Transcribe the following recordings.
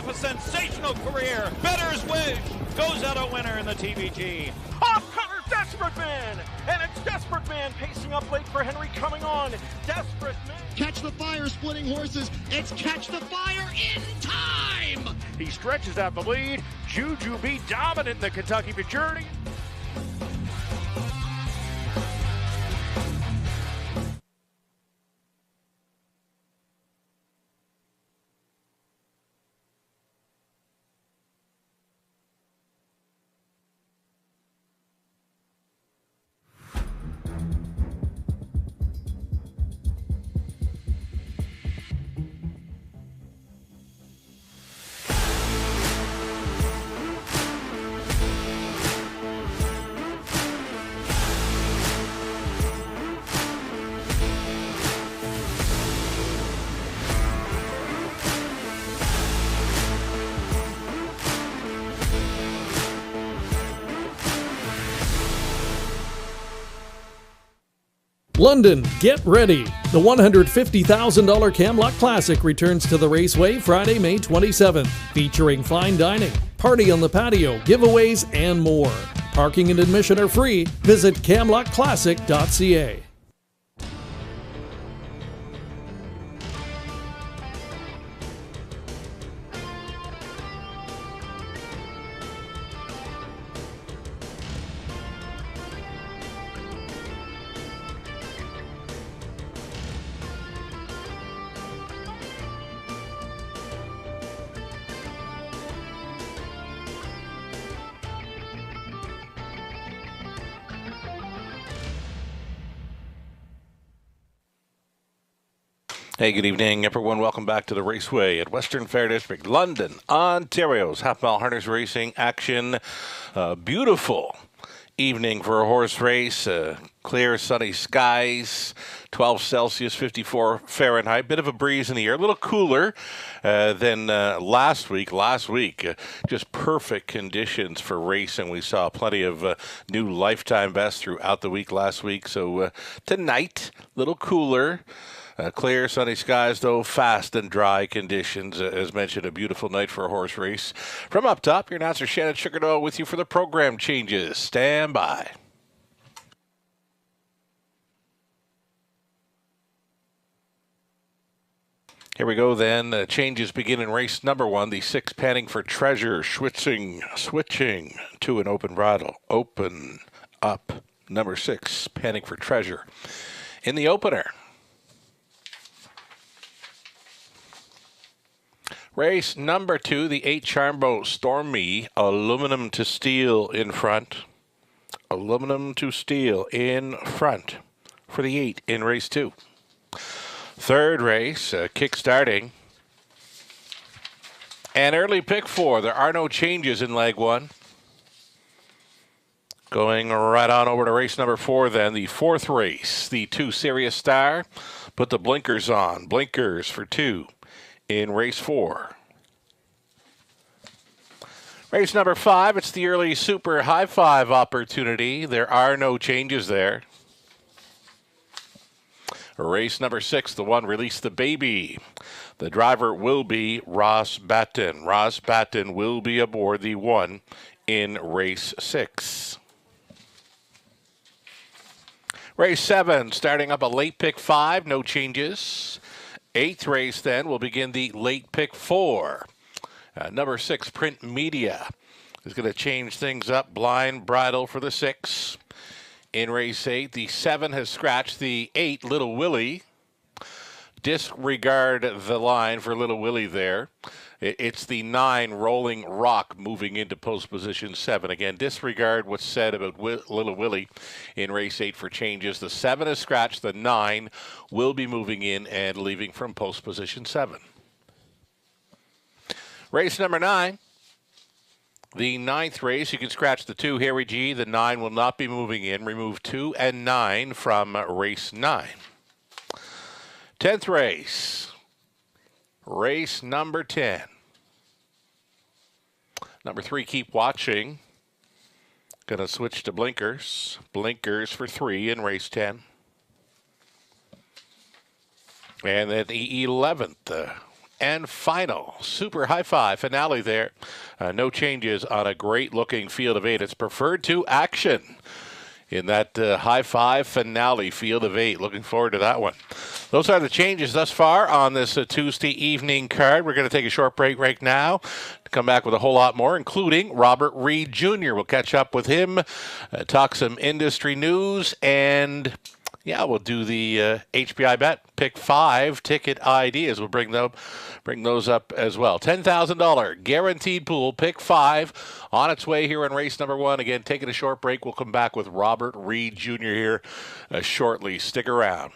a sensational career. Bettor's Wish goes out a winner in the TVG. Off cover, Desperate Man! And it's Desperate Man pacing up late for Henry coming on. Desperate Man. Catch the Fire splitting horses. It's Catch the Fire in time! He stretches out the lead. Juju B dominant in the Kentucky Journey. London, get ready! The $150,000 Camlock Classic returns to the Raceway Friday, May 27th, featuring fine dining, party on the patio, giveaways, and more. Parking and admission are free. Visit camlockclassic.ca. Hey, good evening, everyone. Welcome back to the Raceway at Western Fair District, London, Ontario's half-mile harness racing action. Beautiful evening for a horse race. Clear, sunny skies, 12 Celsius, 54 Fahrenheit. Bit of a breeze in the air, a little cooler than last week. Last week, just perfect conditions for racing. We saw plenty of new lifetime bests throughout the week last week. So tonight, a little cooler. Clear, sunny skies, though, fast and dry conditions. As mentioned, a beautiful night for a horse race. From up top, your announcer Shannon Sugardoll with you for the program changes. Stand by. Here we go then. Changes begin in race number 1. The 6 Panning for Treasure. Switching to an open bridle. Open up. Number 6, Panning for Treasure. In the opener. Race number 2, the 8 Charmbo Stormy, aluminum to steel in front. Aluminum to steel in front for the 8 in race 2. Third race, kick-starting. And early pick 4. There are no changes in leg 1. Going right on over to race number 4 then, the 4th race. The 2 Serious Star. Put the blinkers on. Blinkers for 2. In race 4. Race number 5, it's the early Super High Five opportunity. There are no changes there. Race number 6, the 1 Release the Baby. The driver will be Ross Batten. Ross Batten will be aboard the 1 in race 6. Race 7, starting up a late pick 5, no changes. 8th race then will begin the late pick 4. Number 6, Print Media, is going to change things up. Blind bridle for the 6. In race 8, the 7 has scratched the 8, Little Willie. Disregard the line for Little Willie there. It's the 9, Rolling Rock, moving into post position 7. Again, disregard what's said about Little Willie in race 8 for changes. The 7 has scratched. The 9 will be moving in and leaving from post position 7. Race number 9. The 9th race, you can scratch the 2, Harry G. The 9 will not be moving in. Remove 2 and 9 from race 9. 10th race. Race number 10. Number 3, Keep Watching. Going to switch to blinkers. Blinkers for 3 in race 10. And then the 11th and final. Super high five finale there. No changes on a great-looking field of 8. It's preferred to action in that high five finale field of 8. Looking forward to that one. Those are the changes thus far on this Tuesday evening card. We're going to take a short break right now to come back with a whole lot more, including Robert Reed Jr. We'll catch up with him, talk some industry news, and yeah, we'll do the HPI bet pick 5 ticket ideas. We'll bring those up as well. $10,000 guaranteed pool pick 5 on its way here in race number 1. Again, taking a short break. We'll come back with Robert Reed Jr. here shortly. Stick around.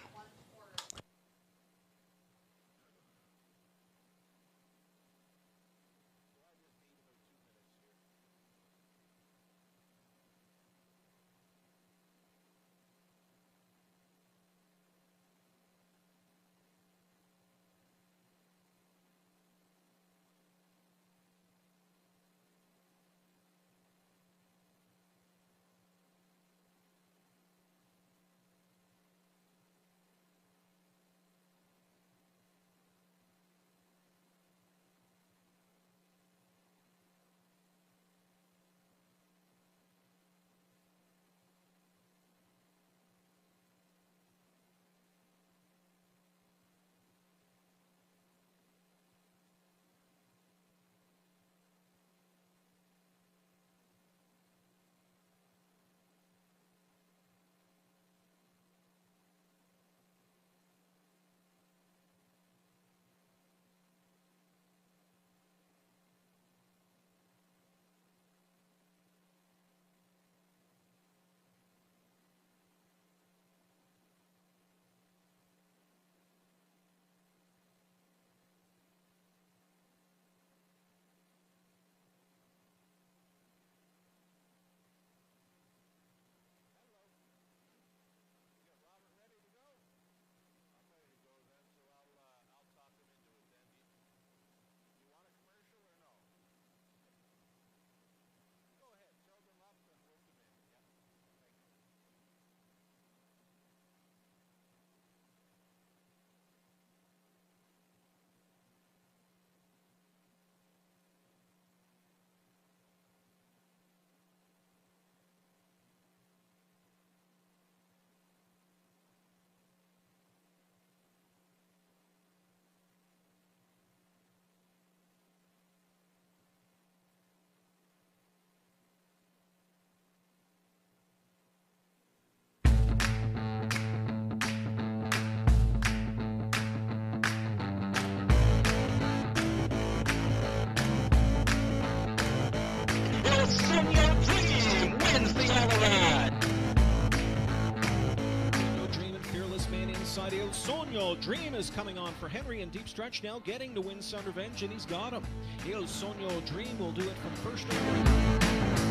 Sonio Dream is coming on for Henry in deep stretch now, getting to win Sun Revenge, and he's got him. Il Sonio Dream will do it from first to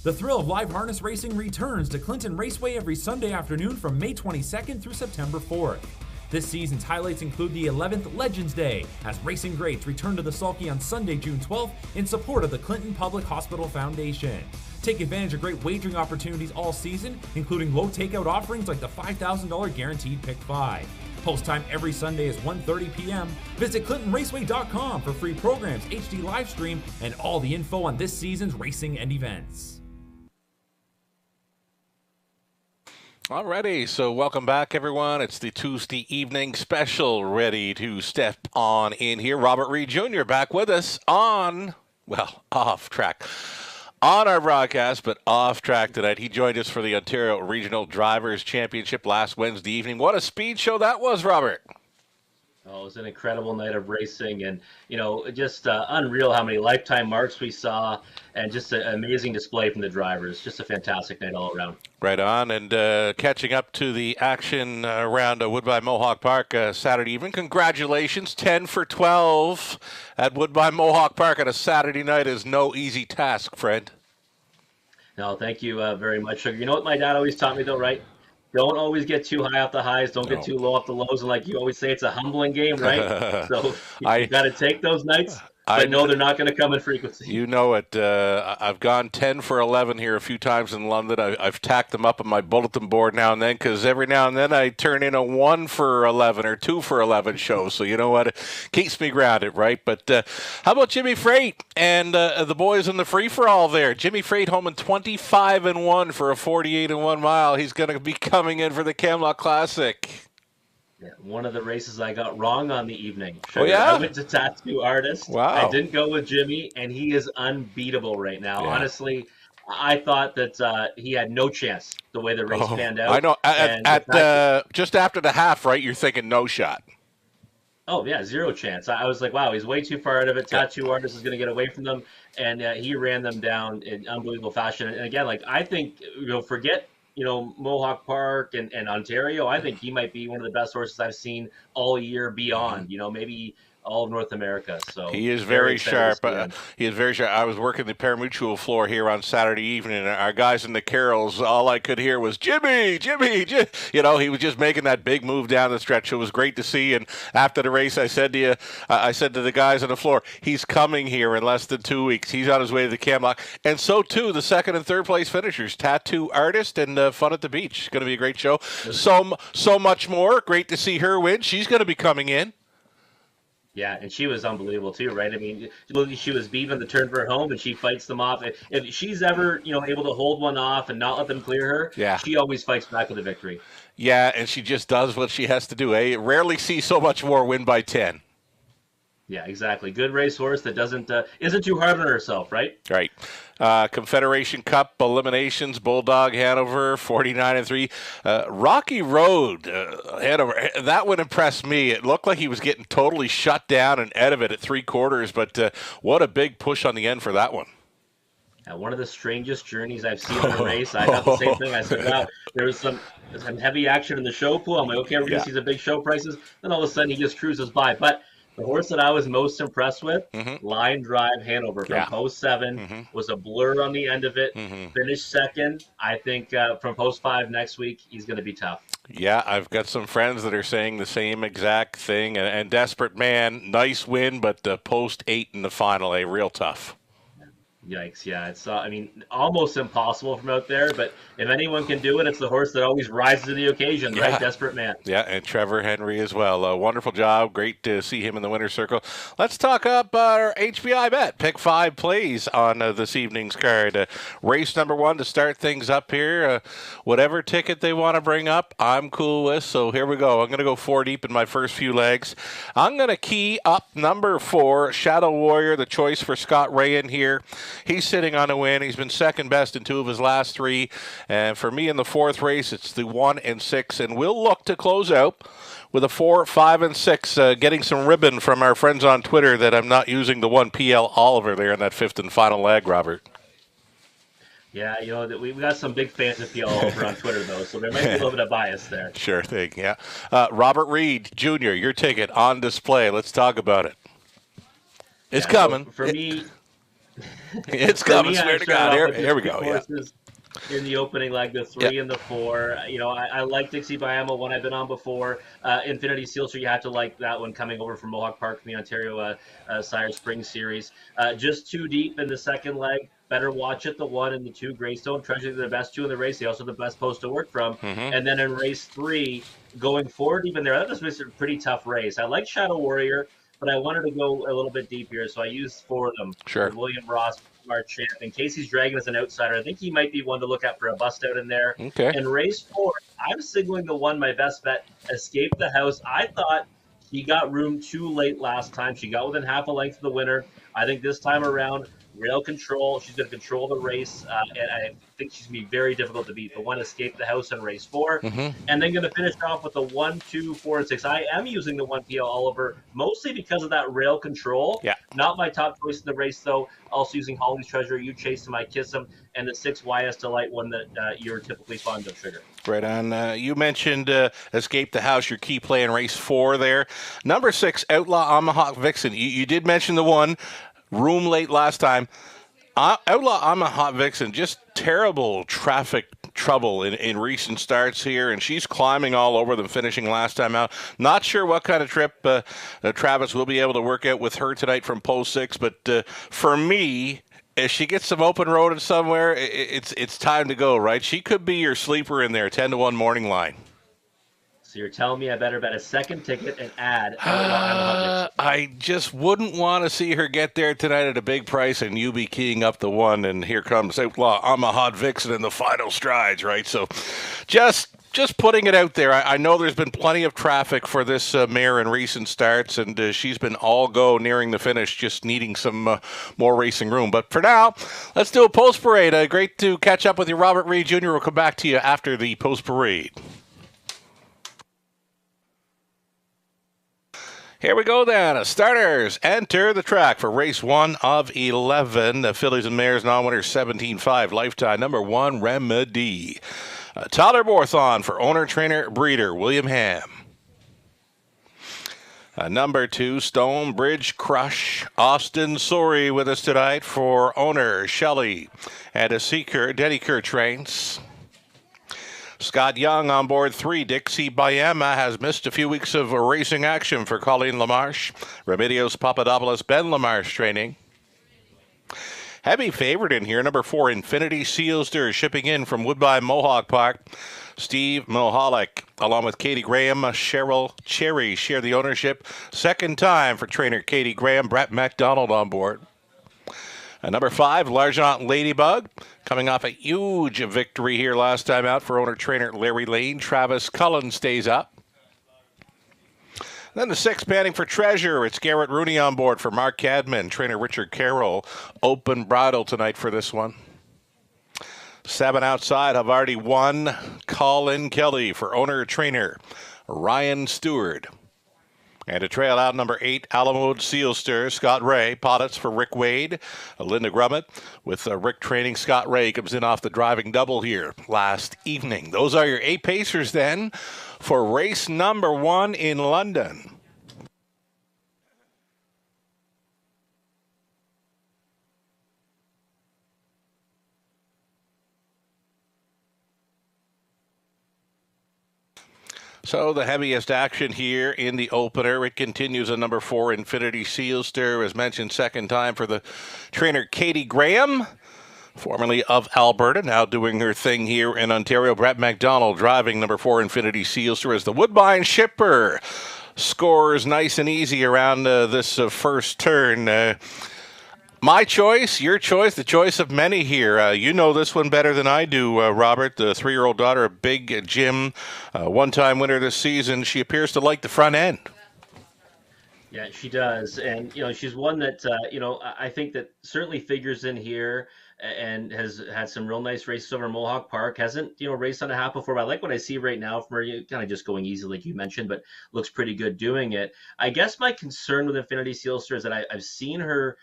The thrill of live harness racing returns to Clinton Raceway every Sunday afternoon from May 22nd through September 4th. This season's highlights include the 11th Legends Day, as racing greats return to the sulky on Sunday, June 12th in support of the Clinton Public Hospital Foundation. Take advantage of great wagering opportunities all season, including low takeout offerings like the $5,000 guaranteed pick 5. Post time every Sunday is 1:30 p.m. Visit ClintonRaceway.com for free programs, HD live stream, and all the info on this season's racing and events. Alrighty, so welcome back, everyone. It's the Tuesday evening special, ready to step on in here. Robert Reed Jr. back with us on, well, off track. On our broadcast, but off track tonight. He joined us for the Ontario Regional Drivers' Championship last Wednesday evening. What a speed show that was, Robert. Oh, it was an incredible night of racing, and just unreal how many lifetime marks we saw, and just an amazing display from the drivers. Just a fantastic night all around. Right on, and catching up to the action around Woodbine Mohawk Park Saturday evening. Congratulations, 10 for 12 at Woodbine Mohawk Park on a Saturday night is no easy task, friend. No, thank you very much, Sugar. You know what my dad always taught me, though, right? Don't always get too high off the highs. Don't get too low off the lows. And like you always say, it's a humbling game, right? So you got to take those nights. But no, they're not going to come in frequency. You know it. I've gone 10 for 11 here a few times in London. I've tacked them up on my bulletin board now and then because every now and then I turn in a 1 for 11 or 2 for 11 show. So you know what? It keeps me grounded, right? But how about Jimmy Freight and the boys in the free-for-all there? Jimmy Freight home in 25-1 for a 48-1 mile. He's going to be coming in for the Camlock Classic. Yeah, one of the races I got wrong on the evening. Oh, yeah? I went to Tattoo Artist. Wow. I didn't go with Jimmy, and he is unbeatable right now. Yeah. Honestly, I thought that he had no chance the way the race panned out. I know. Just after the half, right, you're thinking no shot. Oh, yeah, zero chance. I was like, wow, he's way too far out of it. Tattoo Artist is going to get away from them, and he ran them down in unbelievable fashion. And again, like I think, forget Mohawk Park and Ontario, I think he might be one of the best horses I've seen all year beyond, maybe all of North America. So he is very sharp. He is very sharp. I was working the parimutuel floor here on Saturday evening, and our guys in the carols, all I could hear was Jimmy. He was just making that big move down the stretch. It was great to see. And after the race, I said to the guys on the floor, he's coming here in less than 2 weeks. He's on his way to the Camlock, and so too the second and third place finishers, Tattoo Artist and Fun at the Beach. It's going to be a great show. So much more. Great to see her win. She's going to be coming in. Yeah, and she was unbelievable too, right? I mean, she was beating the turn for home, and she fights them off. If she's ever, able to hold one off and not let them clear her, she always fights back with a victory. Yeah, and she just does what she has to do. Rarely see so much more win by 10. Yeah, exactly. Good racehorse that isn't too hard on herself, right? Right. Confederation Cup eliminations, Bulldog Hanover 49-3. Rocky Road Hanover, that one impressed me. It looked like he was getting totally shut down and out of it at 3/4, but what a big push on the end for that one. One of the strangest journeys I've seen in a race. I got the same thing. I said, wow, there was some heavy action in the show pool. I'm like, okay, we're going to see some big show prices. Then all of a sudden he just cruises by. But the horse that I was most impressed with, Line Drive Hanover from post 7, was a blur on the end of it. Finished second. I think from post 5 next week, he's going to be tough. Yeah, I've got some friends that are saying the same exact thing. And Desperate Man, nice win, but post 8 in the final, real tough. Yikes, yeah. It's, almost impossible from out there, but if anyone can do it, it's the horse that always rises to the occasion, right? Desperate Man. Yeah, and Trevor Henry as well. Wonderful job. Great to see him in the winner's circle. Let's talk up our HBI bet. Pick 5 plays on this evening's card. Race number 1 to start things up here. Whatever ticket they want to bring up, I'm cool with. So here we go. I'm going to go 4 deep in my first few legs. I'm going to key up number 4, Shadow Warrior, the choice for Scott Ray in here. He's sitting on a win. He's been second best in 2 of his last 3. And for me in the 4th race, it's the 1 and 6. And we'll look to close out with a 4, 5, and 6. Getting some ribbon from our friends on Twitter that I'm not using the 1 PL Oliver there in that 5th and final leg, Robert. Yeah, we got some big fans of PL Oliver on Twitter, though, so there might be a little bit of bias there. Sure thing, yeah. Robert Reed, Jr., your ticket on display. Let's talk about it. It's coming. For me... It's coming, swear to God. Here we go. Yeah. In the opening leg, the 3 and the 4. I like Dixie Biamo, one I've been on before. Infinity Seal, so you have to like that one coming over from Mohawk Park from the Ontario Sire Spring Series. Just too deep in the second leg. Better watch it. The 1 and the 2, Greystone. Treasure, the best 2 in the race. They also have the best post to work from. And then in race 3, going forward even there, that was a pretty tough race. I like Shadow Warrior, but I wanted to go a little bit deep here, so I used 4 of them. Sure. William Ross, Marchand, in case he's dragging as an outsider. I think he might be one to look at for a bust out in there. Okay. In race 4, I'm signaling the 1, my best bet, Escape the House. I thought She got room too late last time. She got within half a length of the winner. I think this time around, rail control. She's going to control the race, and I think she's going to be very difficult to beat. The one escaped the house in race 4, and then going to finish off with the 1, 2, 4, and 6. I am using the 1 PL Oliver mostly because of that rail control. Yeah. Not my top choice in the race, though. Also using Holly's Treasure, You Chase Him, I Kiss Him, and the 6 YS Delight, one that you're typically fond of, Sugar. Right on. You mentioned Escape the House, your key play in race 4 there. Number 6, Outlaw Amahawk Vixen. You did mention the one, room late last time. Outlaw Amahawk Vixen, just terrible traffic trouble in recent starts here, and she's climbing all over them, finishing last time out. Not sure what kind of trip Travis will be able to work out with her tonight from post 6, but for me, if she gets some open road somewhere, it's time to go, right? She could be your sleeper in there, 10-1 morning line. So you're telling me I better bet a second ticket and add I just wouldn't want to see her get there tonight at a big price and you be keying up the one, and here comes Outlaw Amahawk Vixen in the final strides, right? So just putting it out there. I know there's been plenty of traffic for this mare in recent starts, and she's been all go nearing the finish, just needing some more racing room. But for now, let's do a post parade. Great to catch up with you, Robert Reed Jr. We'll come back to you after the post parade. Here we go then. Starters enter the track for race 1 of 11. The Fillies and Mares non-winner 17.5. Lifetime number 1 Remedy. Tyler Borthon for owner, trainer, breeder William Ham. Number 2, Stonebridge Crush. Austin Sori with us tonight for owner Shelley. And a seeker, Denny Kerr trains. Scott Young on board 3. Dixie Bayama has missed a few weeks of racing action for Colleen Lamarche. Remedios Papadopoulos, Ben Lamarche training. Heavy favorite in here, number 4, Infinity Sealster, shipping in from Woodbine Mohawk Park. Steve Mohalik, along with Katie Graham, Cheryl Cherry, share the ownership. Second time for trainer Katie Graham, Brett MacDonald on board. Number 5, L'Argent Ladybug, coming off a huge victory here last time out for owner-trainer Larry Lane. Travis Cullen stays up. Then the 6, panning for Treasure. It's Garrett Rooney on board for Mark Cadman. Trainer Richard Carroll. Open bridle tonight for this one. 7 outside have already won. Colin Kelly for owner-trainer Ryan Stewart. And to trail out, number 8, Alamode Sealster, Scott Ray. Pottits for Rick Wade. Linda Grummett with Rick training. Scott Ray comes in off the driving double here last evening. Those are your 8 pacers then for race number 1 in London. So the heaviest action here in the opener. It continues at number 4, Infinity Sealster, as mentioned, second time for the trainer Katie Graham, formerly of Alberta, now doing her thing here in Ontario. Brett MacDonald driving number 4, Infinity Sealster, as the Woodbine shipper scores nice and easy around this first turn. My choice, your choice, the choice of many here. You know this one better than I do, Robert. The 3-year-old daughter of Big Jim, one-time winner this season. She appears to like the front end. Yeah, she does. And, she's one that, I think that certainly figures in here and has had some real nice races over Mohawk Park. Hasn't, raced on a half before, but I like what I see right now from her, kind of just going easy like you mentioned, but looks pretty good doing it. I guess my concern with Infinity Sealster is that I've seen her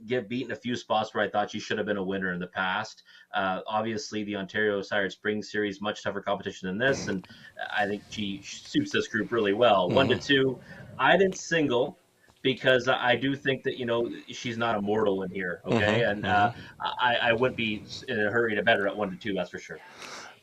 get beaten a few spots where I thought she should have been a winner in the past. Obviously, the Ontario Sire Spring Series, much tougher competition than this, and I think she suits this group really well. 1 to 2, I didn't single because I do think that, she's not immortal in here, okay? And I wouldn't be in a hurry to bet her at 1 to 2, that's for sure.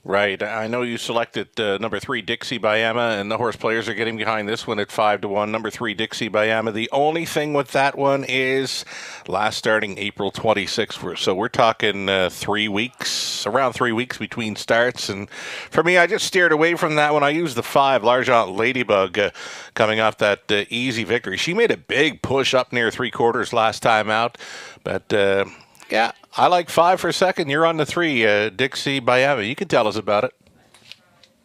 Right. I know you selected number 3, Dixie Bayama, and the horse players are getting behind this one at 5 to 1. Number 3, Dixie Bayama. The only thing with that one is last starting April 26th. So we're talking 3 weeks, around 3 weeks between starts. And for me, I just steered away from that one. I used the 5, L'Argent Ladybug, coming off that easy victory. She made a big push up near 3/4 last time out. But, yeah, I like 5 for second. You're on the 3, Dixie Bayama. You can tell us about it.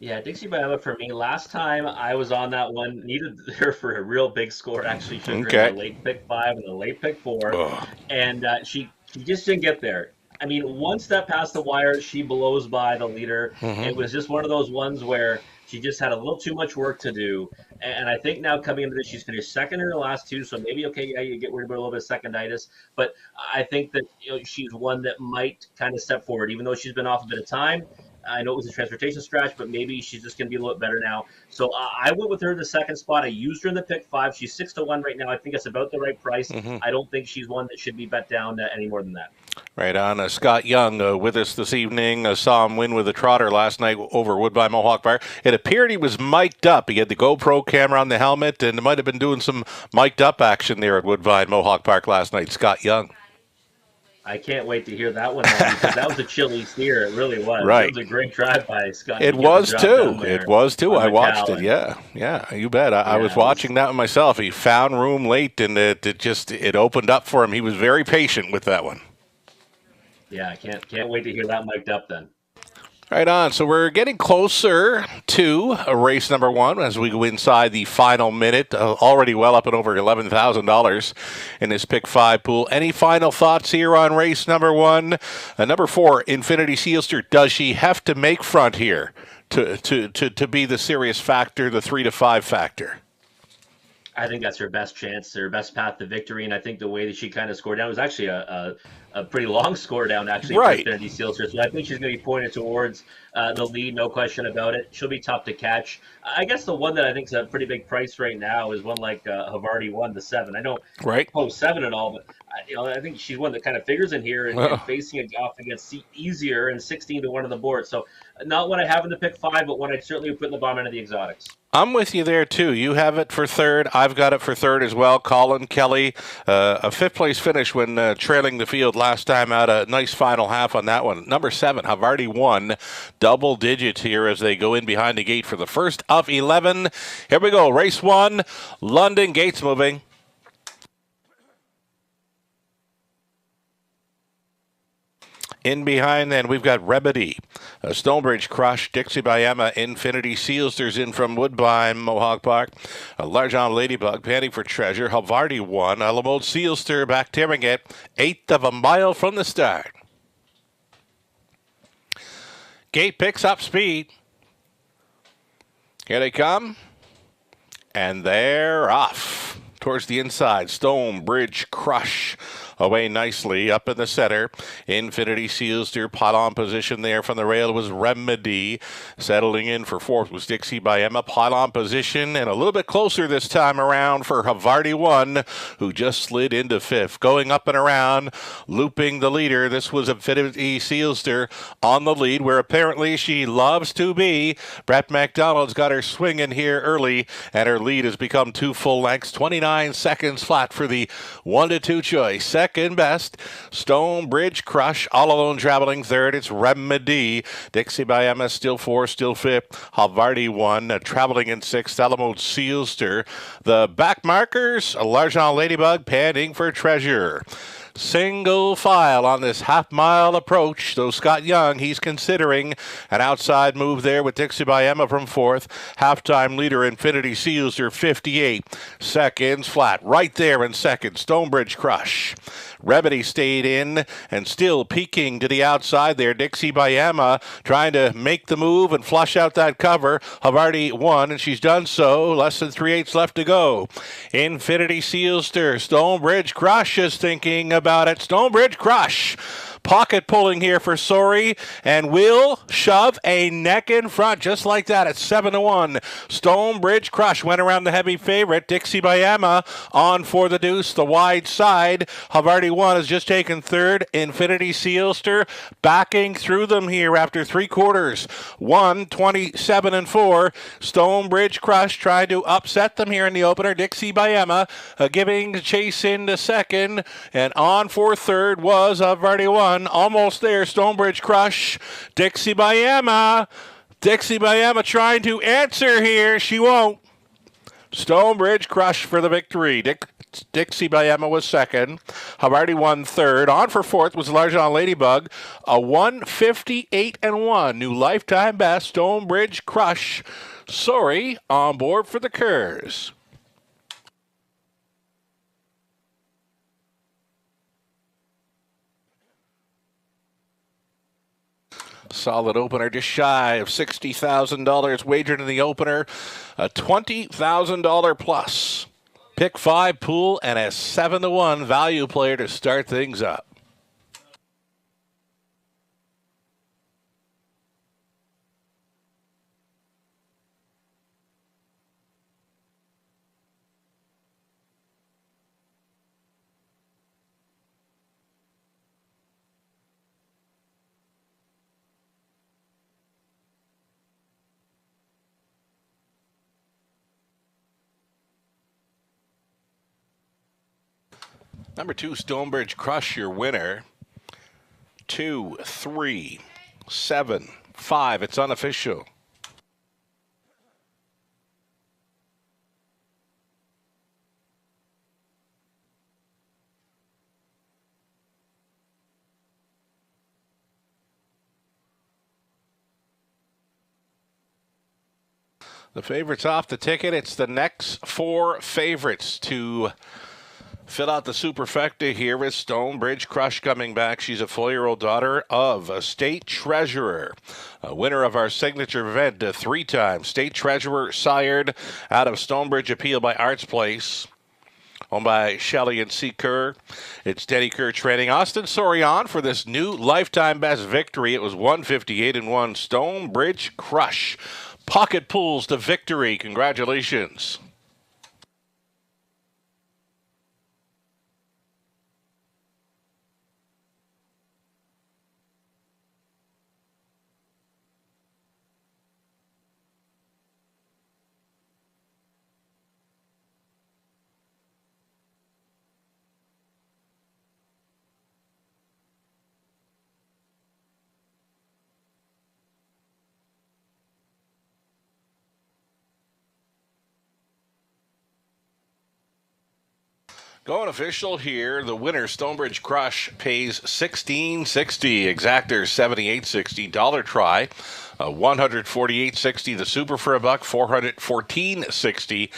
Yeah, Dixie by Emma for me. Last time I was on that one, needed her for a real big score. Actually, should have Okay. the late pick 5 and the late pick 4, Ugh. and she just didn't get there. I mean, one step past the wire, she blows by the leader. It was just one of those ones where she just had a little too much work to do. And I think now coming into this, she's finished second in her last two. So maybe, okay, yeah, you get worried about a little bit of seconditis. But I think that she's one that might kind of step forward, even though she's been off a bit of time. I know it was a transportation scratch, but maybe she's just going to be a little bit better now. So I went with her in the second spot. I used her in the pick 5. She's 6-1 right now. I think it's about the right price. I don't think she's one that should be bet down any more than that. Right on. Scott Young with us this evening. Saw him win with a trotter last night over Woodbine Mohawk Park. It appeared he was mic'd up. He had the GoPro camera on the helmet and might have been doing some mic'd up action there at Woodbine Mohawk Park last night. Scott Young. I can't wait to hear that one because that was a chilly steer. It really was. Right. It was a great drive by Scott. It was too. It was too. I watched it. Yeah. You bet. I was watching that one myself. He found room late, and it opened up for him. He was very patient with that one. Yeah, I can't wait to hear that mic'd up then. Right on. So we're getting closer to race number 1 as we go inside the final minute. Already well up and over $11,000 in this pick 5 pool. Any final thoughts here on race number 1? Number 4, Infinity Sealster. Does she have to make front here to be the serious factor, the 3-5 factor? I think that's her best chance, her best path to victory, and I think the way that she kind of scored down was actually a pretty long score down, actually, right. for Infinity Sealster. So I think she's going to be pointed towards the lead, no question about it. She'll be tough to catch. I guess the one that I think is a pretty big price right now is one like Havarti 1 to 7. I know, right? 7 and all, but I think she's one that kind of figures in here and facing it off against easier and 16-1 on the board. So not what I have in the pick 5, but what I'd certainly put in the bottom end of the exotics. I'm with you there, too. You have it for third. I've got it for third as well. Colin Kelly, a fifth-place finish when trailing the field last time out. A nice final half on that one. Number 7, Havarti 1, double digits here as they go in behind the gate for the first of 11. Here we go. Race 1, London, gates moving. In behind, then, we've got Remedy, Stonebridge Crush, Dixie by Emma, Infinity Sealster's in from Woodbine, Mohawk Park, a Large on Ladybug, panting for treasure, Havarti 1, Alamode Sealster back tearing it, 1/8 of a mile from the start. Gate picks up speed. Here they come, and they're off. Towards the inside, Stonebridge Crush away nicely up in the center. Infinity Sealster pylon position there from the rail was Remedy. Settling in for 4th was Dixie by Emma. Pylon position and a little bit closer this time around for Havarti 1, who just slid into 5th. Going up and around, looping the leader. This was Infinity Sealster on the lead, where apparently she loves to be. Brett McDonald's got her swinging here early, and her lead has become 2 full lengths. 29 seconds flat for the 1-2 choice. Second best, Stonebridge Crush, all alone traveling third. It's Remedy. Dixie by Emma, still 4th, still 5th. Havarti 1, traveling in 6th. Alamode Sealster. The back markers, a Large on Ladybug, panting for treasure. Single file on this half-mile approach. So Scott Young, he's considering an outside move there with Dixie by Emma from 4th. Halftime leader Infinity Sealster, 58 seconds flat. Right there in second, Stonebridge Crush. Remedy stayed in and still peeking to the outside there. Dixie by Emma trying to make the move and flush out that cover. Havarti 1, and she's done so. Less than 3/8 left to go. Infinity Sealster. Stonebridge Crush is thinking about it. Stonebridge Crush. Pocket pulling here for Sori, and will shove a neck in front just like that at 7-1. Stonebridge Crush went around the heavy favorite. Dixie by Emma on for the deuce, the wide side. Havarti 1 has just taken third. Infinity Sealster backing through them here after 3/4. 1:27-4. Stonebridge Crush tried to upset them here in the opener. Dixie by Emma giving chase into second, and on for third was Havarti 1. Almost there, Stonebridge Crush. Dixie by Emma. Dixie by Emma trying to answer here. She won't. Stonebridge Crush for the victory. Dixie by Emma was second. Havarti won third. On for fourth was Largent Ladybug. A 1:58.1. New lifetime best. Stonebridge Crush. Sorry, on board for the Curs. Solid opener, just shy of $60,000 wagered in the opener. A $20,000 plus. Pick 5 pool and a 7-1 value player to start things up. Number 2, Stonebridge Crush, your winner. 2, 3, 7, 5. It's unofficial. The favorites off the ticket. It's the next 4 favorites to fill out the superfecta here with Stonebridge Crush coming back. She's a 4-year-old daughter of a state treasurer, a winner of our signature event, a 3-time state treasurer, sired out of Stonebridge Appeal by Arts Place, owned by Shelley and C. Kerr. It's Denny Kerr training Austin Sorion for this new lifetime best victory. It was 1:58.1. Stonebridge Crush. Pocket pools to victory. Congratulations. Going official here, the winner, Stonebridge Crush, pays $16.60. Exactor $78.60. Dollar try, $148.60. The super for $1, $414.60.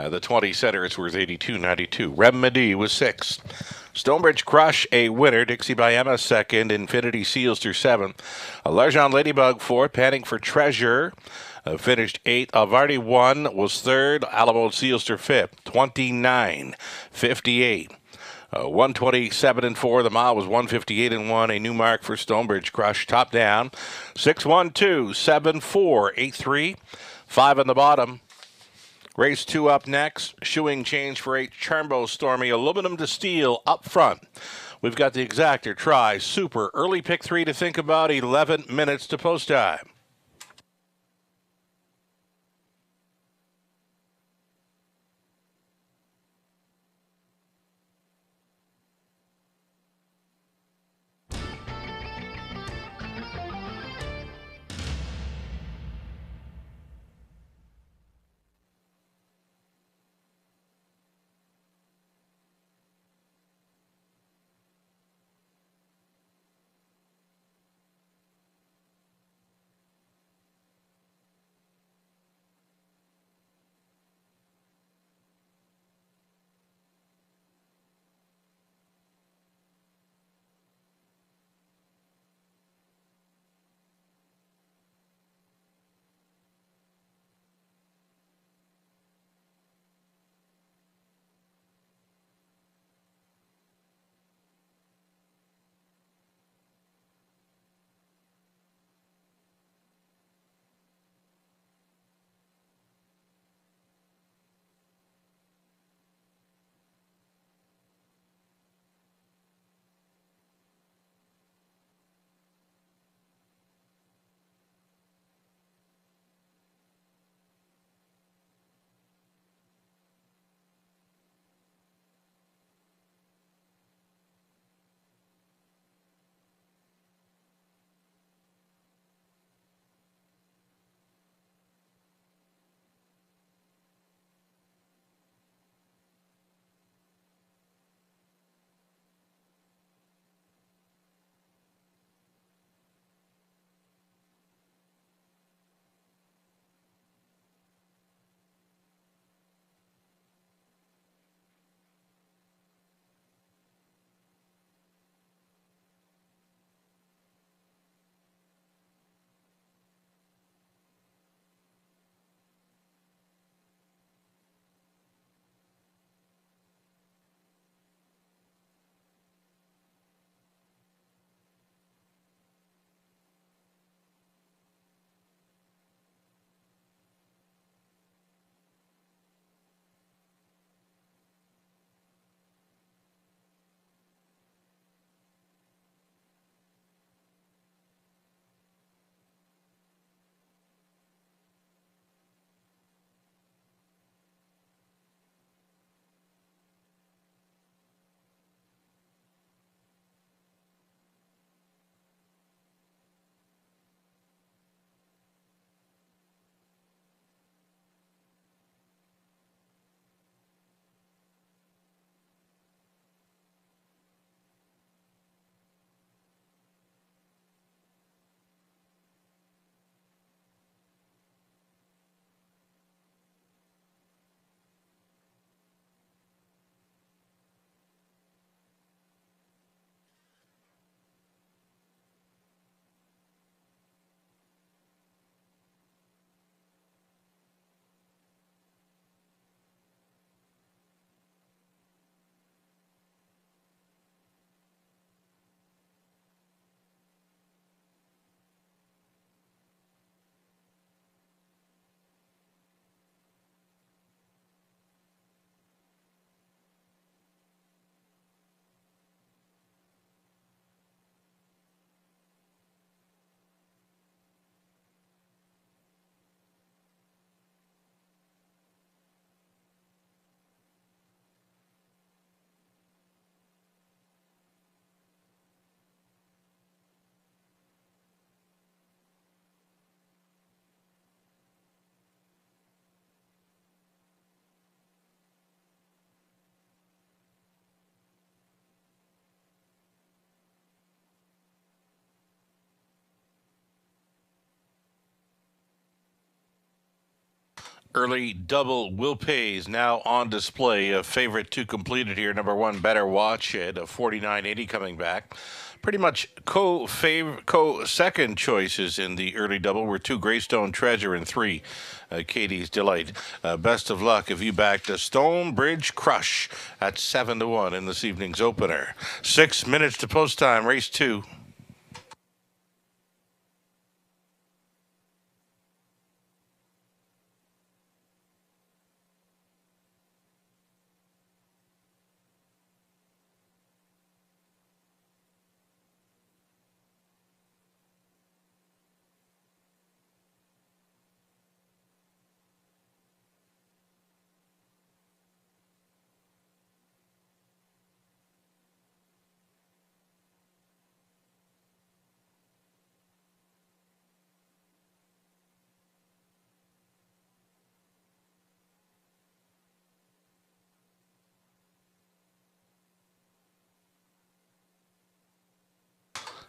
The 20 center is worth $82.92. Remedy was 6. Stonebridge Crush, a winner. Dixie by Emma, second. Infinity Seals through 7. Largent Ladybug, 4th. Panning for Treasure. Finished 8th. Havarti 1 was 3rd. Alamo Sealster 5th. 29.58. 127.4. The mile was 1:58.1. A new mark for Stonebridge Crush. Top down. 6-1-2, 7-4, 8-3. 5 on the bottom. Race 2 up next. Shoeing change for 8. Charmbo Stormy. Aluminum to steel up front. We've got the exactor try. Super. Early pick 3 to think about. 11 minutes to post time. Early double will pays now on display. A favorite to complete it here. Number one, Better Watch It, a 49.80 coming back. Pretty much co-second choices in the early double were 2 Greystone Treasure and 3 Katie's Delight. Best of luck if you backed a Stonebridge Crush at 7-1 in this evening's opener. 6 minutes to post time, race 2.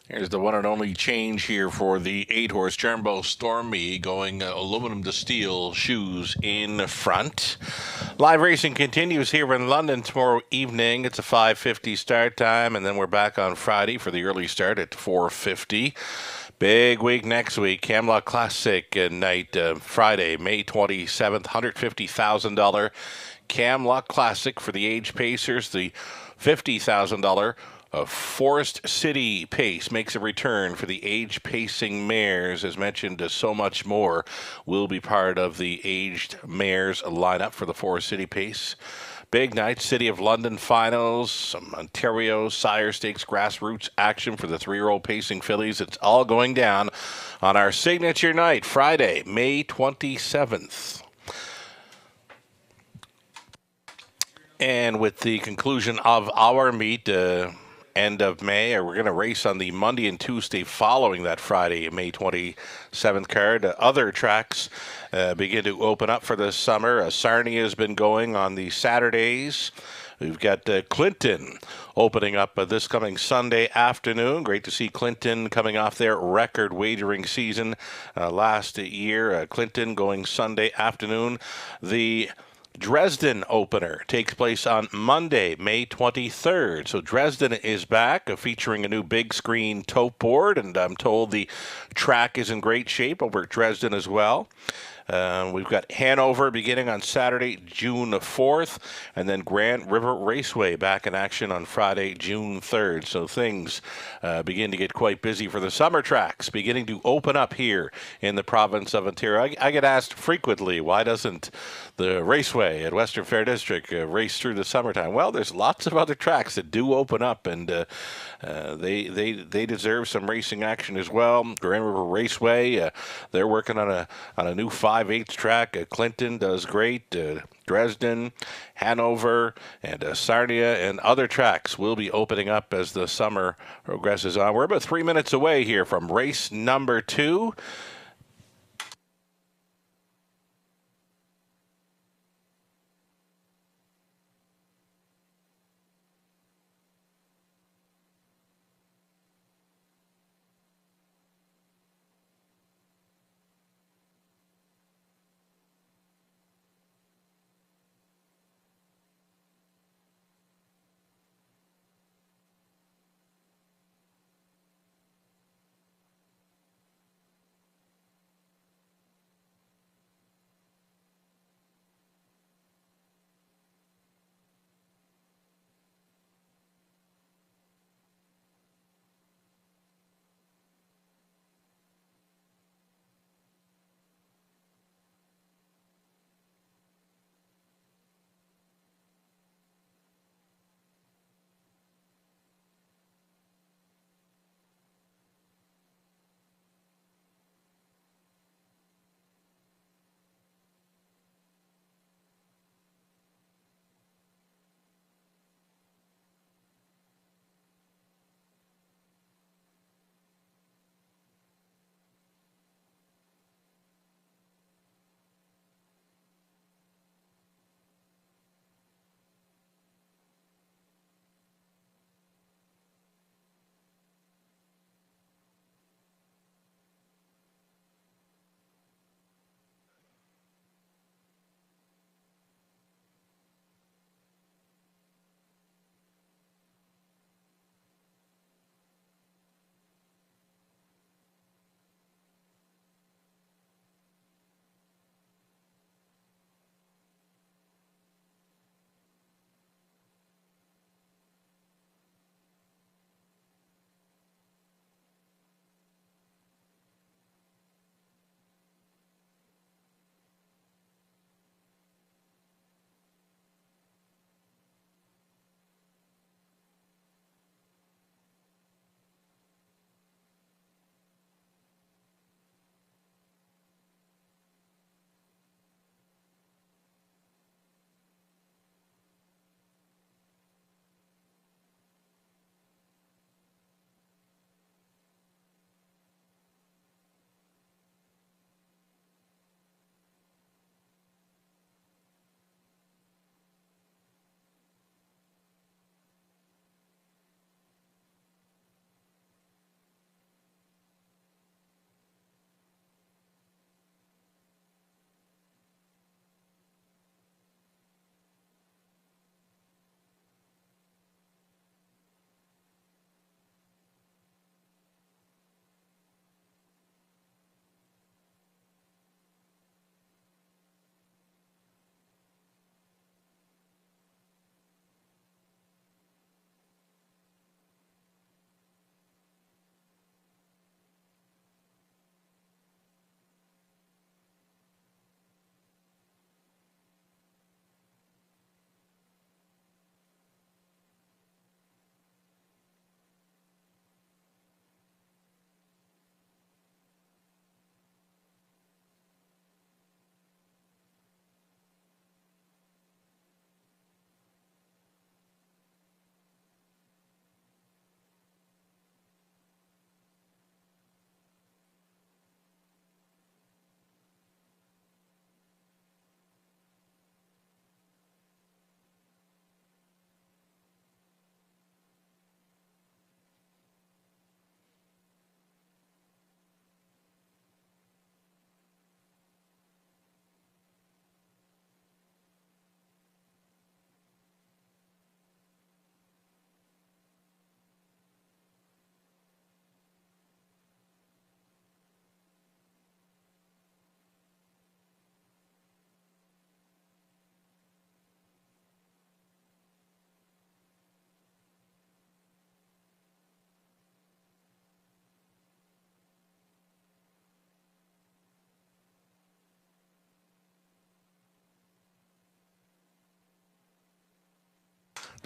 Here's the one and only change here for the 8-horse Jumbo Stormy, going aluminum to steel shoes in front. Live racing continues here in London tomorrow evening. It's a 5:50 start time, and then we're back on Friday for the early start at 4:50. Big week next week. Camlock Classic night, Friday, May 27th, $150,000 Camlock Classic for the age pacers. The $50,000 Forest City Pace makes a return for the age pacing mares. As mentioned, so much more will be part of the aged mares lineup for the Forest City Pace. Big night, City of London finals, some Ontario Sire Stakes grassroots action for the 3-year-old pacing fillies. It's all going down on our signature night, Friday, May 27th. And with the conclusion of our meet, end of May, or we're going to race on the Monday and Tuesday following that Friday, May 27th card. Other tracks begin to open up for the summer. Sarnia has been going on the Saturdays. We've got Clinton opening up this coming Sunday afternoon. Great to see Clinton coming off their record wagering season last year. Clinton going Sunday afternoon. The Dresden opener takes place on Monday, May 23rd. So Dresden is back, featuring a new big screen tote board, and I'm told the track is in great shape over at Dresden as well. We've got Hanover beginning on Saturday, June 4th, and then Grand River Raceway back in action on Friday, June 3rd. So things begin to get quite busy for the summer tracks, beginning to open up here in the province of Ontario. I get asked frequently, why doesn't the Raceway at Western Fair District race through the summertime? Well, there's lots of other tracks that do open up, and they deserve some racing action as well. Grand River Raceway, they're working on a new 5/8 track. Clinton does great. Dresden, Hanover, and Sarnia and other tracks will be opening up as the summer progresses on. We're about 3 minutes away here from race number 2.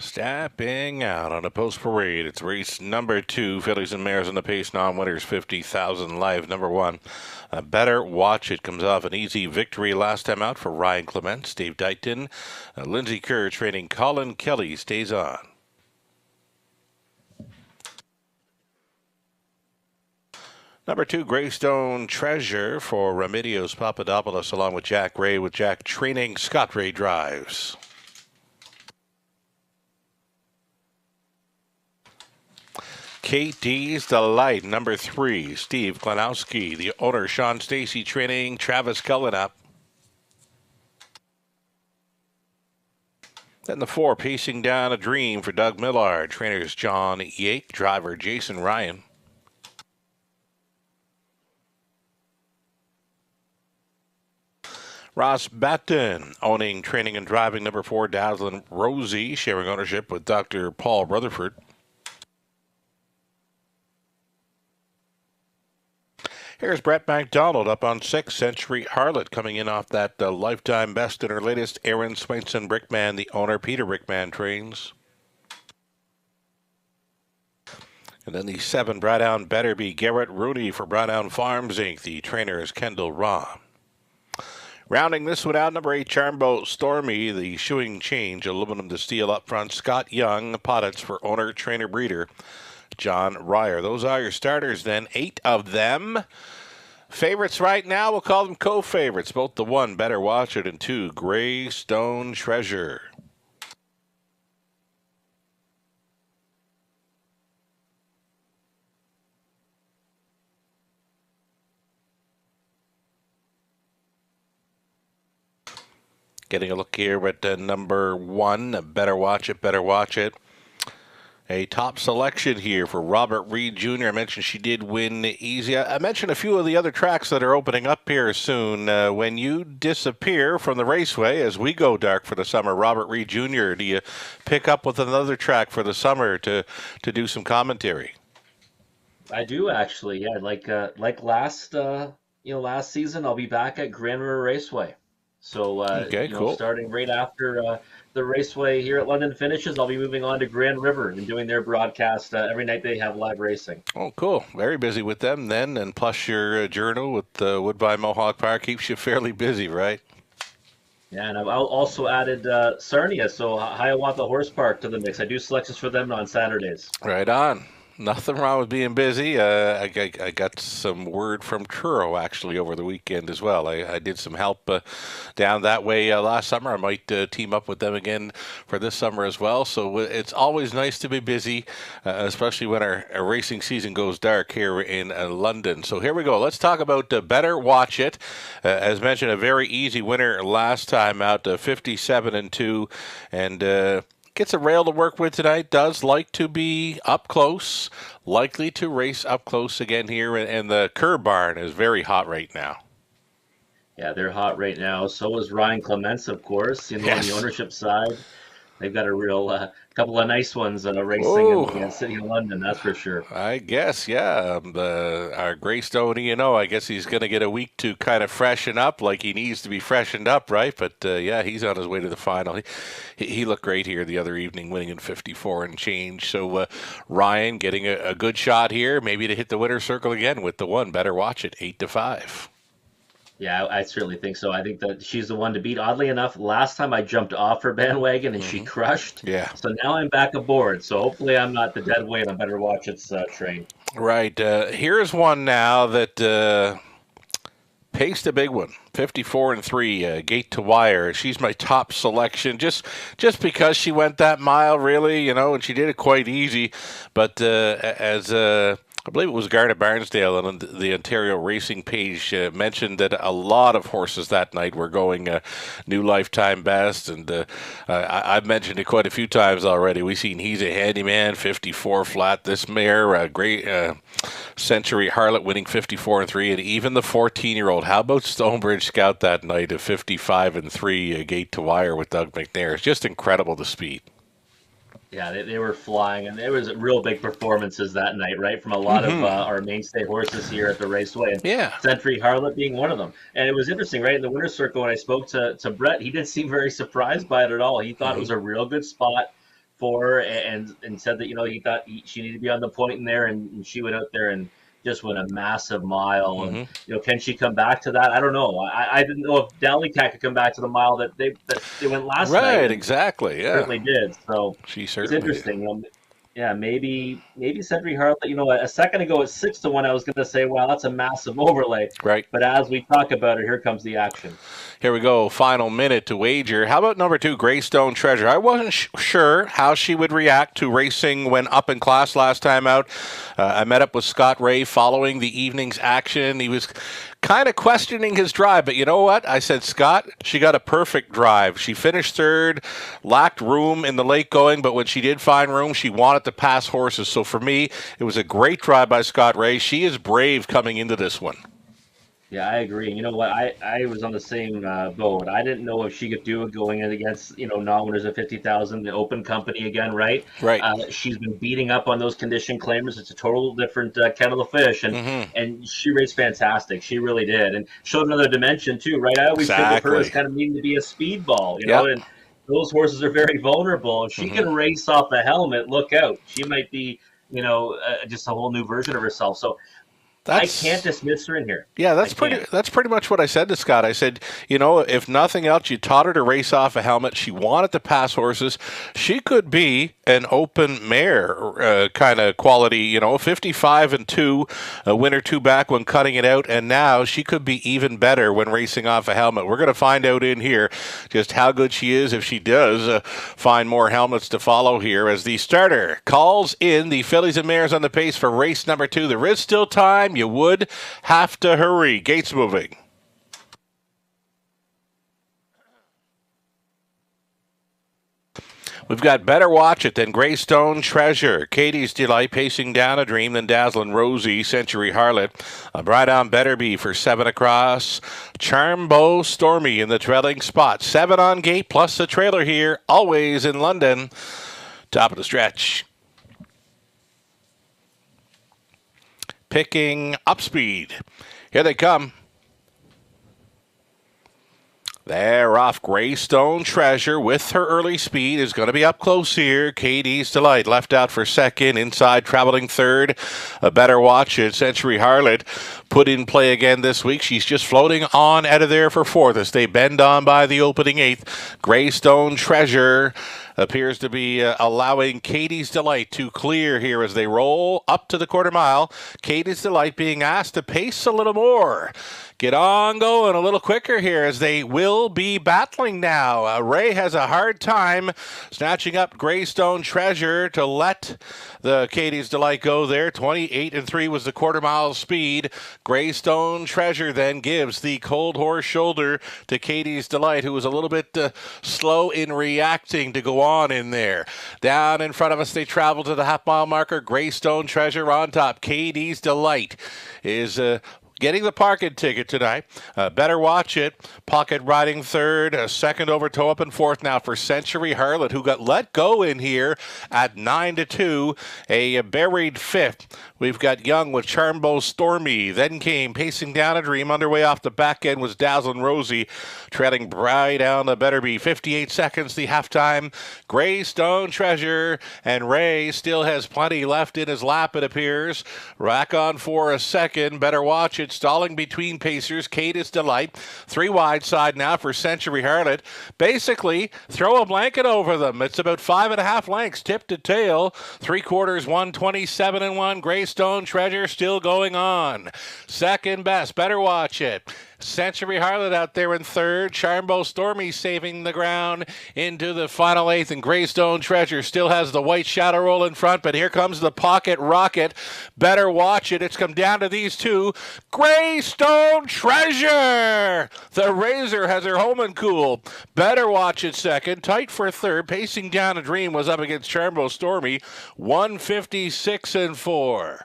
Stepping out on a post parade. It's race number 2. Fillies and Mares on the pace. Non-winners 50,000 live. Number 1. Better Watch It comes off an easy victory last time out for Ryan Clements. Dave Dighton. Lindsay Kerr training Colin Kelly stays on. Number 2, Greystone Treasure for Remedios Papadopoulos along with Jack Ray, with Jack training Scott Ray drives. KT's Delight, number 3, Steve Klanowski, the owner, Sean Stacy training Travis Cullen up. Then the 4, Pacing Down a Dream for Doug Millard, trainers John Yake, driver Jason Ryan. Ross Batten, owning, training, and driving number 4, Dazzlin' Rosie, sharing ownership with Dr. Paul Rutherford. Here's Brett MacDonald up on 6, Century Harlot, coming in off that lifetime best in her latest. Aaron Swainson Brickman, the owner, Peter Brickman trains. And then the 7, Braddown Better Be Garrett Rooney for Braddown Farms Inc., the trainer is Kendall Raw. Rounding this one out, number 8, Charmboat Stormy, the shoeing change, aluminum to steel up front, Scott Young, Pottets for owner, trainer, breeder, John Ryer. Those are your starters then, 8 of them. Favorites right now, we'll call them co-favorites, both the 1, Better Watch It, and 2, Greystone Treasure. Getting a look here at number 1, Better Watch It, Better Watch It. A top selection here for Robert Reed Jr. I mentioned she did win easy. I mentioned a few of the other tracks that are opening up here soon. When you disappear from the Raceway, as we go dark for the summer, Robert Reed Jr., do you pick up with another track for the summer to do some commentary? I do actually, yeah. Like last last season, I'll be back at Grand River Raceway. So, cool. Starting right after the Raceway here at London finishes, I'll be moving on to Grand River and doing their broadcast every night they have live racing. Oh, cool. Very busy with them then, and plus your journal with Woodbine Mohawk Park keeps you fairly busy, right? Yeah, and I've also added Sarnia, so Hiawatha Horse Park to the mix. I do selections for them on Saturdays. Right on. Nothing wrong with being busy. I got some word from Truro actually over the weekend as well. I did some help down that way last summer. I might team up with them again for this summer as well. So it's always nice to be busy, especially when our racing season goes dark here in London. So here we go. Let's talk about Better Watch It. As mentioned, a very easy winner last time out, 57-2, and gets a rail to work with tonight, does like to be up close, likely to race up close again here, and the Kerr barn is very hot right now. Yeah, they're hot right now. So is Ryan Clements, of course. On the ownership side, they've got a real couple of nice ones racing in the city of London, that's for sure. I guess, yeah. Our Greystone E&O, I guess he's going to get a week to kind of freshen up like he needs to be freshened up, right? But, yeah, he's on his way to the final. He looked great here the other evening, winning in 54 and change. So Ryan getting a good shot here, maybe to hit the winner's circle again with the 1. Better Watch It, 8-5. Yeah, I certainly think so. I think that she's the one to beat. Oddly enough, last time I jumped off her bandwagon and she crushed. Yeah. So now I'm back aboard. So hopefully I'm not the dead weight on Better Watch It's train. Right. Here's one now that paced a big one. 54-3, Gate to Wire. She's my top selection just because she went that mile, really, and she did it quite easy. But as I believe it was Garnet Barnsdale on the Ontario Racing page mentioned that a lot of horses that night were going new lifetime best, and I've mentioned it quite a few times already. We've seen He's a Handyman, 54 flat. This mare, great Century Harlot winning 54-3, and even the 14-year-old. How about Stonebridge Scout that night of 55-3, Gate to Wire with Doug McNair? It's just incredible, the speed. Yeah, they were flying, and there was real big performances that night, right, from a lot of our mainstay horses here at the Raceway. And Century Harlot being one of them. And it was interesting, right, in the winner's circle when I spoke to Brett, he didn't seem very surprised by it at all. He thought it was a real good spot for her and said that, he thought she needed to be on the point in there, and she went out there and just went a massive mile. And, can she come back to that? I don't know. I didn't know if Dally Cat could come back to the mile that they went last night. Right, exactly, yeah. Certainly did. So she it's certainly interesting. Yeah, maybe Cedric Hartley. A second ago at 6-1, I was going to say, wow, that's a massive overlay. Right. But as we talk about it, here comes the action. Here we go, final minute to wager. How about number 2, Greystone Treasure? I wasn't sure how she would react to racing when up in class last time out. I met up with Scott Ray following the evening's action. He was kind of questioning his drive, but you know what? I said, Scott, she got a perfect drive. She finished third, lacked room in the late going, but when she did find room, she wanted to pass horses. So for me, it was a great drive by Scott Ray. She is brave coming into this one. Yeah, I agree. And you know what? I was on the same boat. I didn't know if she could do it going in against, non-winners of 50,000, the open company again, right? Right. She's been beating up on those condition claimers. It's a total different kettle of fish. And she raced fantastic. She really did. And showed another dimension, too, right? I always think of her as kind of needing to be a speedball, you know? And those horses are very vulnerable. If she can race off the helmet, look out. She might be, just a whole new version of herself. So I can't dismiss her in here. Yeah, that's pretty much what I said to Scott. I said, if nothing else, you taught her to race off a helmet. She wanted to pass horses. She could be an open mare kind of quality, 55-2, a winner 2 back when cutting it out, and now she could be even better when racing off a helmet. We're going to find out in here just how good she is if she does find more helmets to follow here as the starter calls in the fillies and mares on the pace for race number 2. There is still time. You would have to hurry. Gates moving. We've got Better Watch It, then Greystone Treasure, Katie's Delight, Pacing Down a Dream, then Dazzlin' Rosie, Century Harlot, a Bride on Better Be for 7 across, Charmbo Stormy in the trailing spot, 7 on gate, plus the trailer here, always in London. Top of the stretch. Picking up speed. Here they come. They're off. Greystone Treasure with her early speed is going to be up close here. Katie's Delight left out for second. Inside traveling third. A Better Watch It. Century Harlot put in play again this week. She's just floating on out of there for fourth as they bend on by the opening eighth. Greystone Treasure appears to be allowing Katie's Delight to clear here as they roll up to the quarter mile. Katie's Delight being asked to pace a little more. Get on going a little quicker here as they will be battling now. Ray has a hard time snatching up Greystone Treasure to let the Katie's Delight go there. 28-3 was the quarter mile speed. Greystone Treasure then gives the cold horse shoulder to Katie's Delight, who was a little bit slow in reacting to go on in there. Down in front of us, they travel to the half mile marker. Greystone Treasure on top. Katie's Delight is getting the parking ticket tonight. Better Watch It. Pocket riding third. Second over toe up and fourth now for Century Harlot, who got let go in here at 9-2. A buried fifth. We've got Young with Charmbo Stormy. Then came Pacing Down a Dream. Underway off the back end was Dazzlin' Rosie. Trailing Bride down the Better Be. 58 seconds the halftime. Greystone Treasure. And Ray still has plenty left in his lap, it appears. Rack on for a second. Better Watch It. Stalling between pacers. Katie's Delight. 3 wide side now for Century Harlot. Basically, throw a blanket over them. It's about 5.5 lengths, tip to tail. 3/4, 127-1. Greystone Treasure still going on. Second best. Better Watch It. Century Harlot out there in third. Charmbo Stormy saving the ground into the final eighth. And Greystone Treasure still has the white shadow roll in front. But here comes the pocket rocket. Better Watch It. It's come down to these two. Greystone Treasure! The Razor has her home and cool. Better Watch It second. Tight for third. Pacing Down a Dream was up against Charmbo Stormy. 156-4.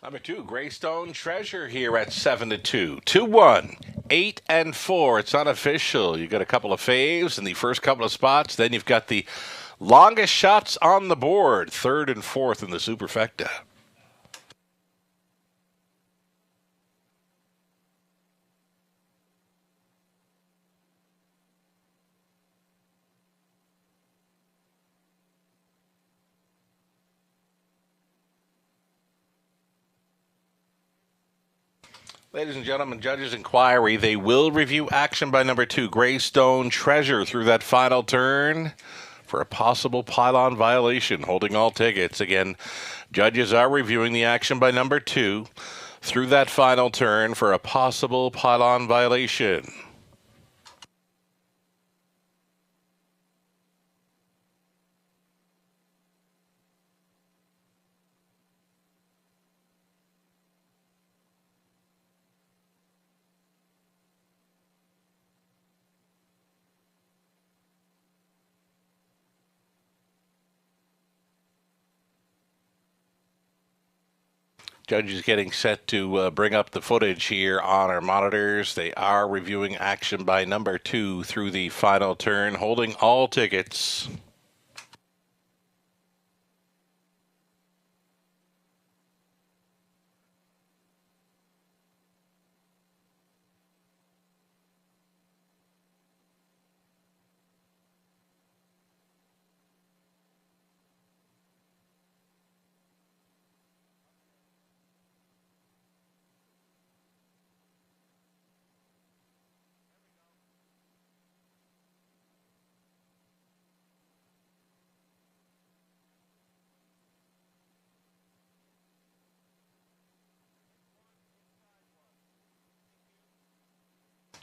Number 2, Greystone Treasure here at 7-2. 2-1, 8 and 4. It's unofficial. You got a couple of faves in the first couple of spots. Then you've got the longest shots on the board, 3rd and 4th in the Superfecta. Ladies and gentlemen, judges' inquiry. They will review action by number 2, Greystone Treasure, through that final turn for a possible pylon violation, holding all tickets. Again, judges are reviewing the action by number 2 through that final turn for a possible pylon violation. Judges getting set to bring up the footage here on our monitors. They are reviewing action by number 2 through the final turn, holding all tickets.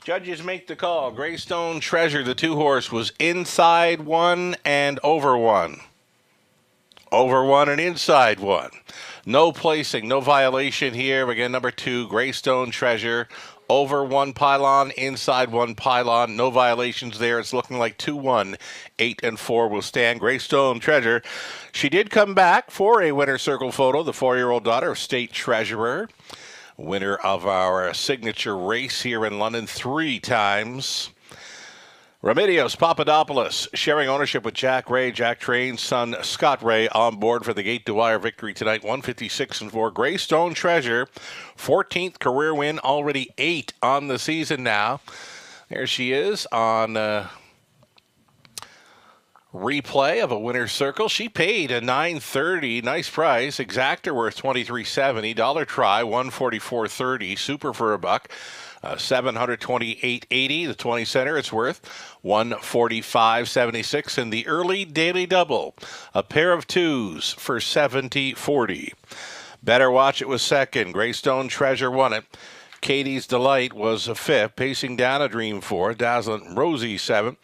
Judges make the call. Greystone Treasure, the 2-horse, was inside 1 and over 1. Over 1 and inside 1. No placing, no violation here. Again, number 2, Greystone Treasure. Over 1 pylon, inside 1 pylon. No violations there. It's looking like 2-1. 8 and 4 will stand. Greystone Treasure. She did come back for a winner's circle photo, the 4-year-old daughter of State Treasurer. Winner of our signature race here in London 3 times. Remedios Papadopoulos sharing ownership with Jack Ray. Jack Train's son Scott Ray on board for the Gate to Wire victory tonight, 156 and 4. Greystone Treasure, 14th career win, already 8 on the season now. There she is on replay of a winner's circle. She paid a $9.30, nice price. Exactor worth $23.70. Dollar try $144.30. Super for a buck. $728.80. The 20 center, it's worth $145.76. And the early daily double, a pair of 2s for $70.40. Better Watch It was second. Greystone Treasure won it. Katie's Delight was a 5th, pacing down a Dream 4. Dazzling Rosie 7th.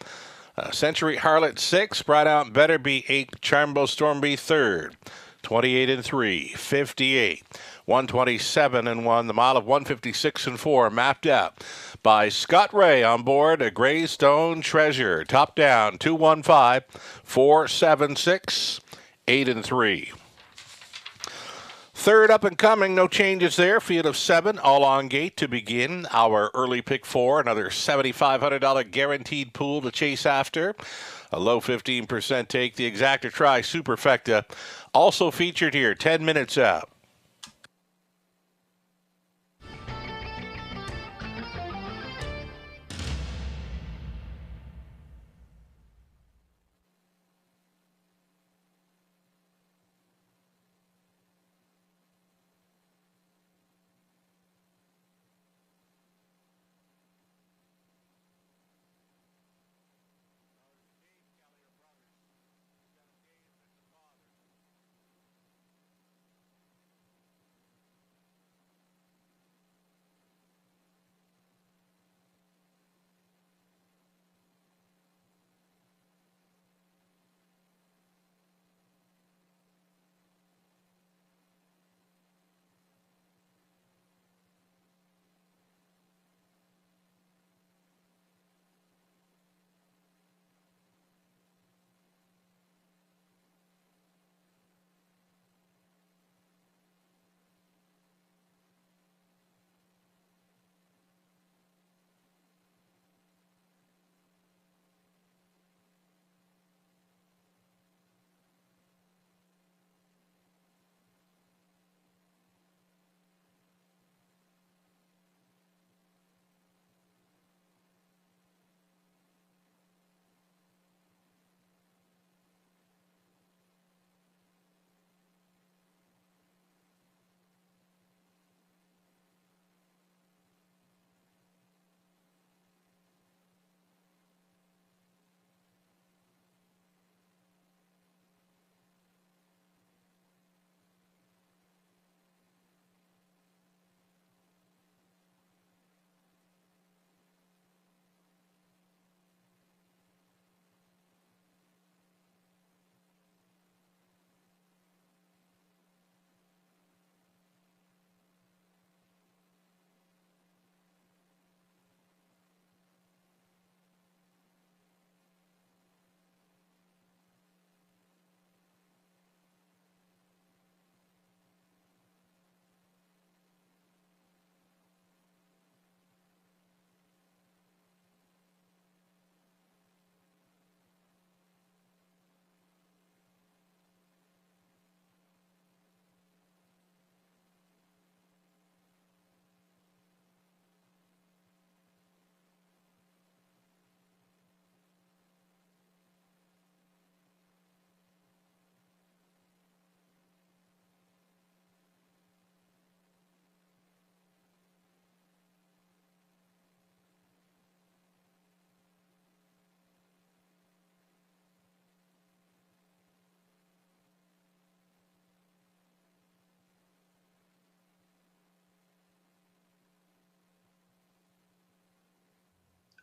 Century Harlot 6, Bright Out Better Be 8, Charmbo Stormby 3rd, 28 and 3, 58, 127 and 1. The mile of 156 and 4 mapped out by Scott Ray on board a Greystone Treasure. Top down 215, 476, 8 and 3. Third up and coming, no changes there. Field of 7, all on gate to begin our early pick 4. Another $7,500 guaranteed pool to chase after. A low 15% take. The Exactor Try Superfecta also featured here. 10 minutes out.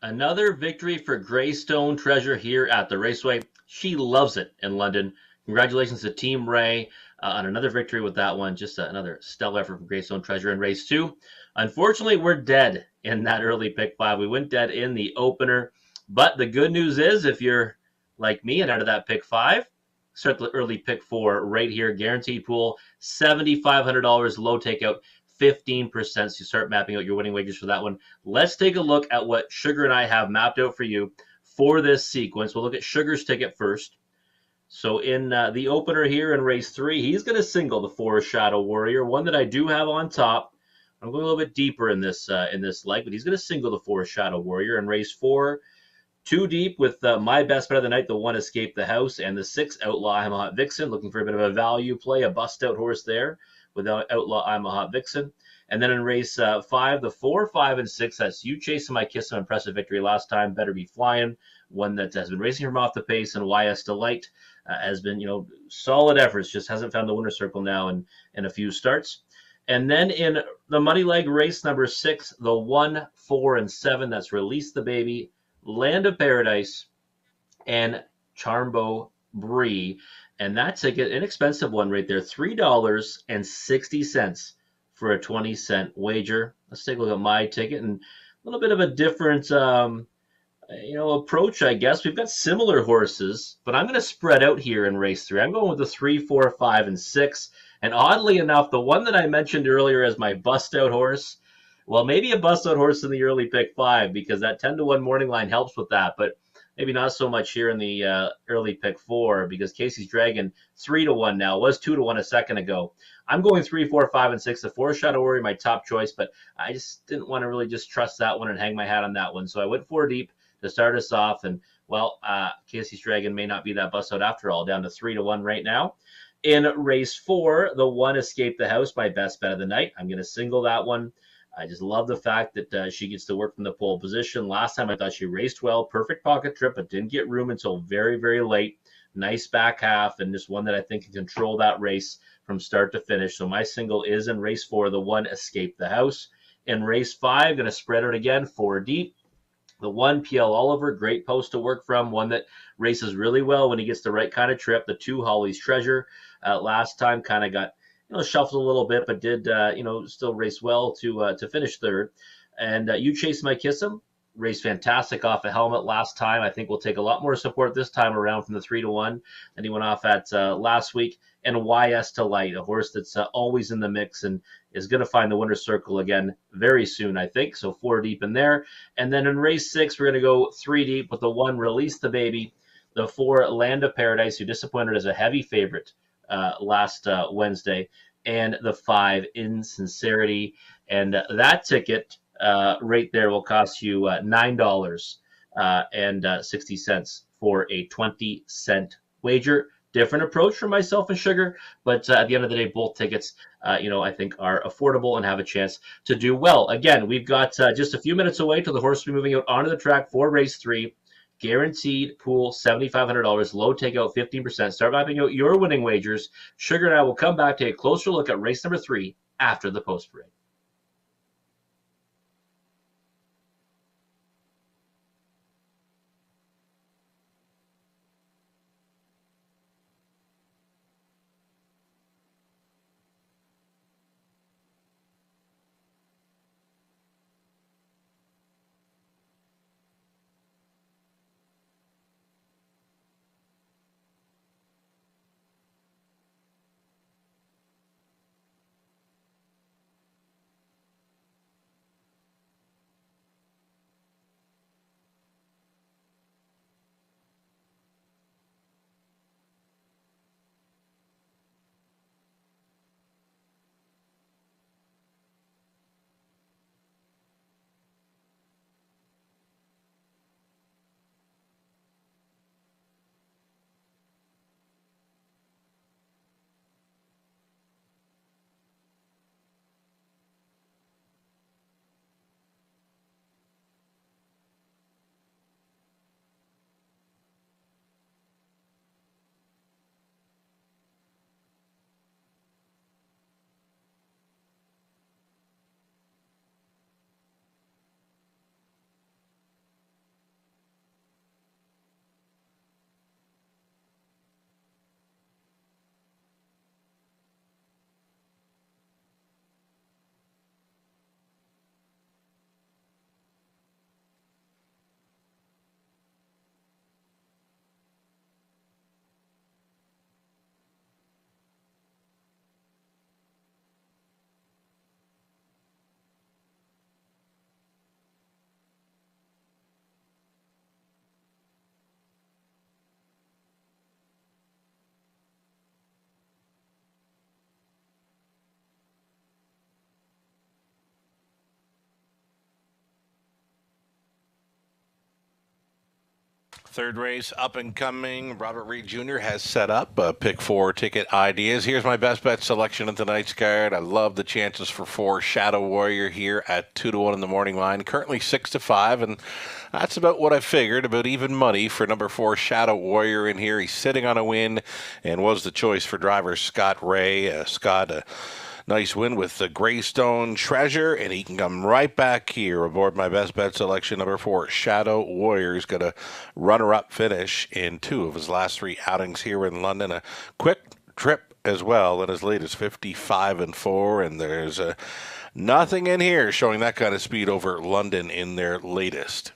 Another victory for Greystone Treasure here at the Raceway. She loves it in London. Congratulations to Team Ray on another victory with that one. Just another stellar effort from Greystone Treasure in race 2. Unfortunately, we're dead in that early pick 5. We went dead in the opener. But the good news is, if you're like me and out of that pick 5, start the early pick 4 right here. Guaranteed pool, $7,500, low takeout, 15%. So you start mapping out your winning wagers for that one. Let's take a look at what Sugar and I have mapped out for you for this sequence. We'll look at Sugar's ticket first. So in the opener here in race 3, he's going to single the 4 Shadow Warrior, one that I do have on top. I'm going a little bit deeper in this leg, but he's going to single the 4 Shadow Warrior in race 4. 2 deep with my best bet of the night, the 1 Escape the House, and the 6 Outlaw I'm a Hot Vixen, looking for a bit of a value play, a bust-out horse there with Outlaw I'm a Hot Vixen. And then in race 5, the 4, 5, and 6, that's You Chasing My Kiss, an impressive victory last time, Better Be Flying, one that has been racing from off the pace, and YS Delight has been, solid efforts, just hasn't found the winner's circle now in a few starts. And then in the money leg race number 6, the 1, 4, and 7, that's Release the Baby, Land of Paradise, and Charmbo Bree. And that's an inexpensive one right there, $3.60 for a 20-cent wager. Let's take a look at my ticket, and a little bit of a different approach, I guess. We've got similar horses, but I'm going to spread out here in race 3. I'm going with the 3, 4, 5, and 6. And oddly enough, the one that I mentioned earlier as my bust-out horse, well, maybe a bust-out horse in the early pick 5, because that 10-1 morning line helps with that, but maybe not so much here in the early pick 4, because Casey's Dragon 3-1 now, was 2-1 a second ago. I'm going 3, 4, 5, and 6. The 4 Shadow Warrior, my top choice, but I just didn't want to really just trust that one and hang my hat on that one. So I went 4 deep to start us off, and Casey's Dragon may not be that bust out after all, down to 3-1 right now. In race 4, the 1 Escape the House, my best bet of the night. I'm going to single that one. I just love the fact that she gets to work from the pole position. Last time I thought she raced well, perfect pocket trip, but didn't get room until very, very late. Nice back half, and just one that I think can control that race from start to finish. So my single is in race 4, the 1 Escape the House. In race 5, going to spread out again, 4 deep. The 1 PL Oliver, great post to work from, one that races really well when he gets the right kind of trip. The 2 Holly's Treasure, last time kind of got shuffled a little bit, but did still race well to finish 3rd. And You Chase My Kiss Him, raced fantastic off a helmet last time. I think we'll take a lot more support this time around from the 3-1 than he went off at last week. And YS Delight, a horse that's always in the mix and is going to find the winner's circle again very soon, I think. So 4 deep in there. And then in race 6, we're going to go 3 deep with the 1 Release the Baby, the 4 Land of Paradise, who disappointed as a heavy favorite last Wednesday, and the 5 Insincerity. And that ticket right there will cost you $9.60 for a 20-cent wager. Different approach for myself and Sugar, but at the end of the day, both tickets, I think are affordable and have a chance to do well. Again, we've got just a few minutes away till the horse will be moving out onto the track for race 3. Guaranteed pool, $7,500, low takeout, 15%. Start mapping out your winning wagers. Sugar and I will come back, take a closer look at race number 3 after the post parade. Third race, up and coming. Robert Reed Jr. has set up pick 4 ticket ideas. Here's my best bet selection of tonight's card. I love the chances for 4 Shadow Warrior here at 2-1 in the morning line. Currently 6-5, and that's about what I figured. About even money for number 4 Shadow Warrior in here. He's sitting on a win and was the choice for driver Scott Ray. Scott, nice win with the Greystone Treasure, and he can come right back here aboard my best bet selection, number 4, Shadow Warrior. He's got a runner-up finish in 2 of his last 3 outings here in London. A quick trip as well in his latest 55-4, and there's nothing in here showing that kind of speed over London in their latest.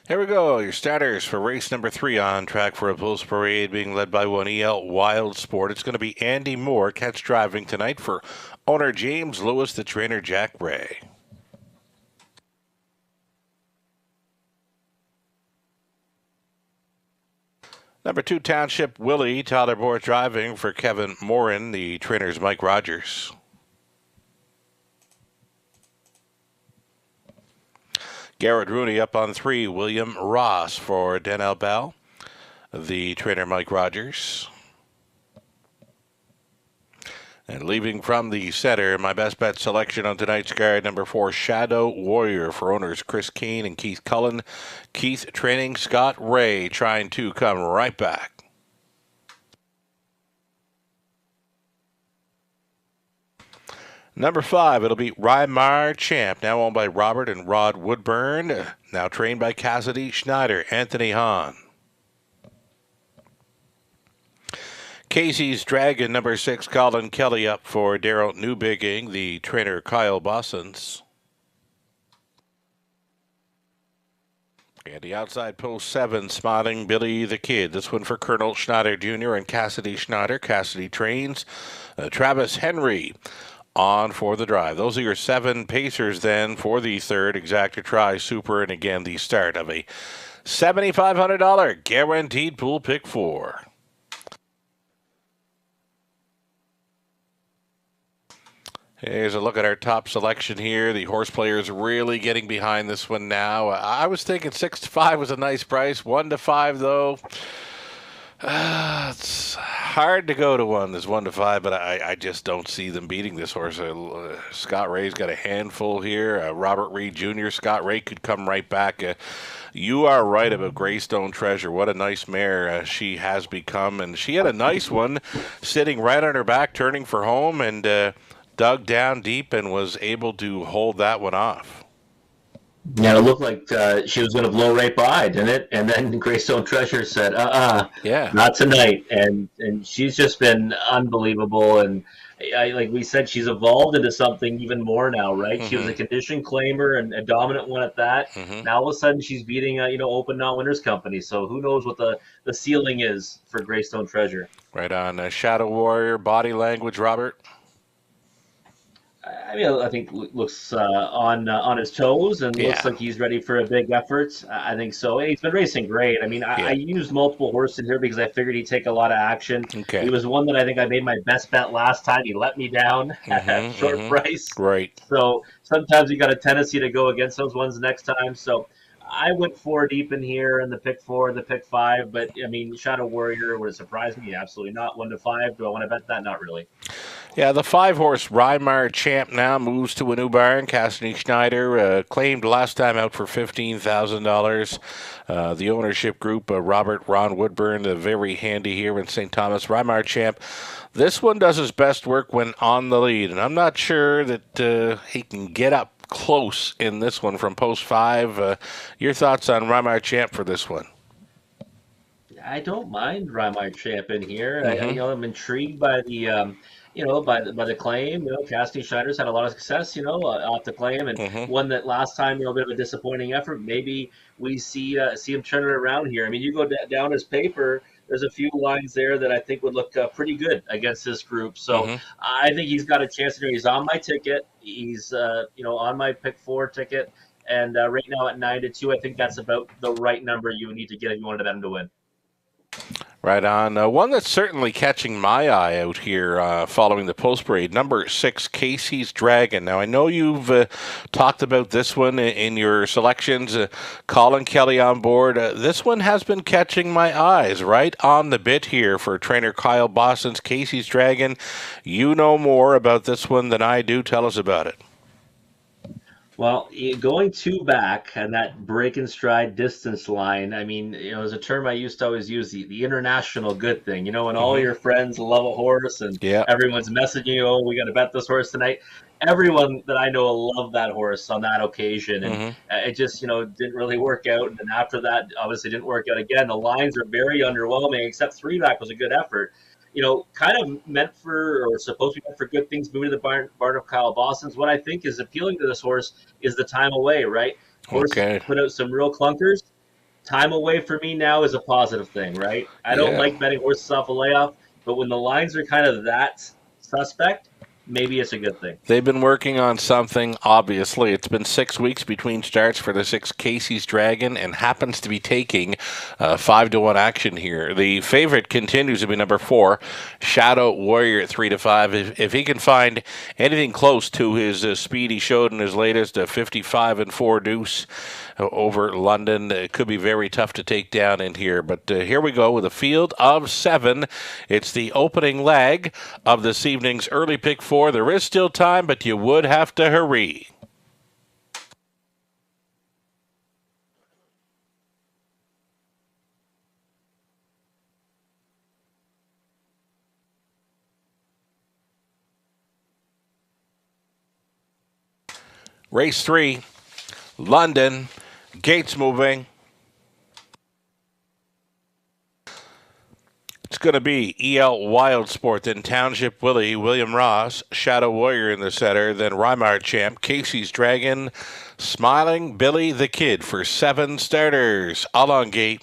Here we go, your starters for race number 3 on track for a Bulls Parade, being led by 1EL Wild Sport. It's going to be Andy Moore catch driving tonight for owner James Lewis, the trainer Jack Ray. Number 2 Township Willie, Tyler Bohr driving for Kevin Morin, the trainer's Mike Rogers. Garrett Rooney up on 3. William Ross for Denell Bell, the trainer Mike Rogers. And leaving from the center, my best bet selection on tonight's card, number 4 Shadow Warrior for owners Chris Keane and Keith Cullen. Keith training Scott Ray, trying to come right back. Number 5, it'll be Rymar Champ, now owned by Robert and Rod Woodburn, now trained by Cassidy Schneider, Anthony Hahn. Casey's Dragon, number 6, Colin Kelly up for Daryl Newbigging, the trainer Kyle Bossens. And the outside post 7, Smiling Billy the Kid. This one for Colonel Schneider Jr. and Cassidy Schneider. Cassidy trains Travis Henry on for the drive. Those are your 7 pacers then for the third Exacta Tri Super, and again the start of a $7,500 guaranteed pool pick 4. Here's a look at our top selection here. The horse players really getting behind this one now. I was thinking 6-5 was a nice price. 1-5 though. It's hard to go to one. There's 1-5, but I just don't see them beating this horse. Scott Ray's got a handful here. Robert Reed Jr. Scott Ray could come right back. You are right about Greystone Treasure. What a nice mare she has become, and she had a nice one sitting right on her back, turning for home, and dug down deep and was able to hold that one off. Yeah, it looked like she was going to blow right by, didn't it? And then Greystone Treasure said, Yeah, not tonight. And she's just been unbelievable. And like we said, she's evolved into something even more now, right? Mm-hmm. She was a condition claimer and a dominant one at that. Mm-hmm. Now all of a sudden she's beating, Open Non-Winners Company. So who knows what the ceiling is for Greystone Treasure. Right on. Shadow Warrior, body language, Robert? I mean, I think looks on his toes and looks like he's ready for a big effort. I think so. He's been racing great. I mean, I used multiple horses here because I figured he'd take a lot of action. Okay. He was one that I think I made my best bet last time. He let me down at a short price. Right. So sometimes you got a tendency to go against those ones next time. So I went 4 deep in here in the pick 4, the pick 5. But, I mean, Shadow Warrior would have surprised me. Absolutely not. 1-5. Do I want to bet that? Not really. Yeah, the 5-horse Rymar Champ now moves to a new barn. Cassidy Schneider claimed last time out for $15,000. The ownership group, Ron Woodburn, very handy here in St. Thomas. Rymar Champ, this one does his best work when on the lead, and I'm not sure that he can get up close in this one from post 5. Your thoughts on Rymar Champ for this one? I don't mind Rymar Champ in here. I'm intrigued by the by the claim. Cassidy Schneider's had a lot of success, off the claim, and one that last time, a bit of a disappointing effort. Maybe we see him turn it around here. I mean, you go down his paper, there's a few lines there that I think would look pretty good against this group. So I think he's got a chance to do. He's on my ticket. He's on my pick 4 ticket, and right now at 9-2, I think that's about the right number you need to get if you wanted them to win. Right on. One that's certainly catching my eye out here following the post parade, number 6, Casey's Dragon. Now, I know you've talked about this one in your selections, Colin Kelly on board. This one has been catching my eyes right on the bit here for trainer Kyle Boston's Casey's Dragon. You know more about this one than I do. Tell us about it. Well, going 2 back and that break and stride distance line, I mean, is a term I used to always use, the international good thing, when all your friends love a horse and everyone's messaging you, we got to bet this horse tonight. Everyone that I know loved that horse on that occasion, and it just, didn't really work out. And then after that, obviously didn't work out again. The lines are very underwhelming, except 3 back was a good effort. Kind of meant for, or supposed to be meant for good things, moving to the barn of Kyle Boston's. What I think is appealing to this horse is the time away, right? Horse put out some real clunkers. Time away for me now is a positive thing, right? I don't like betting horses off a layoff, but when the lines are kind of that suspect, maybe it's a good thing. They've been working on something, obviously. It's been 6 weeks between starts for the 6 Casey's Dragon and happens to be taking 5-1 action here. The favorite continues to be number 4, Shadow Warrior at 3-5. If he can find anything close to his speed he showed in his latest 55-4 deuce over London, it could be very tough to take down in here. But here we go with a field of 7. It's the opening leg of this evening's early pick 4. There is still time, but you would have to hurry. Race 3, London, gates moving. It's going to be EL Wild Sport, then Township Willie, William Ross, Shadow Warrior in the center, then Rymar Champ, Casey's Dragon, Smiling Billy the Kid for 7 starters. All on gate.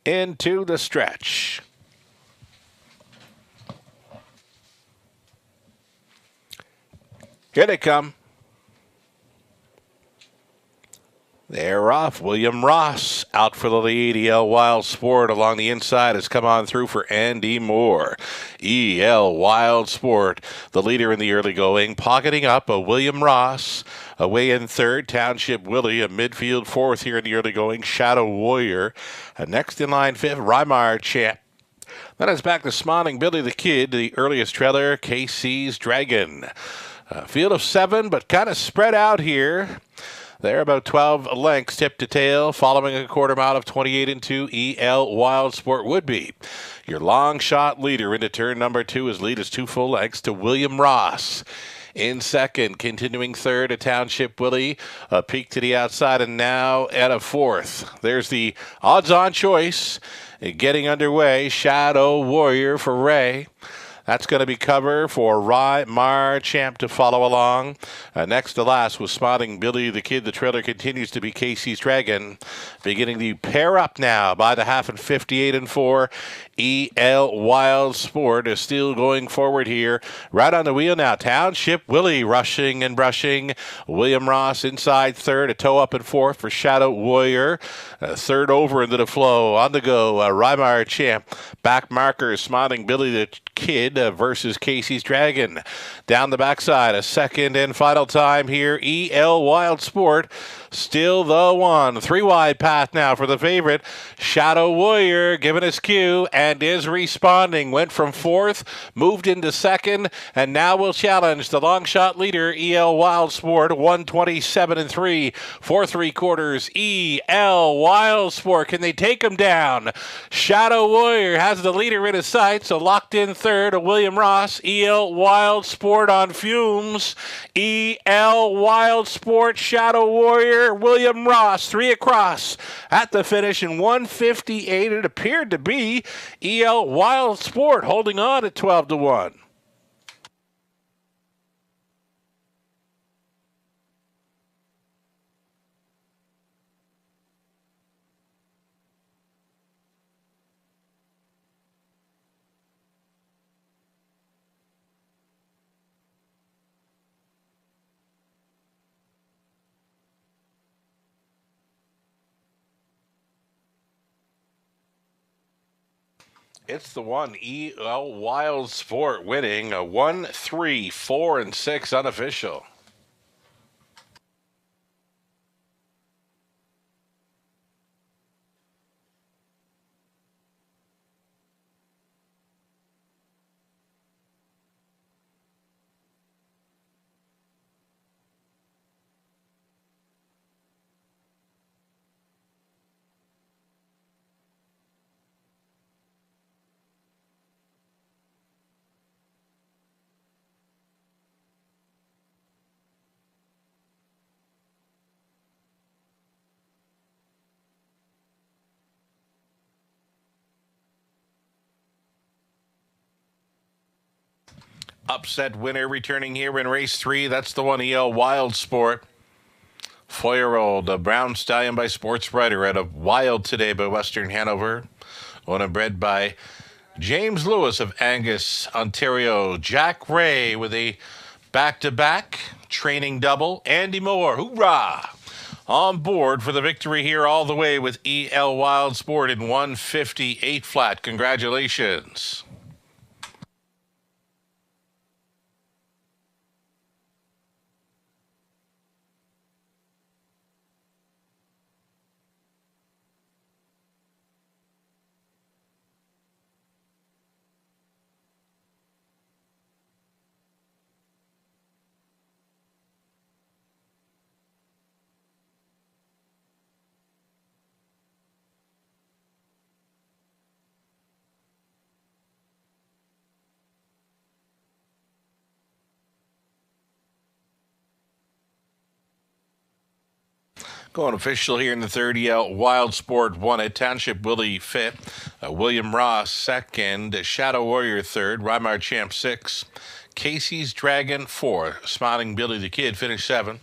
Into the stretch. Here they come. They're off. William Ross out for the lead. EL Wild Sport along the inside has come on through for Andy Moore. EL Wild Sport, the leader in the early going, pocketing up a William Ross. Away in third, Township Willie, a midfield fourth here in the early going, Shadow Warrior. Next in line fifth, Rymar Champ. Then it's back to Smiling Billy the Kid, the earliest trailer, KC's Dragon. Field of 7, but kind of spread out here. They're about 12 lengths tip to tail, following a quarter mile of 28 and 2. EL Wild Sport would be your long shot leader into turn number 2. His lead is 2 full lengths to William Ross. In second, continuing third, a Township Willie, a peak to the outside, and now at a fourth. There's the odds-on choice getting underway. Shadow Warrior for Ray. That's going to be cover for Rymar Champ to follow along. Next to last was Smiling Billy the Kid. The trailer continues to be KC's Dragon. Beginning to pair up now by the half and 58 and 4. EL Wild Sport is still going forward here. Right on the wheel now. Township Willie rushing and brushing. William Ross inside third. A toe up and fourth for Shadow Warrior. Third over into the flow. On the go, Rymar Champ. Back markers, Smiling Billy the Kid versus Casey's Dragon. Down the backside, a second and final time here. EL Wild Sport still the one. 3 wide path now for the favorite. Shadow Warrior giving his cue and is responding. Went from fourth, moved into second, and now will challenge the long shot leader, EL Wild Sport, 127 and 3. 4 3/4. EL Wild Sport. Can they take him down? Shadow Warrior has the leader in his sights. So locked in third, William Ross. EL Wild Sport on fumes. EL Wild Sport, Shadow Warrior, William Ross, 3 across at the finish in 158. It appeared to be EL Wild Sport holding on at 12 to 1. It's the one, EL Wild Sport winning a 1, 3, 4, and 6 unofficial. Upset winner returning here in race 3. That's the one, EL Wild Sport. 4-year-old brown stallion by Sports Writer out of Wild today by Western Hanover. Owned and bred by James Lewis of Angus, Ontario. Jack Ray with a back-to-back training double. Andy Moore, hoorah! On board for the victory here all the way with EL Wild Sport in 158 flat. Congratulations. Going official here in the third. EL Wild Sport won it. Township Willie fifth. William Ross second. Shadow Warrior third. Rymar Champ sixth. Casey's Dragon 4. Smiling Billy the Kid finished 7.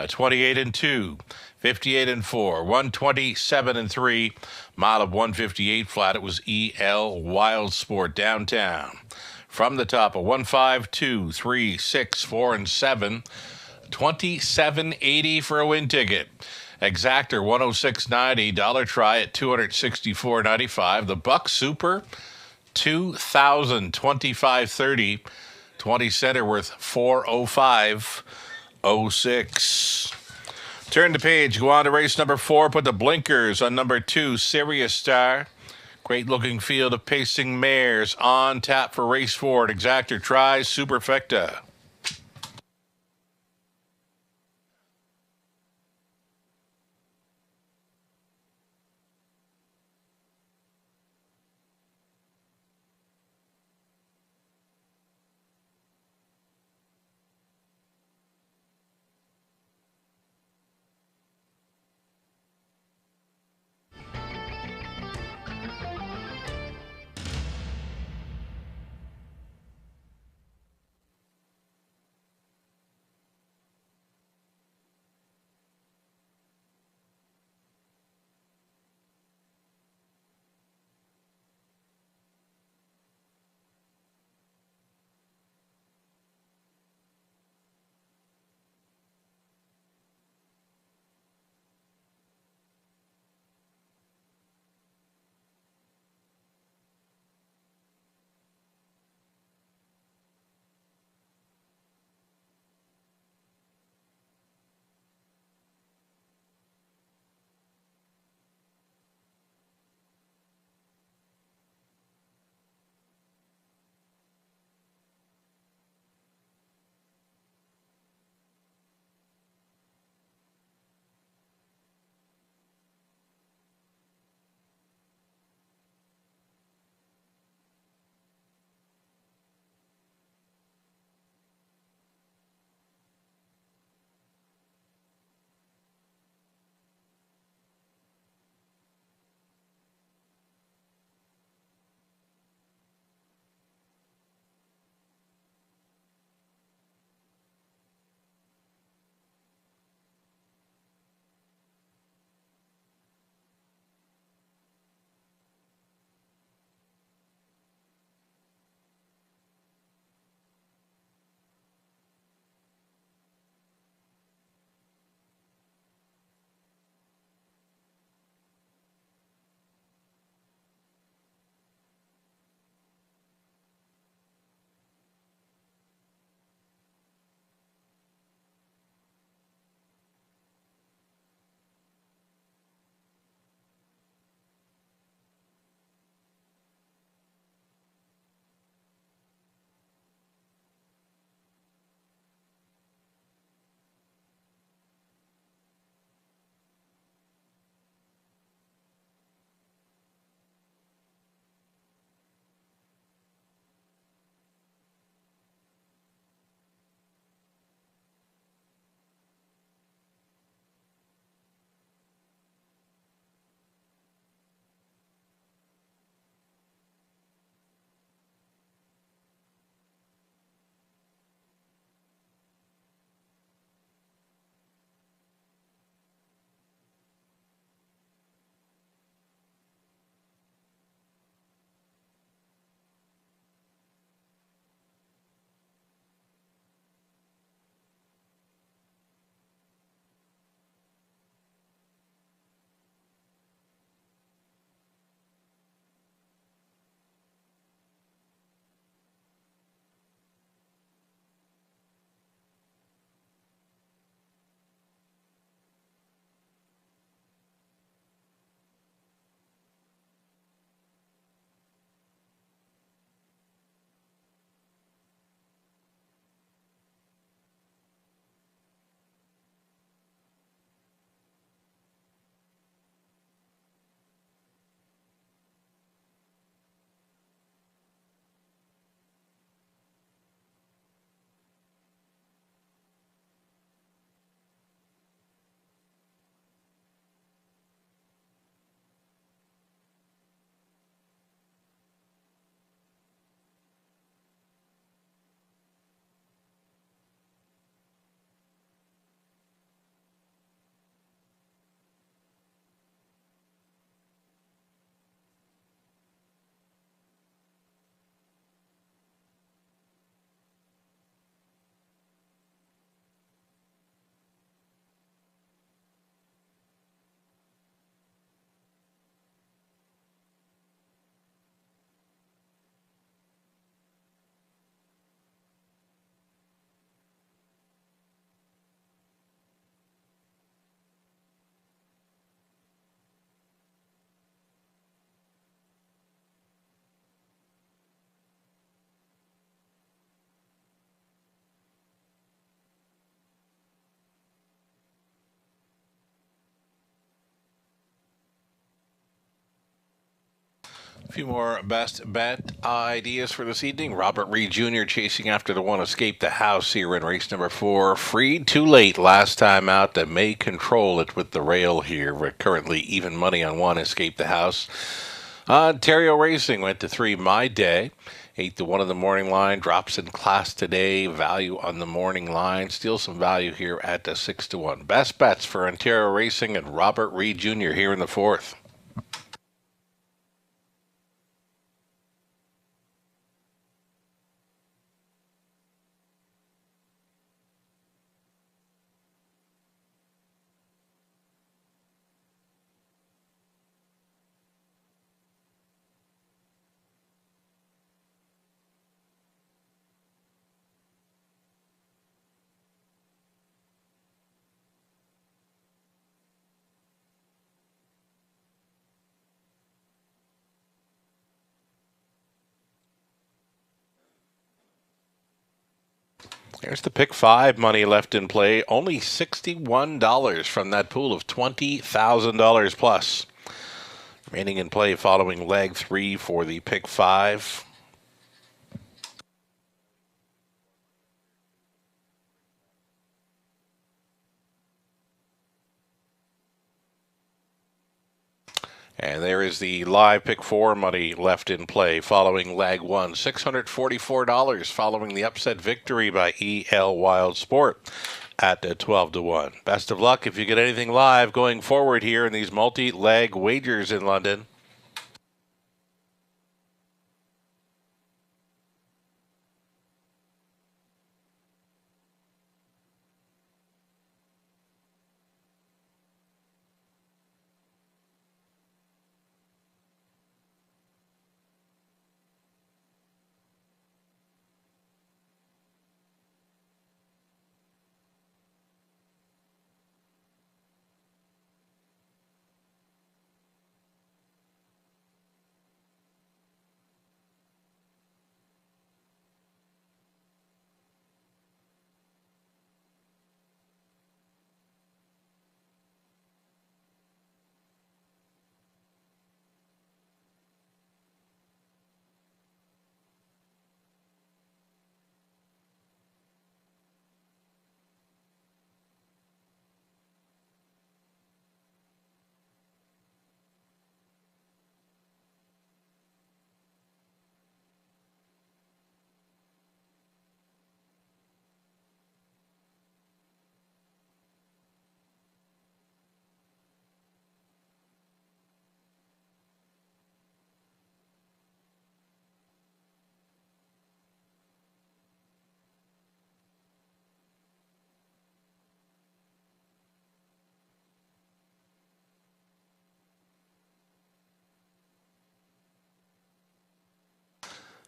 28 and 2. 58 and 4. 127 and 3. Mile of 158 flat. It was EL Wild Sport downtown. From the top, a 1, 5, 2, 3, 6, 4, and 7. 27.80 for a win ticket. Exactor 106.90. Dollar Try at $264.95. The Buck Super 2,025.30. 20 center worth 405.06. Turn the page. Go on to race number 4. Put the blinkers on number 2, Serious Star. Great looking field of pacing mares on tap for race 4. Exactor tries Superfecta. few more best bet ideas for this evening. Robert Reed Jr. chasing after the one Escape the House here in race number 4. Freed too late last time out. That may control it with the rail here. We're currently even money on one Escape the House. Ontario Racing went to 3 My Day. 8 to 1 in the morning line. Drops in class today. Value on the morning line. Still some value here at the 6 to 1. Best bets for Ontario Racing and Robert Reed Jr. here in the 4th. There's the pick 5 money left in play. Only $61 from that pool of $20,000 plus. Remaining in play following leg 3 for the pick 5. And there is the live pick 4 money left in play following leg 1. $644 following the upset victory by EL Wild Sport at 12 to 1. Best of luck if you get anything live going forward here in these multi-leg wagers in London.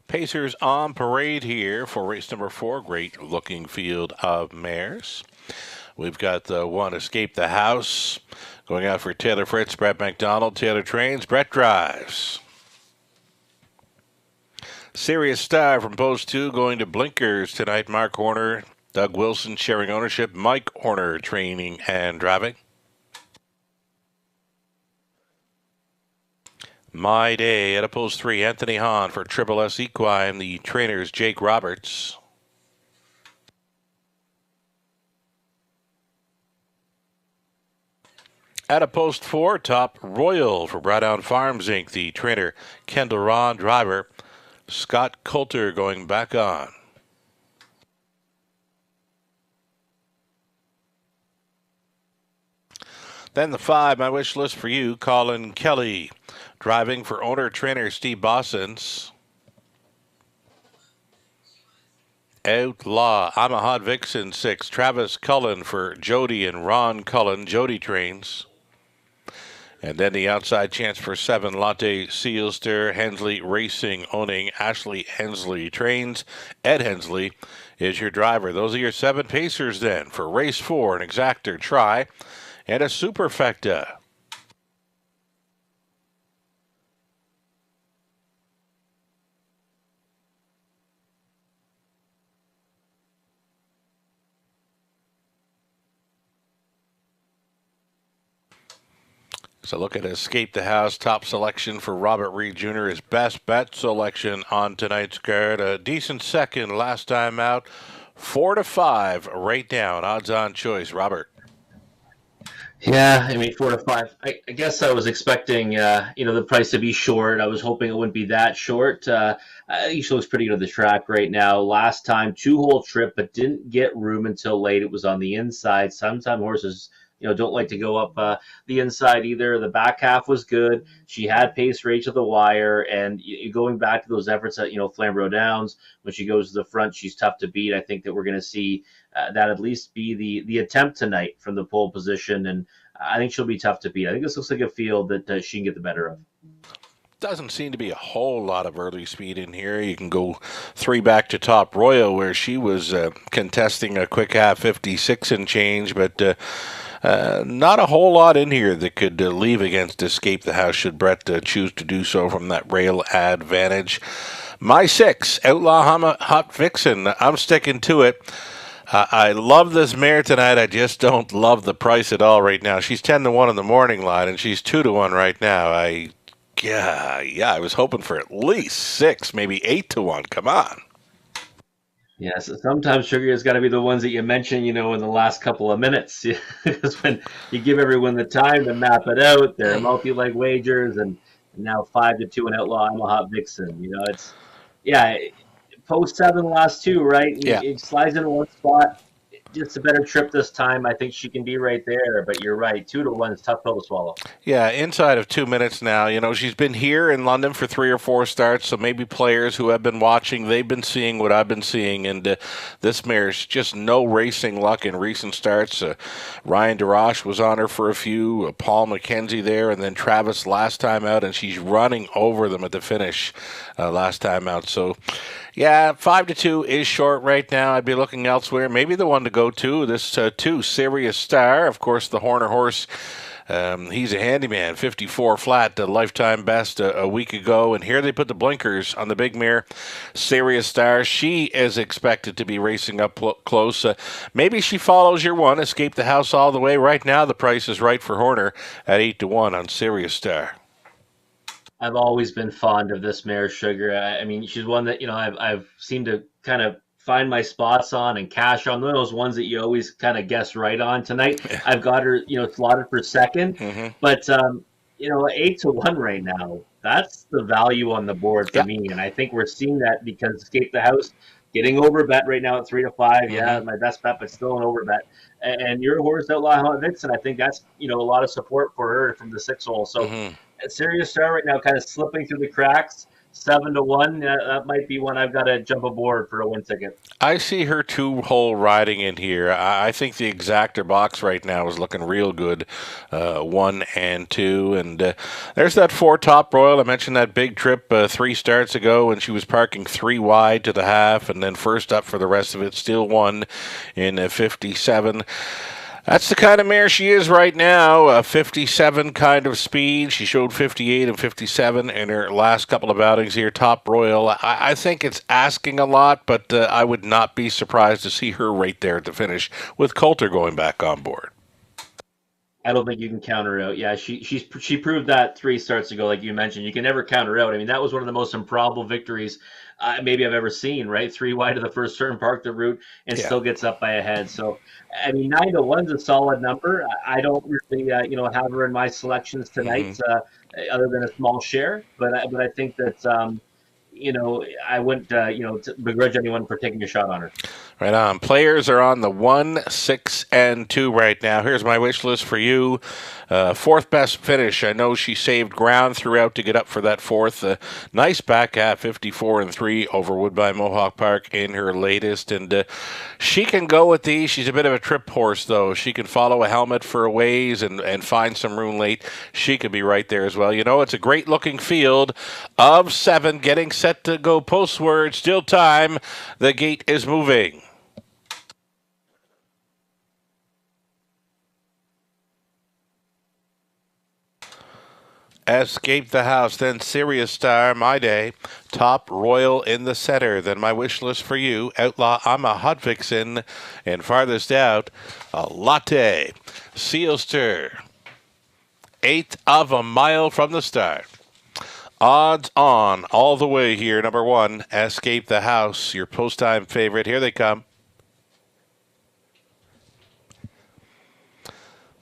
Pacers on parade here for race number 4. Great looking field of mares. We've got the one Escape the House going out for Taylor Fritz, Brett McDonald. Taylor trains, Brett drives. Serious Star from Post 2 going to Blinkers tonight. Mark Horner, Doug Wilson sharing ownership. Mike Horner training and driving. My Day at a Post 3. Anthony Hahn for Triple S Equine. The trainers Jake Roberts. At a Post 4, Top Royal for Browdown Farms Inc. The trainer Kendall Ron, driver Scott Coulter going back on. Then the 5, my wish list for you, Colin Kelly, driving for owner-trainer Steve Bossens. Outlaw, I'm a Hot Vixen 6, Travis Cullen for Jody and Ron Cullen. Jody trains. And then the outside chance for 7, Lotte Sealster, Hensley Racing owning Ashley Hensley trains. Ed Hensley is your driver. Those are your 7 pacers then for race 4, an exactor try and a superfecta. So look at Escape the House, top selection for Robert Reed Jr., his best bet selection on tonight's card. A decent second last time out. 4-5, right down. Odds-on choice, Robert. Yeah, I mean 4-5. I guess I was expecting, the price to be short. I was hoping it wouldn't be that short. I think she looks pretty good at the track right now. Last time, 2-hole trip, but didn't get room until late. It was on the inside. Sometimes horses, don't like to go up the inside either. The back half was good. She had pace right to the wire, and going back to those efforts at Flamborough Downs, when she goes to the front, she's tough to beat. I think that we're going to see that at least be the attempt tonight from the pole position, and I think she'll be tough to beat. I think this looks like a field that she can get the better of. Doesn't seem to be a whole lot of early speed in here. You can go 3 back to Top Royal, where she was contesting a quick half 56 and change, but not a whole lot in here that could leave against Escape the House should Brett choose to do so from that rail advantage. My 6, Outlaw Hot Vixen. I'm sticking to it. I love this mare tonight. I just don't love the price at all right now. She's 10-1 in the morning line, and she's 2-1 right now. I was hoping for at least 6, maybe 8-1. Come on. Yes, sometimes sugar has got to be the ones that you mention, in the last couple of minutes, because when you give everyone the time to map it out, they're multi-leg wagers, and now 5-2 in Outlaw. I'm a Hot Vixen. Post 7 last 2, right? Yeah. It slides into one spot. Just a better trip this time. I think she can be right there, but you're right. 2-1 is tough pill to swallow. Yeah, inside of 2 minutes now. She's been here in London for 3 or 4 starts, so maybe players who have been watching, they've been seeing what I've been seeing, and this mare's just no racing luck in recent starts. Ryan DeRoche was on her for a few, Paul McKenzie there, and then Travis last time out, and she's running over them at the finish last time out. So, yeah, 5-2 is short right now. I'd be looking elsewhere. Maybe the one to go to, this 2, Serious Star. Of course, the Horner horse, he's a handyman, 54 flat, the lifetime best a week ago. And here they put the blinkers on the big mare, Serious Star. She is expected to be racing up close. Maybe she follows your one, Escape the House all the way. Right now, the price is right for Horner at 8-1 on Serious Star. I've always been fond of this mare, Sugar. I mean, she's one that, I've seemed to kind of find my spots on and cash on. One of those ones that you always kind of guess right on. Tonight, I've got her, slotted for second. Mm-hmm. But, 8-1 right now, that's the value on the board for me. And I think we're seeing that because Escape the House getting over bet right now at 3-5. Mm-hmm. Yeah, my best bet, but still an over bet. And your horse, Outlaw Hot Vixen, I think that's, a lot of support for her from the 6 hole. So, Serious Star right now kind of slipping through the cracks. 7-1. That might be one I've got to jump aboard for a win ticket. I see her 2-hole riding in here. I think the exactor box right now is looking real good, 1 and 2. And there's that 4 Top Royal. I mentioned that big trip 3 starts ago when she was parking 3 wide to the half and then first up for the rest of it. Still won in 57. That's the kind of mare she is right now, 57 kind of speed. She showed 58 and 57 in her last couple of outings here. Top Royal, I think it's asking a lot, but I would not be surprised to see her right there at the finish with Coulter going back on board. I don't think you can count her out. Yeah, she proved that 3 starts ago, like you mentioned. You can never count her out. I mean, that was one of the most improbable victories maybe I've ever seen, right? 3 wide to the first turn, park the route, and still gets up by a head. So, I mean, 9-1 is a solid number. I don't really, have her in my selections tonight, other than a small share. But I think that, I wouldn't, begrudge anyone for taking a shot on her. Right on. Players are on the 1, 6, and 2 right now. Here's my wish list for you. 4th best finish. I know she saved ground throughout to get up for that 4th. Nice back half, 54 and 3 over Woodbine Mohawk Park in her latest. And she can go with these. She's a bit of a trip horse, though. She can follow a helmet for a ways and find some room late. She could be right there as well. It's a great-looking field of 7 getting set to go postward. Still time. The gate is moving. Escape the House, then Serious Star, My Day, Top Royal in the center. Then my wish list for you, Outlaw, I'm a Hot Vixen, and farthest out, a Latte, Seal Stir, eighth of a mile from the start. Odds on all the way here. Number 1, Escape the House, your post-time favorite. Here they come.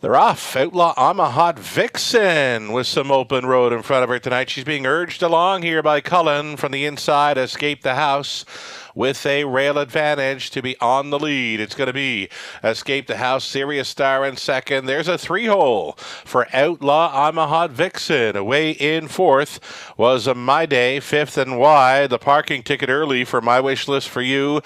They're off. Outlaw I'm a Hot Vixen with some open road in front of her tonight. She's being urged along here by Cullen from the inside. Escape the House with a rail advantage to be on the lead. It's going to be Escape the House, Serious Star in second. There's a 3-hole for Outlaw I'm a Hot Vixen. Away in fourth was a My Day, fifth and wide. The parking ticket early for My Wish List for You.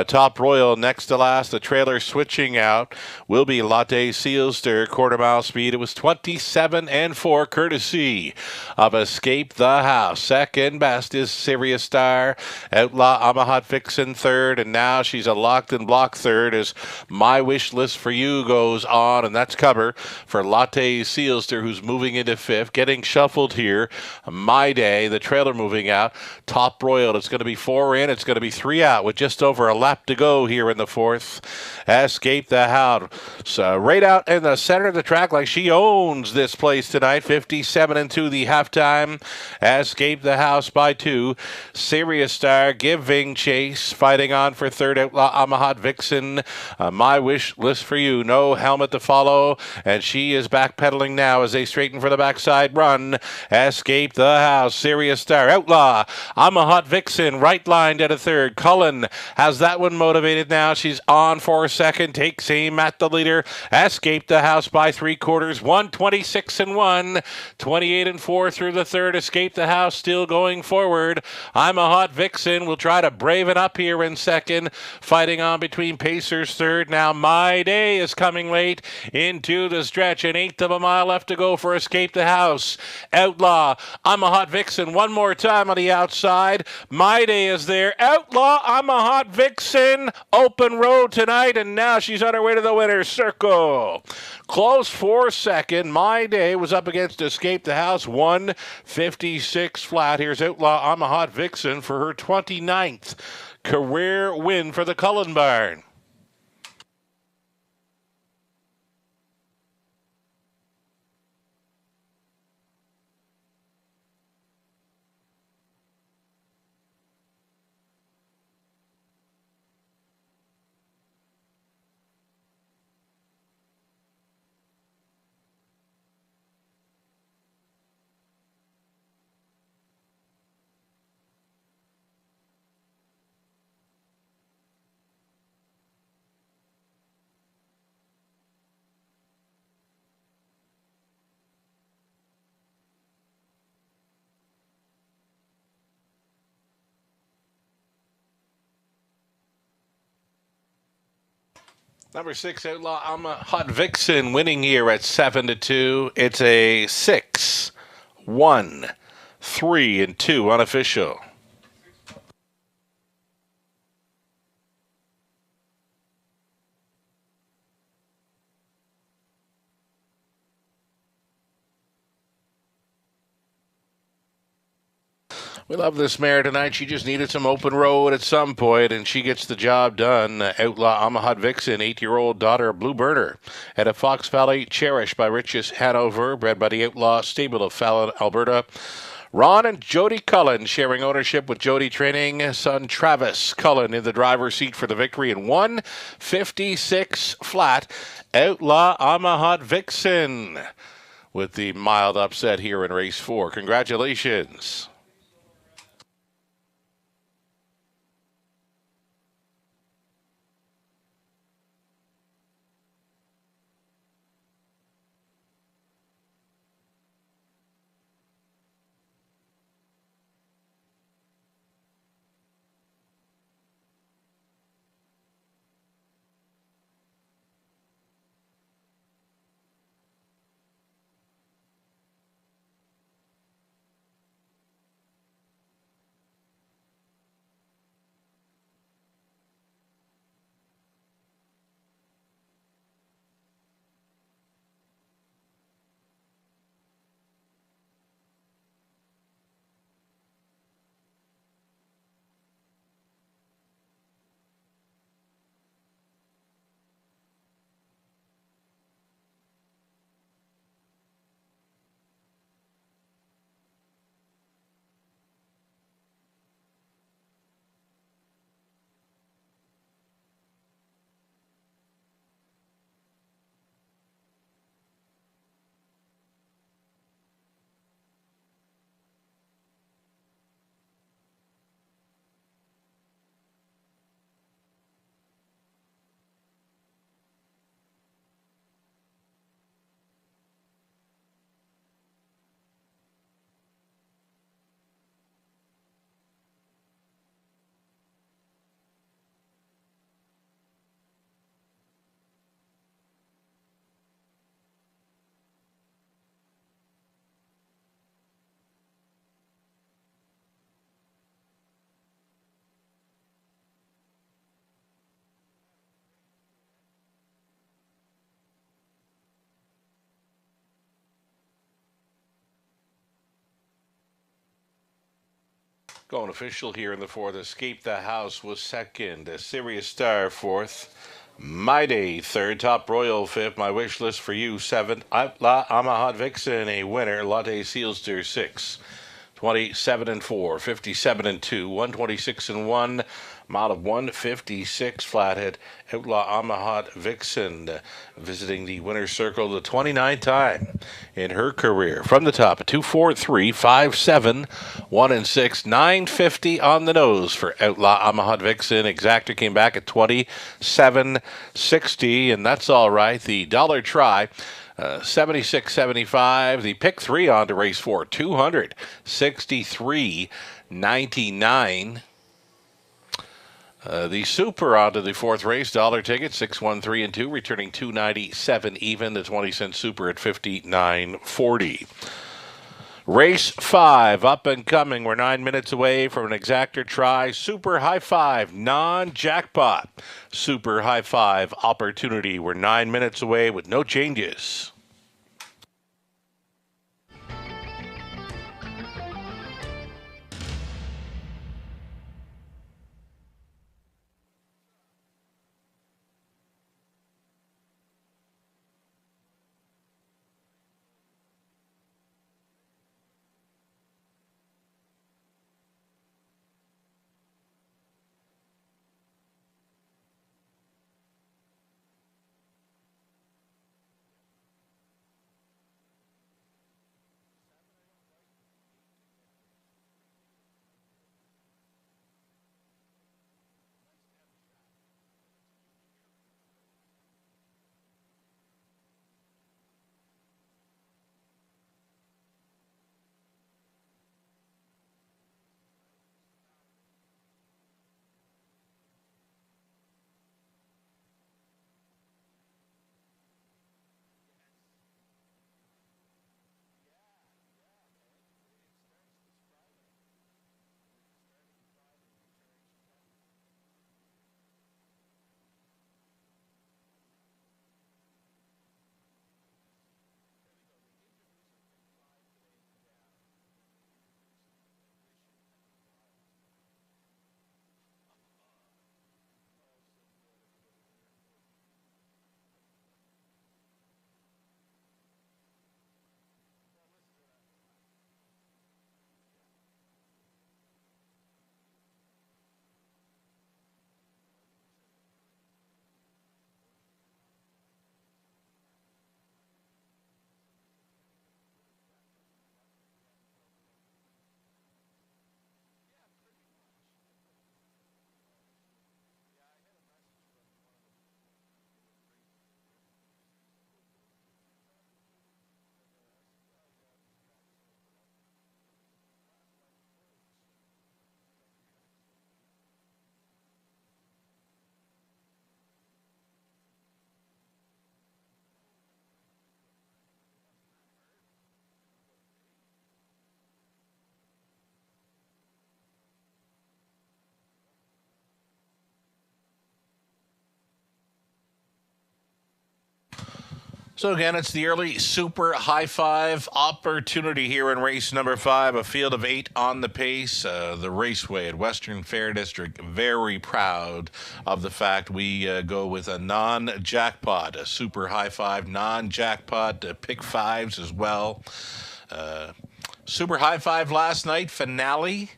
Top Royal next to last. The trailer switching out will be Latte Sealster. Quarter mile speed. It was 27 and 4 courtesy of Escape the House. Second best is Serious Star. Outlaw I'm a Hot Vixen third, and now she's a locked and blocked third as My Wish List for You goes on, and that's cover for Latte Sealster, who's moving into fifth. Getting shuffled here, My Day, the trailer moving out. Top Royal, it's going to be 4 in, it's going to be 3 out with just over a lap to go here in the fourth. Escape the House, so right out in the center of the track like she owns this place tonight. 57 and 2 the halftime. Escape the House by 2. Serious Star giving chase, fighting on for third. Outlaw I'm a Hot Vixen. My Wish List for You, no helmet to follow, and she is backpedaling now as they straighten for the backside run. Escape the House, Serious Star, Outlaw I'm a Hot Vixen, right line at a third. Cullen has that one motivated now. She's on for second, takes aim at the leader. Escape the House by 3/4, 126 and 1, 28 and 4 through the third. Escape the House still going forward. I'm a Hot Vixen will try to brave it up here in second, fighting on between Pacers third. Now My Day is coming late into the stretch. An eighth of a mile left to go for Escape the House. Outlaw I'm a Hot Vixen one more time on the outside. My Day is there. Outlaw I'm a Hot Vixen, open road tonight, and now she's on her way to the winner's circle. Close for second. My Day was up against Escape the House, 156 flat. Here's Outlaw I'm a Hot Vixen for her 29th career win for the Cullen Barn. Number 6, Outlaw I'm a Hot Vixen, winning here at 7-2. It's a 6, 1, 3, and 2 unofficial. We love this mare tonight. She just needed some open road at some point, and she gets the job done. Outlaw I'm a Hot Vixen, 8-year-old daughter of Blue Burner, at a Fox Valley, cherished by Rich's Hanover, bred by the Outlaw Stable of Fallon, Alberta. Ron and Jody Cullen sharing ownership with Jody Training. Son Travis Cullen in the driver's seat for the victory in 156 flat. Outlaw I'm a Hot Vixen with the mild upset here in race 4. Congratulations. Going official here in the fourth. Escape the House was second. Sirius Star fourth. My Day third. Top Royal fifth. My Wish List for You seventh. La Amahat Vixen a winner. Latte Sealster sixth. 27 and 4, 57 and 2, 126 and 1, mile of 156 flathead. Outlaw Amahat Vixen visiting the winner's circle the 29th time in her career. From the top, 243, 57, 1 and 6, 950 on the nose for Outlaw Amahat Vixen. Exacta came back at 27.60, and that's all right. The dollar try. 76.75. The pick 3 on to race 4, 263.99. The super onto the fourth race, dollar ticket, 613 and 2, returning 297 even. The 20-cent super at 59.40. Race 5, up and coming. We're 9 minutes away from an exactor try. Super high five, non-jackpot. Super high five opportunity. We're 9 minutes away with no changes. So again, it's the early super high five opportunity here in race number 5. A field of 8 on the pace. The Raceway at Western Fair District, very proud of the fact we go with a non-jackpot, a super high five non-jackpot, pick 5s as well. Super high five last night, finale.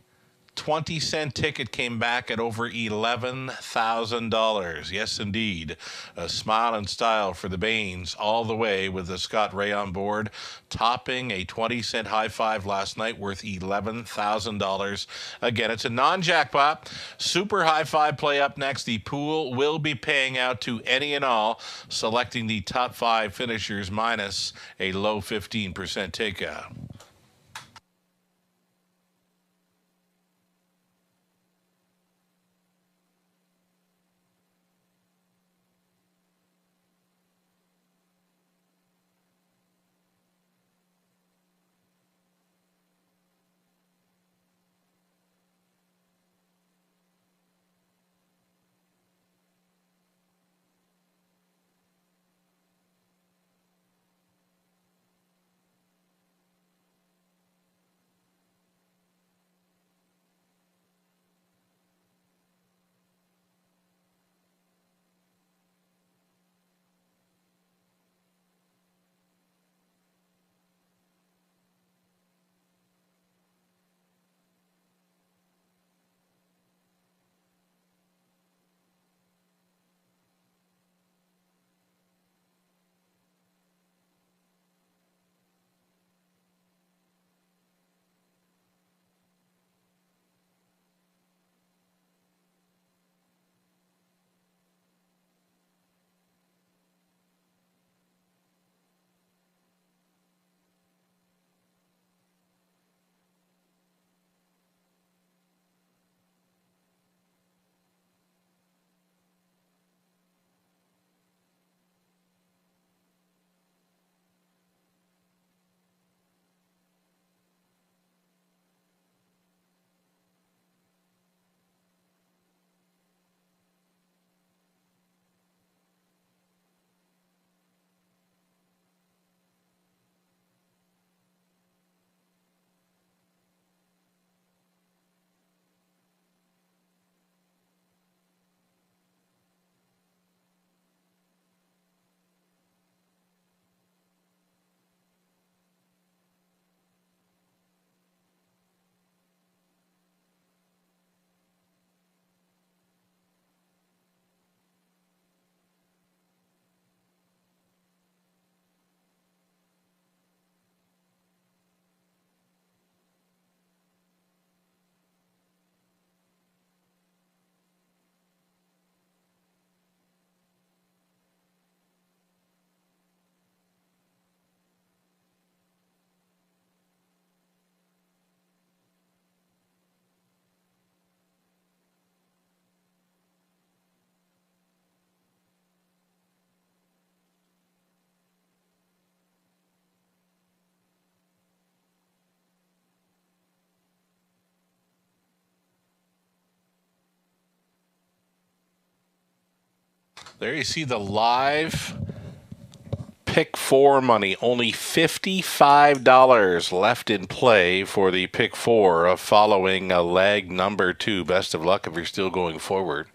20-cent ticket came back at over $11,000. Yes, indeed. A smile and style for the Baines all the way with the Scott Ray on board, topping a 20-cent high five last night worth $11,000. Again, it's a non-jackpot. Super high five play up next. The pool will be paying out to any and all, selecting the top 5 finishers minus a low 15% takeout. There you see the live pick four money. Only $55 left in play for the pick four of following leg number 2. Best of luck if you're still going forward.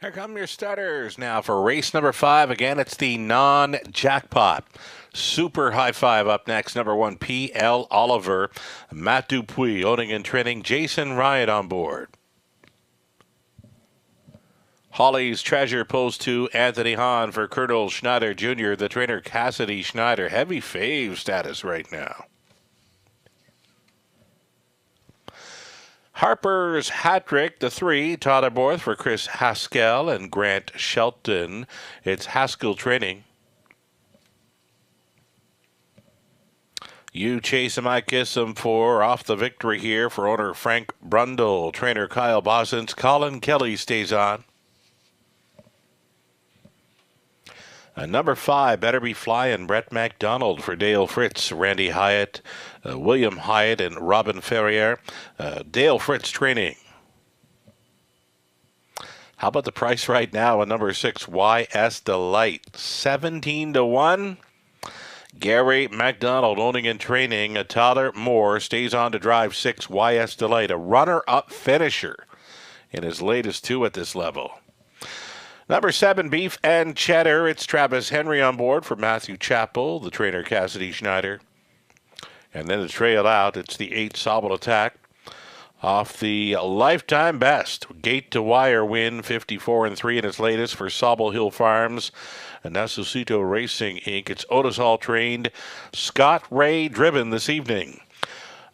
Here come your starters now for race number 5. Again, it's the non-jackpot. Super High Five up next. Number 1, P.L. Oliver. Matt Dupuis owning and training. Jason Ryan on board. Holly's Treasure pulls to Anthony Hahn for Colonel Schneider Jr., the trainer Cassidy Schneider. Heavy fave status right now. Harper's Hat-Trick, the 3, Tyler Borth for Chris Haskell and Grant Shelton. It's Haskell training. You Chase Him, I Kiss Him for Off the Victory here for owner Frank Brundle. Trainer Kyle Bossens. Colin Kelly stays on. Number 5, Better Be Flying, Brett MacDonald for Dale Fritz, Randy Hyatt, William Hyatt, and Robin Ferrier. Dale Fritz training. How about the price right now on number 6, YS Delight? 17-1. Gary MacDonald owning and training. Tyler Moore stays on to drive 6, YS Delight, a runner-up finisher in his latest 2 at this level. Number 7, Beef and Cheddar. It's Travis Henry on board for Matthew Chappell, the trainer Cassidy Schneider. And then to trail out, it's the 8, Sobel Attack. Off the lifetime best, Gate to Wire win, 54-3 in its latest for Sobel Hill Farms and Nasucito Racing Inc. It's Otis Hall trained, Scott Ray driven this evening.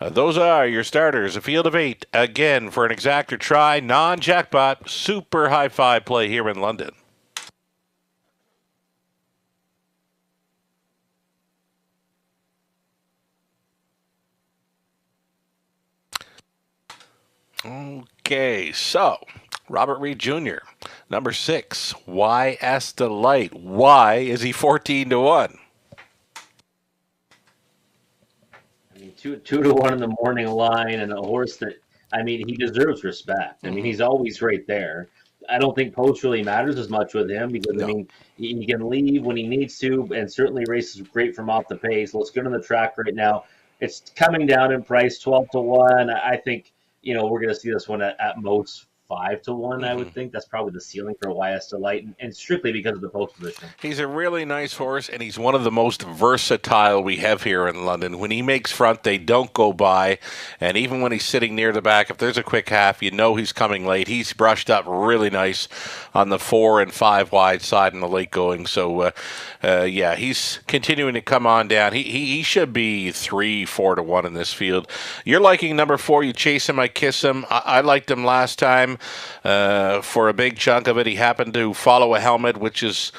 Those are your starters. A field of 8. Again, for an exactor try, non-jackpot, super high five play here in London. Okay, so Robert Reed Jr., number 6, YS Delight. Why is he 14-1? Two to one in the morning line, and a horse that, I mean, he deserves respect. I mean, he's always right there. I don't think post really matters as much with him because, I mean, he can leave when he needs to, and certainly races great from off the pace. Let's get on the track right now. It's coming down in price, 12-1. I think, you know, we're going to see this one at most 5-1, I would think. That's probably the ceiling for YS Delight, and strictly because of the post position. He's a really nice horse, and he's one of the most versatile we have here in London. When he makes front, they don't go by, and even when he's sitting near the back, if there's a quick half, you know he's coming late. He's brushed up really nice on the 4 and 5 wide side in the late going, so yeah, he's continuing to come on down. He should be 3-4-1 in this field. You're liking number 4, You Chase Him, I Kiss Him. I liked him last time. For a big chunk of it, he happened to follow a helmet, which is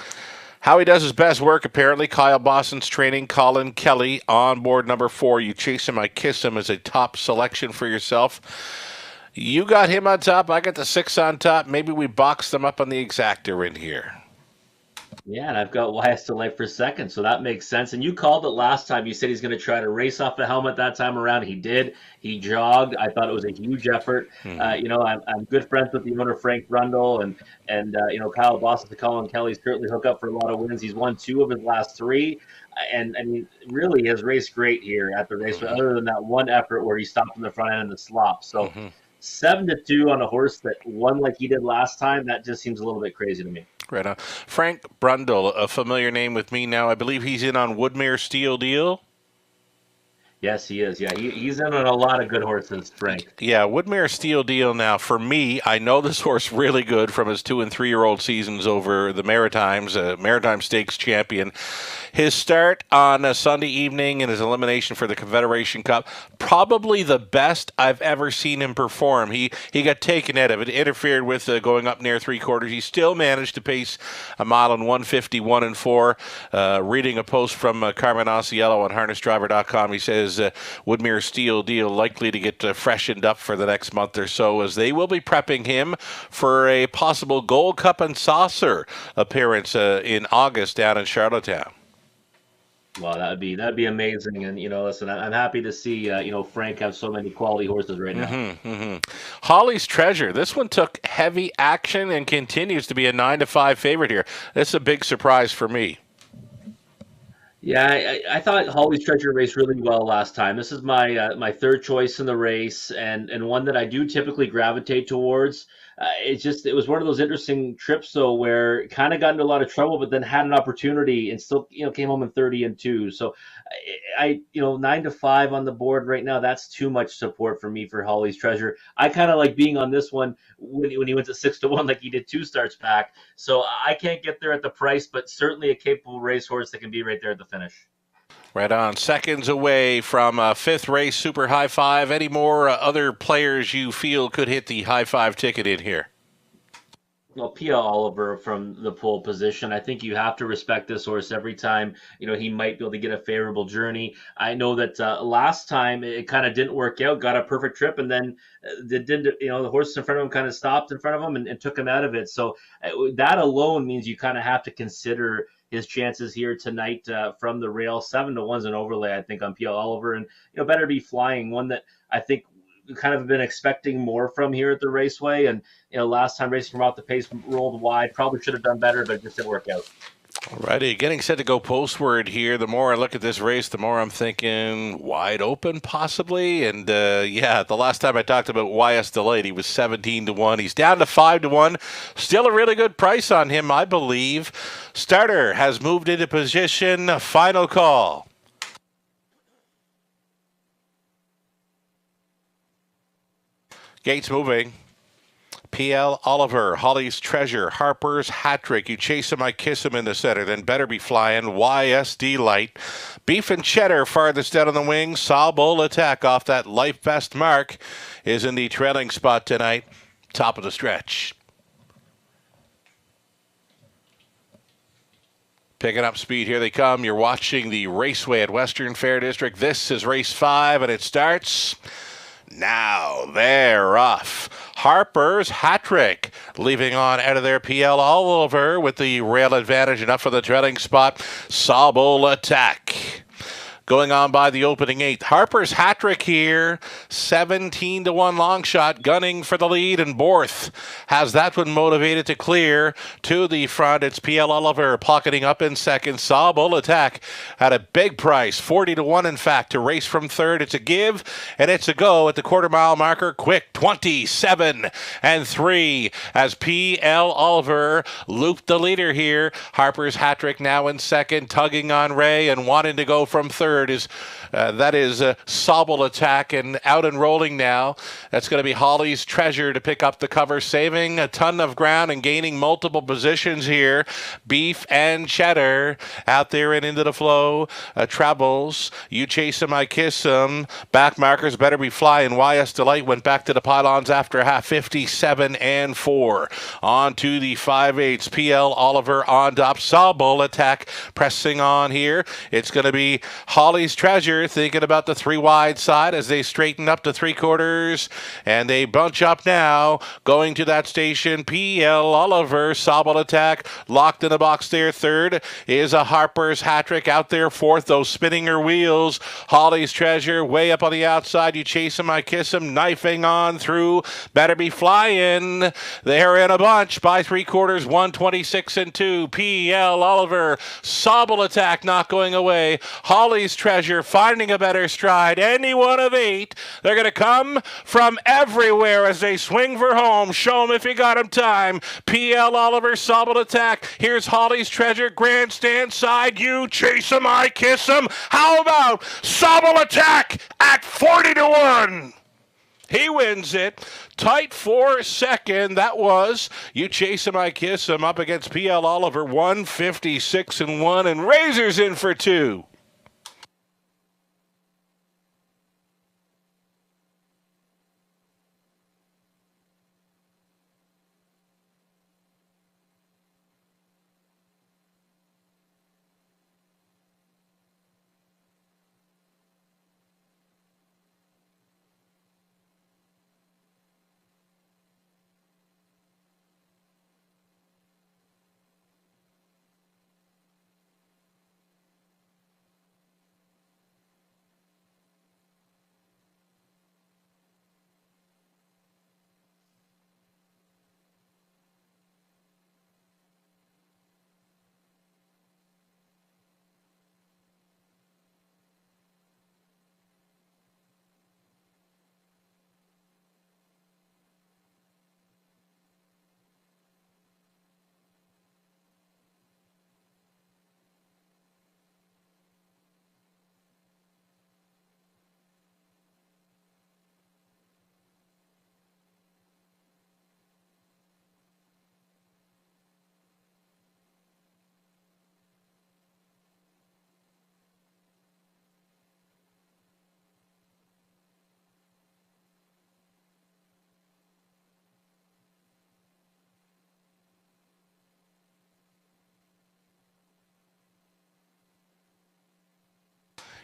how he does his best work, apparently. Kyle Boston's training, Colin Kelly on board number 4. You Chase Him, I Kiss Him is a top selection for yourself. You got him on top. I got the 6 on top. Maybe we box them up on the exactor in here. Yeah, and I've got YS Delight for second, so that makes sense. And you called it last time. You said he's going to try to race off the helmet that time around. He did. He jogged. I thought it was a huge effort. You know, I'm good friends with the owner, Frank Brundle, and you know, Kyle Boston, Colin Kelly certainly hook up for a lot of wins. He's won 2 of his last 3. And I mean, really has raced great here at the race, other than that one effort where he stopped in the front end in the slop. So 7-2 on a horse that won like he did last time, that just seems a little bit crazy to me. Right on. Frank Brundle, a familiar name with me now. I believe he's in on Woodmere Steel Deal. Yes, he is. Yeah, he's in on a lot of good horses, Frank. Yeah, Woodmere Steel Deal now. For me, I know this horse really good from his 2- and 3-year-old seasons over the Maritimes, Maritime Stakes champion. His start on a Sunday evening and his elimination for the Confederation Cup, probably the best I've ever seen him perform. He got taken out of it, interfered with going up near 3/4. He still managed to pace a mile in 1:51 and 4. Reading a post from Carmen Osiello on harnessdriver.com, he says Woodmere Steel Deal likely to get freshened up for the next month or so, as they will be prepping him for a possible Gold Cup and Saucer appearance in August down in Charlottetown. Well, that'd be amazing, and you know, listen, I'm happy to see you know, Frank have so many quality horses right now. Holly's Treasure. This one took heavy action and continues to be a 9-5 favorite here. This is a big surprise for me. Yeah, I thought Holly's Treasure raced really well last time. This is my my third choice in the race, and one that I do typically gravitate towards. it was one of those interesting trips though, where kind of got into a lot of trouble, but then had an opportunity and still came home in 30-2. So I 9-5 on the board right now. That's too much support for me for Holly's Treasure. I kind of like being on this one when he went to 6-1, like he did 2 starts back. So I can't get there at the price, but certainly a capable racehorse that can be right there at the finish. Right on. Seconds away from fifth race, Super High Five. Any more other players you feel could hit the High Five ticket in here? Well, Pia Oliver from the pole position. I think you have to respect this horse every time. He might be able to get a favorable journey. I know that last time it kind of didn't work out. Got a perfect trip, and then the horse in front of him kind of stopped in front of him and took him out of it. So that alone means you kind of have to consider his chances here tonight from the rail. 7-1's an overlay, I think, on Pia Oliver, and better be flying. One that I think we kind of been expecting more from here at the Raceway, and last time racing from off the pace rolled wide. Probably should have done better, but it just didn't work out. Alrighty, getting set to go postward here. The more I look at this race, the more I'm thinking wide open possibly. And the last time I talked about YS Delight, he was 17-1. He's down to 5-1. Still a really good price on him, I believe. Starter has moved into position. Final call. Gates moving. P.L. Oliver, Holly's Treasure, Harper's Hat Trick. You chase him, I kiss him in the center. Then Better Be Flying, YSD Light. Beef and Cheddar farthest down on the wing. Sawbull Attack off that life best mark is in the trailing spot tonight. Top of the stretch. Picking up speed, here they come. You're watching the Raceway at Western Fair District. This is race 5, and it starts now. They're off. Harper's Hat Trick leaving on out of there. P.L. Oliver with the rail advantage, enough for the trailing spot. Sawbull Attack going on by the opening 8th. Harper's Hat Trick here, 17-1 long shot, gunning for the lead, and Borth has that one motivated to clear to the front. It's P.L. Oliver pocketing up in second. Sawbull Attack at a big price, 40-1 in fact, to race from third. It's a give and it's a go at the quarter-mile marker. Quick, 27-3 as P.L. Oliver looped the leader here. Harper's Hat Trick now in second, tugging on Ray and wanting to go from third. Is Sawbull Attack, and out and rolling now. That's going to be Holly's Treasure to pick up the cover, saving a ton of ground and gaining multiple positions here. Beef and Cheddar out there and into the flow. Trebles, You Chase 'Em, I Kiss 'Em. Back markers Better Be Flying. YS Delight went back to the pylons after half, 57-4. On to the 5/8. PL Oliver on top. Sawbull Attack pressing on here. It's going to be Holly's Treasure thinking about the 3 wide side as they straighten up to 3/4, and they bunch up now going to that station. P.L. Oliver, Sawbull Attack locked in the box there. Third is a Harper's Hat Trick out there. Fourth, those spinning her wheels. Holly's Treasure way up on the outside. You Chase 'Em, I Kiss 'Em, knifing on through. Better Be Flying. They're in a bunch by 3/4, 126-2. P.L. Oliver, Sawbull Attack not going away. Holly's Treasure finding a better stride. Any one of 8. They're going to come from everywhere as they swing for home. Show them if you got them time. P.L. Oliver, Sawbull Attack. Here's Holly's Treasure, grandstand side. You Chase 'Em, I Kiss 'Em. How about Sawbull Attack at 40-1? He wins it. Tight for second. That was You Chase 'Em, I Kiss 'Em up against P.L. Oliver, 156-1, and Razor's in for 2.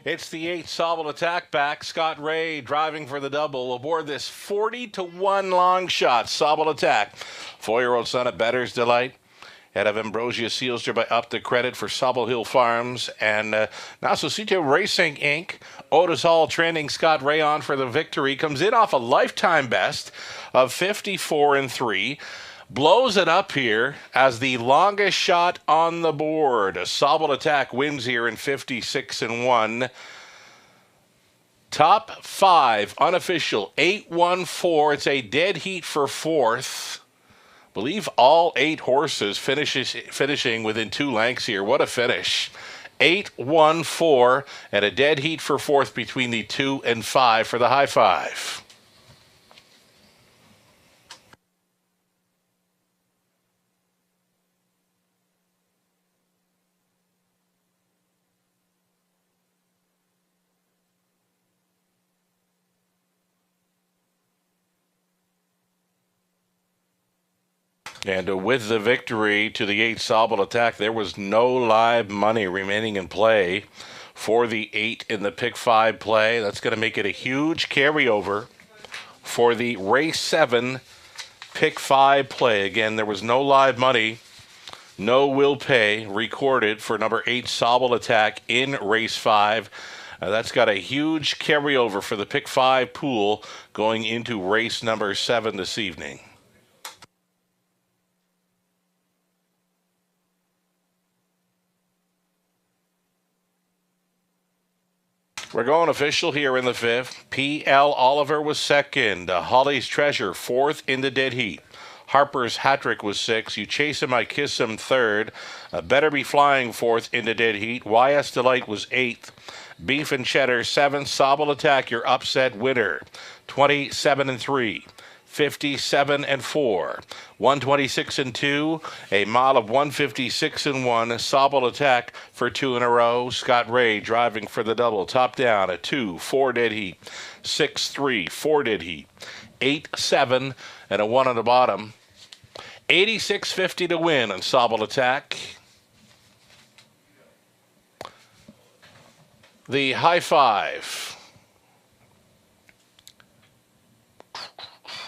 It's the 8 Sobel attack back. Scott Ray driving for the double aboard this 40-1 long shot. Sobel attack. 4-year-old son of Better's Delight. Head of Ambrosia Sealster by Up the Credit for Sobel Hill Farms. And Nasosito Racing Inc. Otis Hall trending Scott Ray on for the victory. Comes in off a lifetime best of 54-3. Blows it up here as the longest shot on the board. Sobel attack wins here in 56-1. Top 5 unofficial 8-1-4. It's a dead heat for 4th. Believe all 8 horses finishing within 2 lengths here. What a finish. 8-1-4 and a dead heat for 4th between the 2 and 5 for the high 5. And with the victory to the 8 Sobel attack, there was no live money remaining in play for the 8 in the pick 5 play. That's going to make it a huge carryover for the race 7 pick 5 play. Again, there was no live money, no will pay recorded for number 8 Sobel attack in race 5. That's got a huge carryover for the pick 5 pool going into race number 7 this evening. We're going official here in the 5th. P.L. Oliver was 2nd. Holly's Treasure 4th in the dead heat. Harper's Hattrick was 6th. You Chase Him, I Kiss Him 3rd. Better Be Flying 4th in the dead heat. Y.S. Delight was 8th. Beef and Cheddar 7th. Sobel Attack, your upset winner. 27-3. 57-4, 126-2, a mile of 156-1. Sobel attack for 2 in a row. Scott Ray driving for the double. Top down a 2-4 dead heat, 6-3 4 dead heat, 8-7 and a 1 on the bottom. 86.50 to win on Sobel attack. The high 5.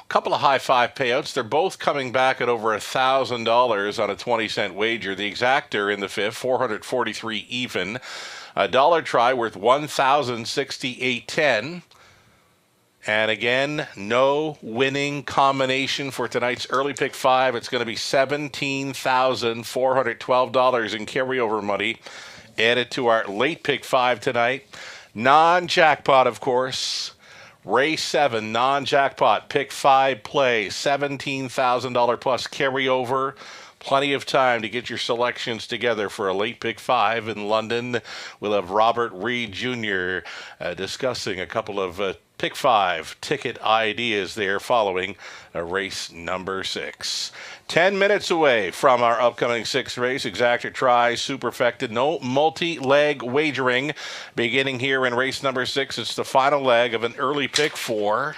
Couple of high 5 payouts. They're both coming back at over $1,000 on a 20-cent wager. The exactor in the 5th, 443 even. A dollar try worth $1,068.10. And again, no winning combination for tonight's early pick 5. It's going to be $17,412 in carryover money added to our late pick 5 tonight. Non-jackpot, of course. Race 7, non-jackpot, pick 5 play, $17,000 plus carryover. Plenty of time to get your selections together for a late pick 5 in London. We'll have Robert Reed Jr. Discussing a couple of pick 5 ticket ideas there following race number 6. 10 minutes away from our upcoming 6th race. Exactor try, superfected, no multi-leg wagering. Beginning here in race number 6, it's the final leg of an early pick 4.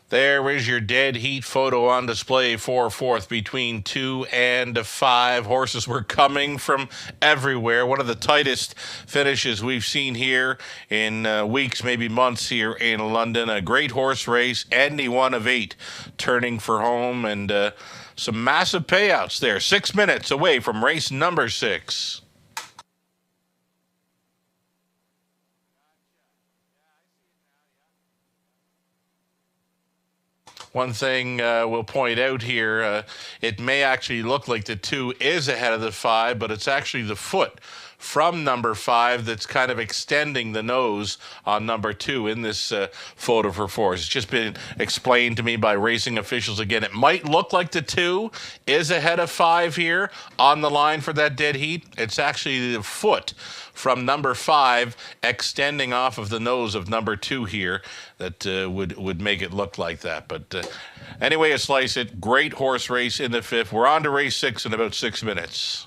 There is your dead heat photo on display for fourth between 2 and 5. Horses were coming from everywhere. One of the tightest finishes we've seen here in weeks, maybe months here in London. A great horse race. Any one of 8 turning for home, and some massive payouts there. 6 minutes away from race number 6. One thing we'll point out here, it may actually look like the 2 is ahead of the 5, but it's actually the foot from number 5 that's kind of extending the nose on number 2 in this photo for 4. It's just been explained to me by racing officials again. It might look like the 2 is ahead of 5 here on the line for that dead heat. It's actually the foot from number 5 extending off of the nose of number 2 here that would make it look like that. But anyway, you slice it. Great horse race in the 5th. We're on to race 6 in about 6 minutes.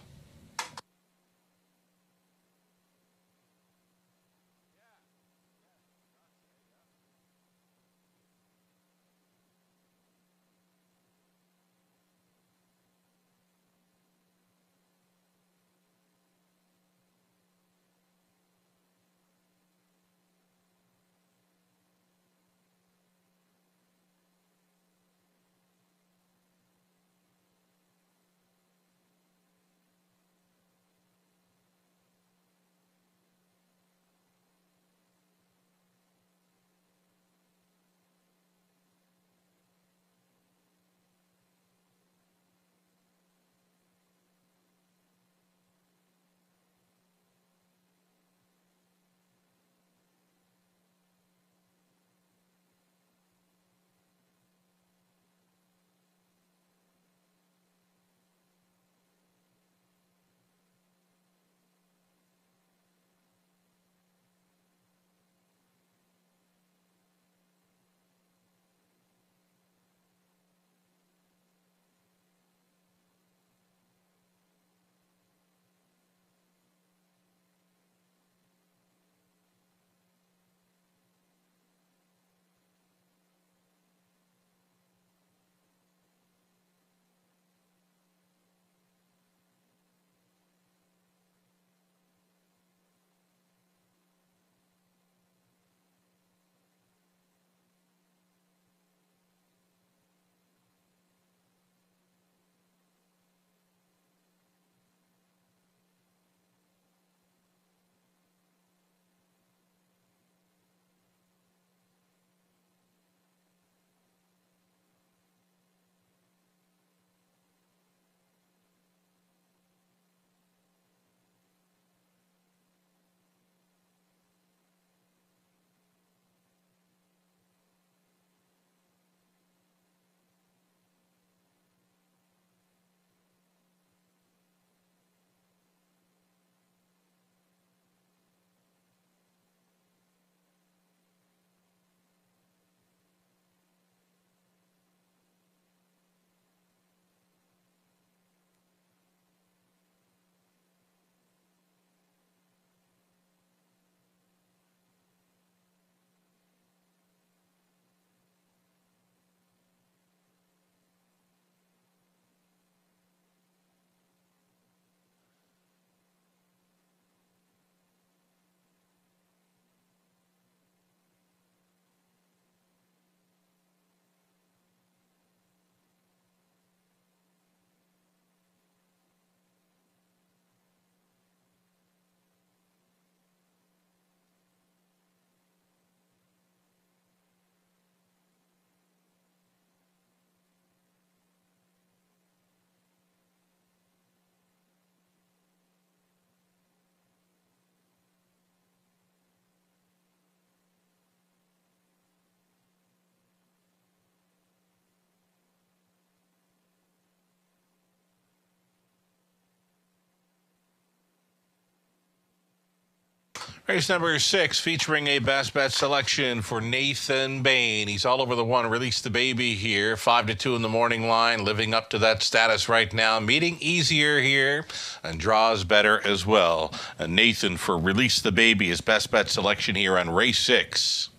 Race number 6 featuring a best bet selection for Nathan Bain. He's all over the one. Release the Baby here. 5-2 in the morning line. Living up to that status right now. Meeting easier here and draws better as well. And Nathan for Release the Baby, his best bet selection here on race 6.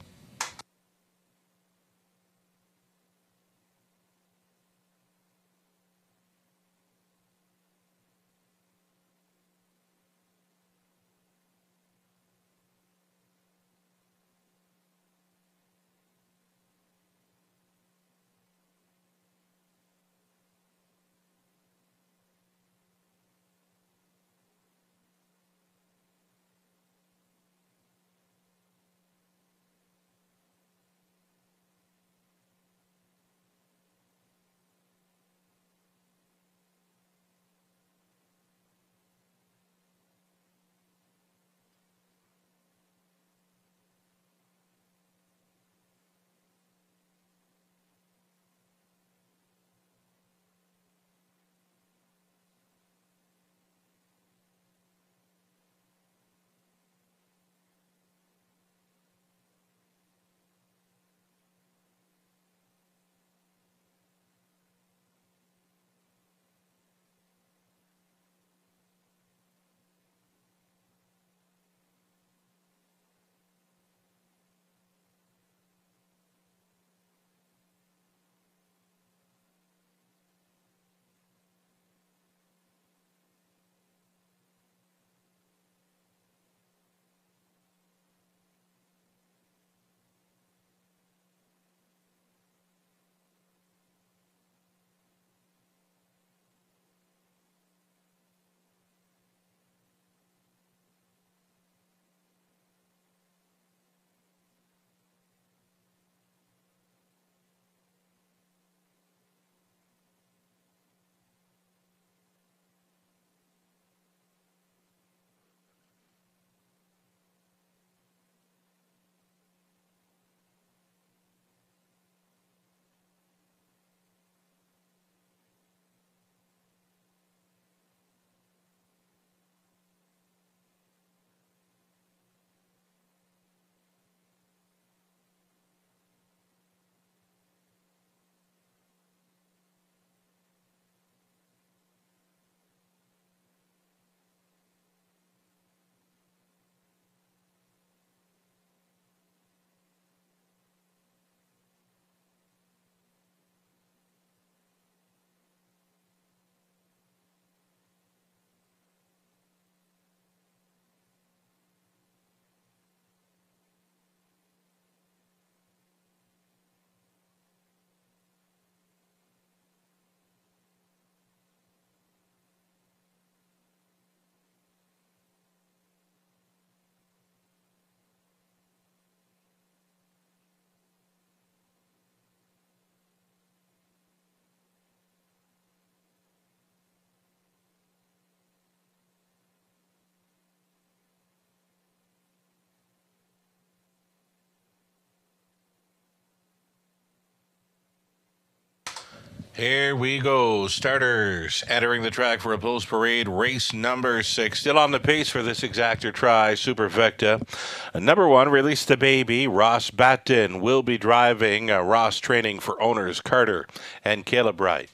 Here we go. Starters entering the track for a Bulls Parade. Race number 6. Still on the pace for this exactor try. Superfecta. Number 1, Release the Baby. Ross Batten will be driving. Ross training for owners Carter and Caleb Wright.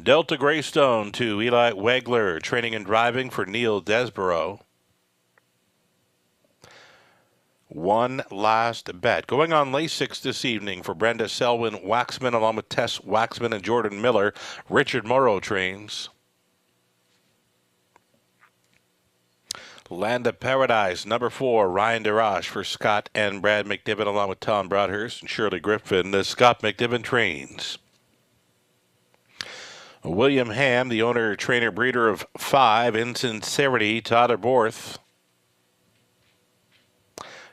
Delta Greystone to Eli Wegler. Training and driving for Neil Desborough. One last bet. Going on lane 6 this evening for Brenda Selwyn Waxman along with Tess Waxman and Jordan Miller. Richard Morrow trains. Land of Paradise, number 4, Ryan DeRoche for Scott and Brad McNiven along with Tom Broadhurst and Shirley Griffin. Scott McNiven trains. William Ham, the owner, trainer, breeder of 5, Insincerity, Tyler Borth.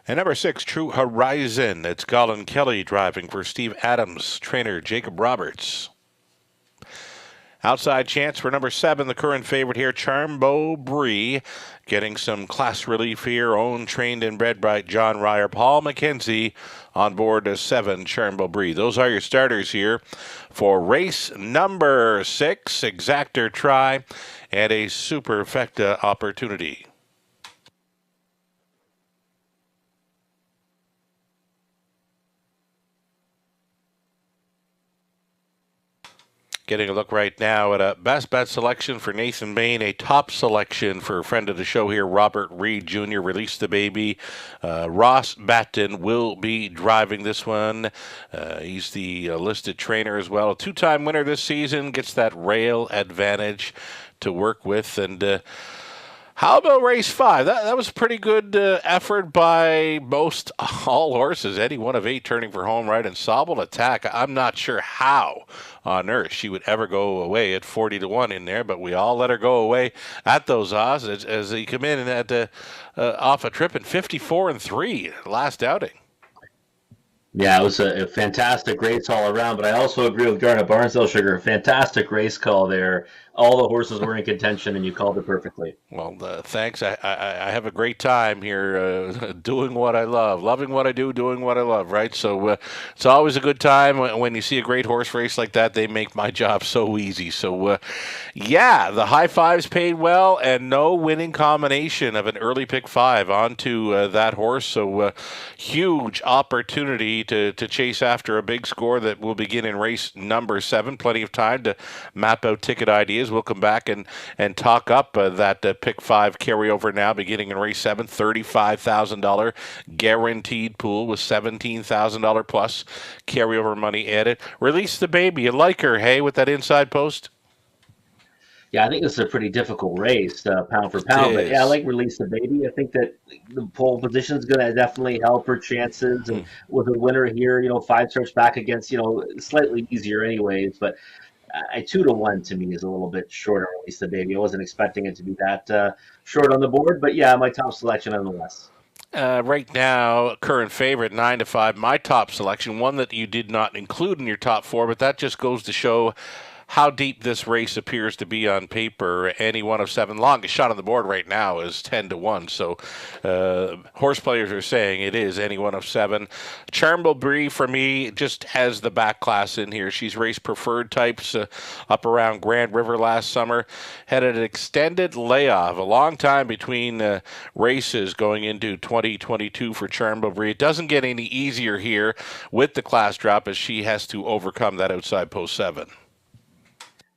And number 6, True Horizon. It's Colin Kelly driving for Steve Adams, trainer Jacob Roberts. Outside chance for number 7, the current favorite here, Charmbo Bree, getting some class relief here. Owned, trained, and bred by John Ryer. Paul McKenzie on board as 7, Charmbo Bree. Those are your starters here for race number 6, exactor try, and a superfecta opportunity. Getting a look right now at a best bet selection for Nathan Bain, a top selection for a friend of the show here, Robert Reed Jr., Release the Baby. Ross Batten will be driving this one. He's the listed trainer as well. A 2-time winner this season, gets that rail advantage to work with. And how about race 5? That was a pretty good effort by most all horses. Any one of 8 turning for home right and Sobble Attack. I'm not sure how on earth she would ever go away at 40-1 in there, but we all let her go away at those odds as they come in and at off a trip in 54-3 last outing. Yeah, it was a fantastic race all around, but I also agree with Garnet Barnsdale Sugar. A fantastic race call there. All the horses were in contention, and you called it perfectly. Well, thanks. I have a great time here doing what I love, loving what I do, doing what I love, right? So it's always a good time when you see a great horse race like that. They make my job so easy. So, yeah, the high fives paid well, and no winning combination of an early pick 5 onto that horse. So, huge opportunity to chase after a big score that will begin in race number 7. Plenty of time to map out ticket ideas. We'll come back and talk up that pick 5 carryover now, beginning in race 7. $35,000 guaranteed pool with $17,000 plus carryover money added. Release the Baby. You like her, hey, with that inside post? Yeah, I think this is a pretty difficult race, pound for pound. But yeah, I like Release the Baby. I think that the pole position is going to definitely help her chances. And with a winner here, 5 starts back against, slightly easier anyways. But 2-1 to me is a little bit short on Release the Baby. I wasn't expecting it to be that short on the board. But yeah, my top selection nonetheless. Right now, current favorite 9-5. My top selection, one that you did not include in your top 4, but that just goes to show how deep this race appears to be on paper. Any one of 7. Longest shot on the board right now is 10-1. So horse players are saying it is any one of 7. Charmbo Bree, for me, just has the back class in here. She's raced preferred types up around Grand River last summer. Had an extended layoff, a long time between races going into 2022 for Charmbo Bree. It doesn't get any easier here with the class drop as she has to overcome that outside post 7.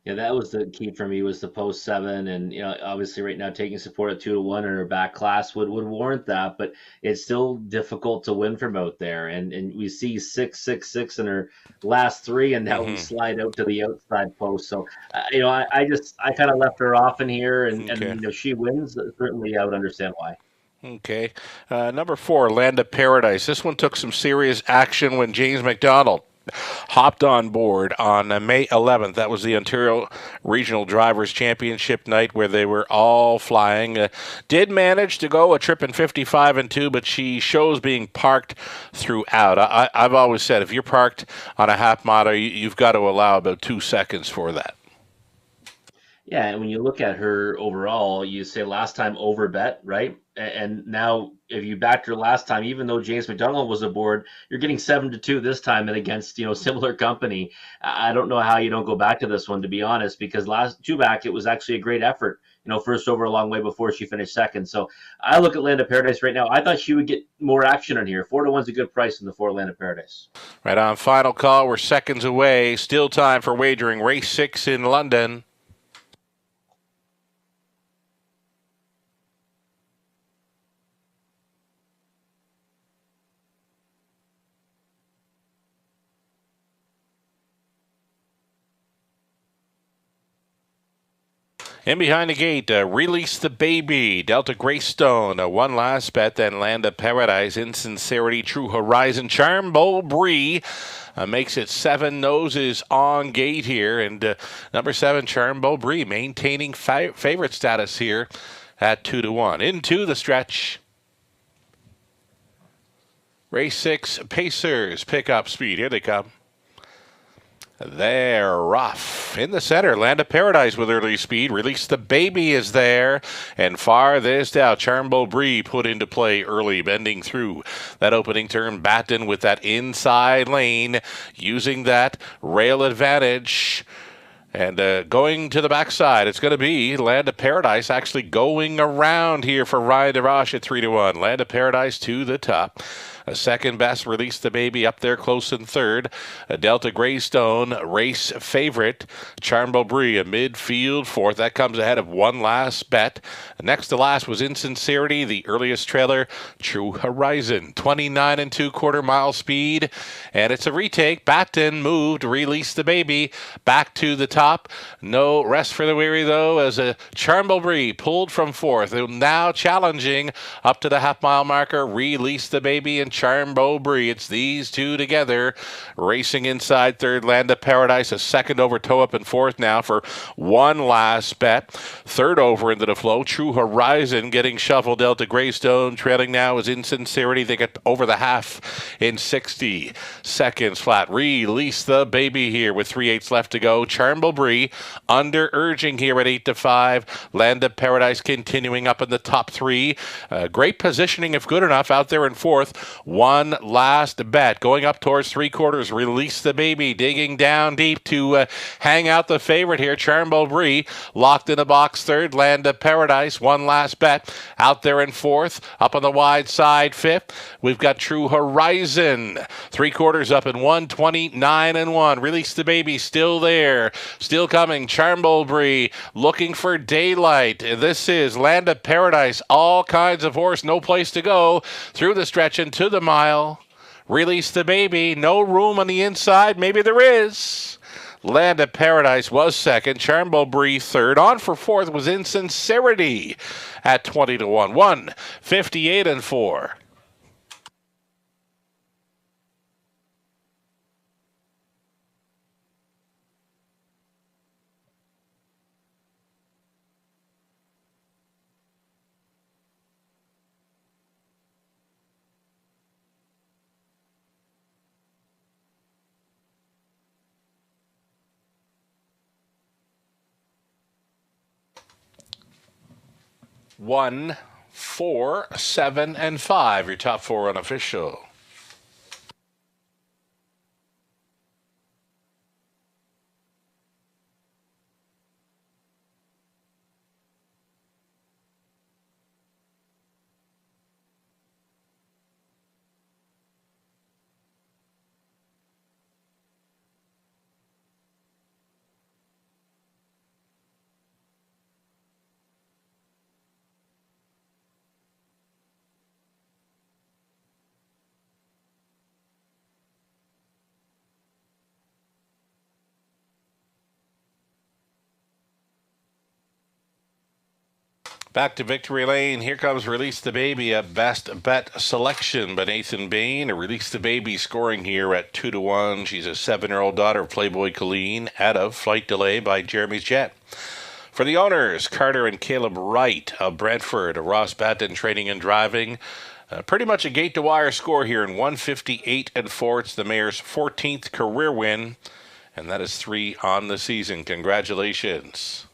Yeah, that was the key for me, was the post 7, and obviously right now taking support at 2-1 in her back class would warrant that, but it's still difficult to win from out there, and we see 6-6-6 in her last 3, and now we slide out to the outside post. So I kind of left her off in here, and if she wins, certainly I would understand why. Okay, number 4, Land of Paradise. This one took some serious action when James McDonald hopped on board on May 11th. That was the Ontario Regional Drivers' Championship night where they were all flying. Did manage to go a trip in 55-2, but she shows being parked throughout. I've always said if you're parked on a half mile, you've got to allow about 2 seconds for that. Yeah, and when you look at her overall, you say last time over bet, right? And now if you backed her last time, even though James McDonald was aboard, you're getting 7-2 this time and against, similar company. I don't know how you don't go back to this one, to be honest, because last two back it was actually a great effort. First over a long way before she finished second. So I look at Land of Paradise right now. I thought she would get more action on here. 4-1's a good price in the 4 Land of Paradise. Right on final call. We're seconds away. Still time for wagering. Race 6 in London. In behind the gate, Release the Baby, Delta Greystone, One Last Bet, then Land of Paradise, Insincerity, True Horizon, Charm Bowl Bree makes it 7 noses on gate here. And number 7, Charm Bowl Bree, maintaining favorite status here at 2-1. Into the stretch. Race 6, Pacers, pick up speed. Here they come. They're rough. In the center, Land of Paradise with early speed. Release the Baby is there. And farthest out, Charmbo Bree put into play early, bending through that opening turn. Batten with that inside lane, using that rail advantage. And going to the backside, it's going to be Land of Paradise actually going around here for Ryan DeRoche at 3-1. Land of Paradise to the top. A second best, Release the Baby up there close in third. A Delta Greystone, race favorite. Charmbo Bree, a midfield fourth. That comes ahead of One Last Bet. Next to last was Insincerity, the earliest trailer. True Horizon, 29 2/4 mile speed. And it's a retake. Batten moved, Release the Baby back to the top. No rest for the weary, though, as a Charmbo Bree pulled from fourth. Now challenging up to the half-mile marker. Release the Baby and Charmbo Bree. It's these two together. Racing inside third, Land of Paradise. A second over, toe up in fourth now for One Last Bet. Third over into the flow. True Horizon getting shuffled. Delta Greystone trailing now is Insincerity. They get over the half in 60 seconds flat. Release the Baby here with 3/8 left to go. Charmbo Bree under urging here at 8-5. Land of Paradise continuing up in the top three. Great positioning if good enough out there in fourth. One Last Bet going up towards 3/4. Release the Baby digging down deep to hang out the favorite here. Charmbo Bree locked in the box third. Land of Paradise, One Last Bet out there in fourth. Up on the wide side fifth. We've got True Horizon 3/4 up in 129-1. Release the Baby still there. Still coming. Charmbo Bree looking for daylight. This is Land of Paradise. All kinds of horse. No place to go. Through the stretch into the mile. Release the Baby. No room on the inside. Maybe there is. Land of Paradise was second. Charmbo Bree third. On for fourth was Insincerity at 20-1. 158-4. One, 4, 7, and 5. Your top four unofficial. Back to Victory Lane. Here comes Release the Baby, a best bet selection by Nathan Bain. A Release the Baby scoring here at 2-1. She's a 7-year-old daughter of Playboy Colleen, out of Flight Delay by Jeremy's Jet. For the owners, Carter and Caleb Wright of Brentford, Ross Batten training and driving. Pretty much a gate-to-wire score here in 158-4. It's the Mayor's 14th career win, and that is 3 on the season. Congratulations.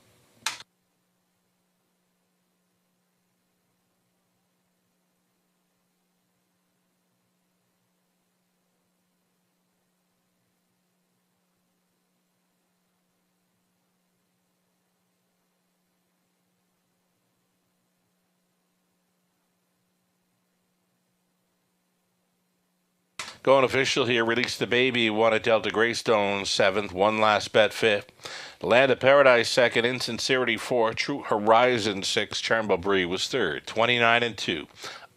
Going official here, Release the Baby, won at Delta Greystone, 7th, One Last Bet, 5th. Land of Paradise, 2nd, Insincerity, 4th, True Horizon, 6th, Charmel Brie was 3rd, 29-2.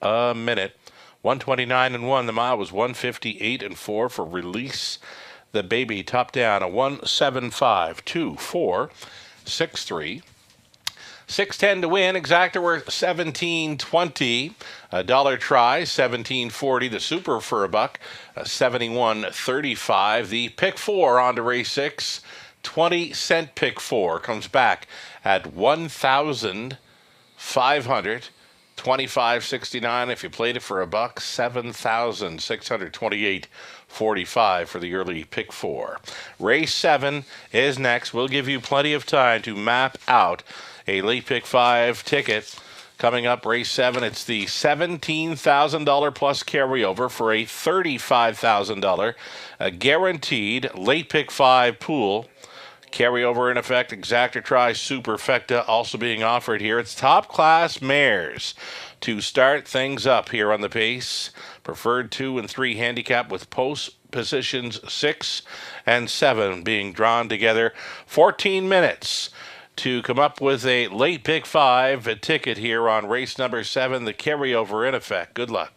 A minute, 129-1. The mile was 158-4 for Release the Baby. Top down, a 175-2-4, 6-3. 610 to win. Exacta worth $17.20. A dollar try, $17.40. The super for a buck, $71.35. The pick 4 on to race 6. 20-cent pick 4 comes back at $1,500. $25.69 if you played it for a buck. $7,628.45 for the early pick 4. Race 7 is next. We'll give you plenty of time to map out a late pick 5 ticket. Coming up, race 7, it's the $17,000 plus carryover for a $35,000 guaranteed late pick 5 pool. Carryover in effect, exacta try, superfecta also being offered here. It's top class mares to start things up here on the pace. Preferred 2 and 3 handicap with post positions 6 and 7 being drawn together. 14 minutes to come up with a late pick 5 ticket here on race number 7, the carryover in effect. Good luck.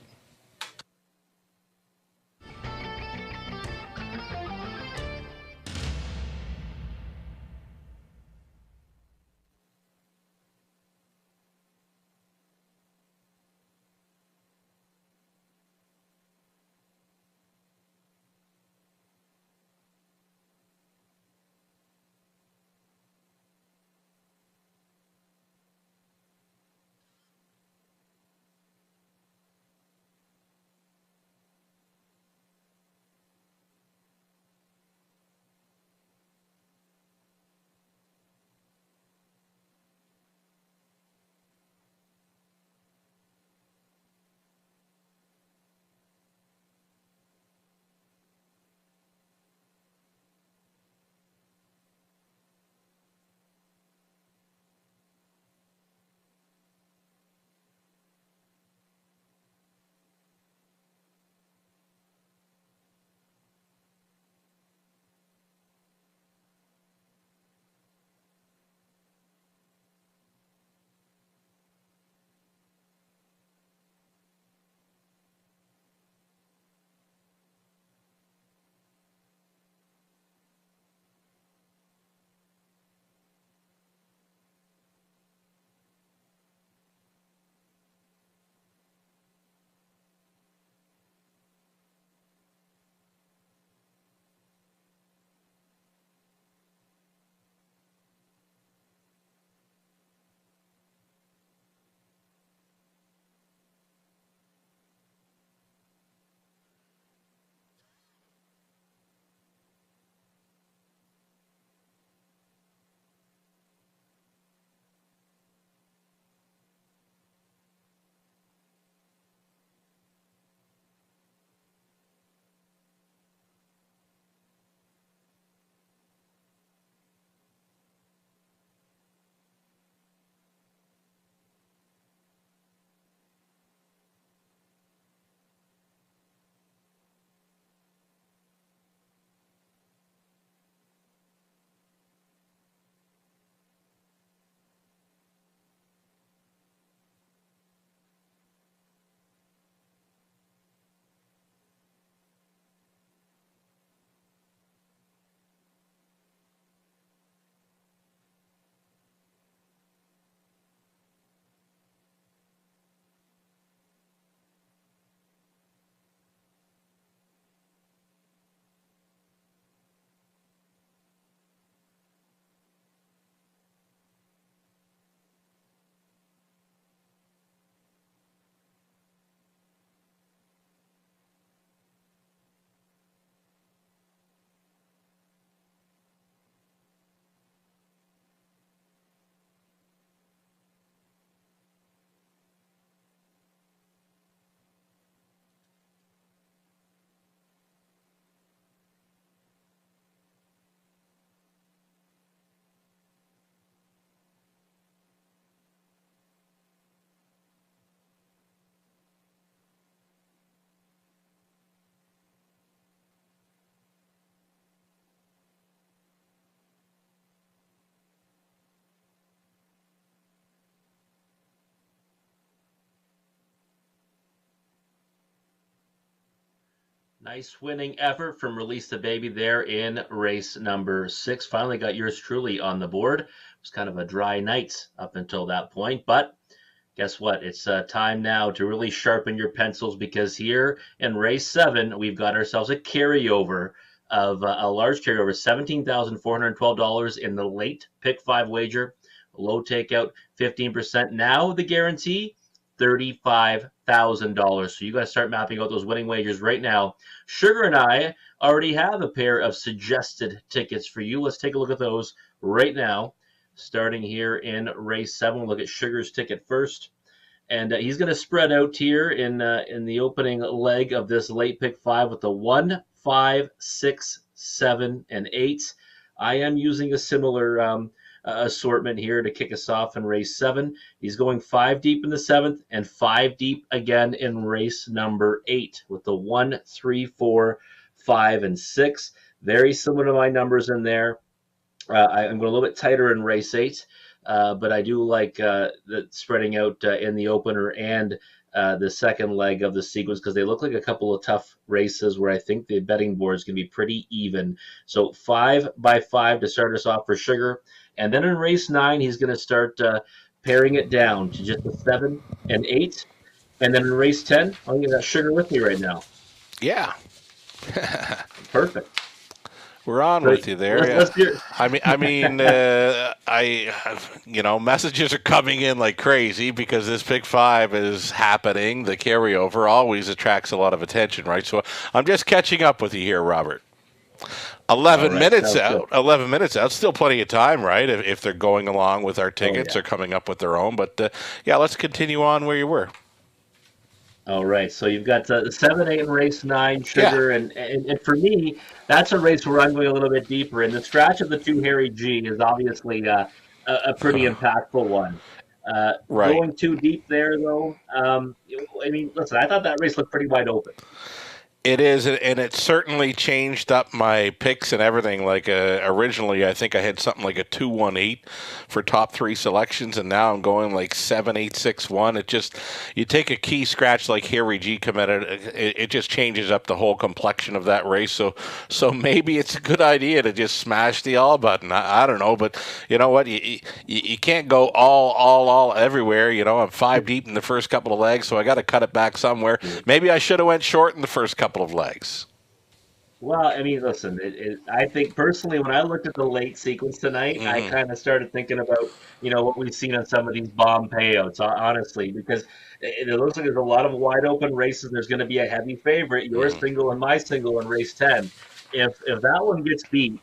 Nice winning effort from Release the Baby there in race number 6. Finally got yours truly on the board. It was kind of a dry night up until that point, but guess what? It's time now to really sharpen your pencils, because here in race 7, we've got ourselves a carryover of a large carryover, $17,412 in the late pick 5 wager. Low takeout, 15%. Now the guarantee, $35,000. So you got to start mapping out those winning wagers right now. Sugar and I already have a pair of suggested tickets for you. Let's take a look at those right now. Starting here in race 7, we'll look at Sugar's ticket first. And he's going to spread out here in the opening leg of this late pick 5 with the 1, 5, 6, 7, and 8. I am using a similar assortment here to kick us off in race 7. He's going 5 deep in the 7th and 5 deep again in race number 8 with the 1, 3, 4, 5, and 6. Very similar to my numbers in there. I'm going a little bit tighter in race 8, but I do like the spreading out in the opener and the second leg of the sequence, because they look like a couple of tough races where I think the betting board is going to be pretty even. So 5 by 5 to start us off for Sugar. And then in race 9, he's going to start paring it down to just a 7 and 8. And then in race 10, I'll get that Sugar with me right now. Yeah. Perfect. We're on with you there. Let's do it. Messages are coming in like crazy because this pick 5 is happening. The carryover always attracts a lot of attention, right? So I'm just catching up with you here, Robert. 11 minutes out. 11 minutes out. Still plenty of time, right? If they're going along with our tickets or coming up with their own. But let's continue on where you were. All right, so you've got 7, 8 in race 9, Sugar, and for me, that's a race where I'm going a little bit deeper. And the scratch of the 2 Harry G is obviously a pretty impactful one. Right. Going too deep there, though, listen, I thought that race looked pretty wide open. It is, and it certainly changed up my picks and everything. Like originally, I think I had something like a 2-1-8 for top 3 selections, and now I'm going like 7-8-6-1. It just, you take a key scratch like Harry G committed, it just changes up the whole complexion of that race. So maybe it's a good idea to just smash the all button. I don't know, but you know what? You can't go all everywhere. I'm 5 deep in the first couple of legs, so I got to cut it back somewhere. Maybe I should have went short in the first couple of legs. Well, listen, I think personally, when I looked at the late sequence tonight, I kind of started thinking about, what we've seen on some of these bomb payouts, honestly, because it looks like there's a lot of wide open races. There's going to be a heavy favorite, your single and my single in race 10. If that one gets beat,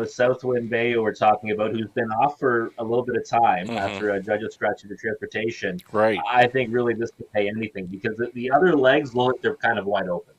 Southwind Bay, who we're talking about, who's been off for a little bit of time after a judge's scratch of the transportation. Right. I think really this could pay anything, because the other legs look like they're kind of wide open.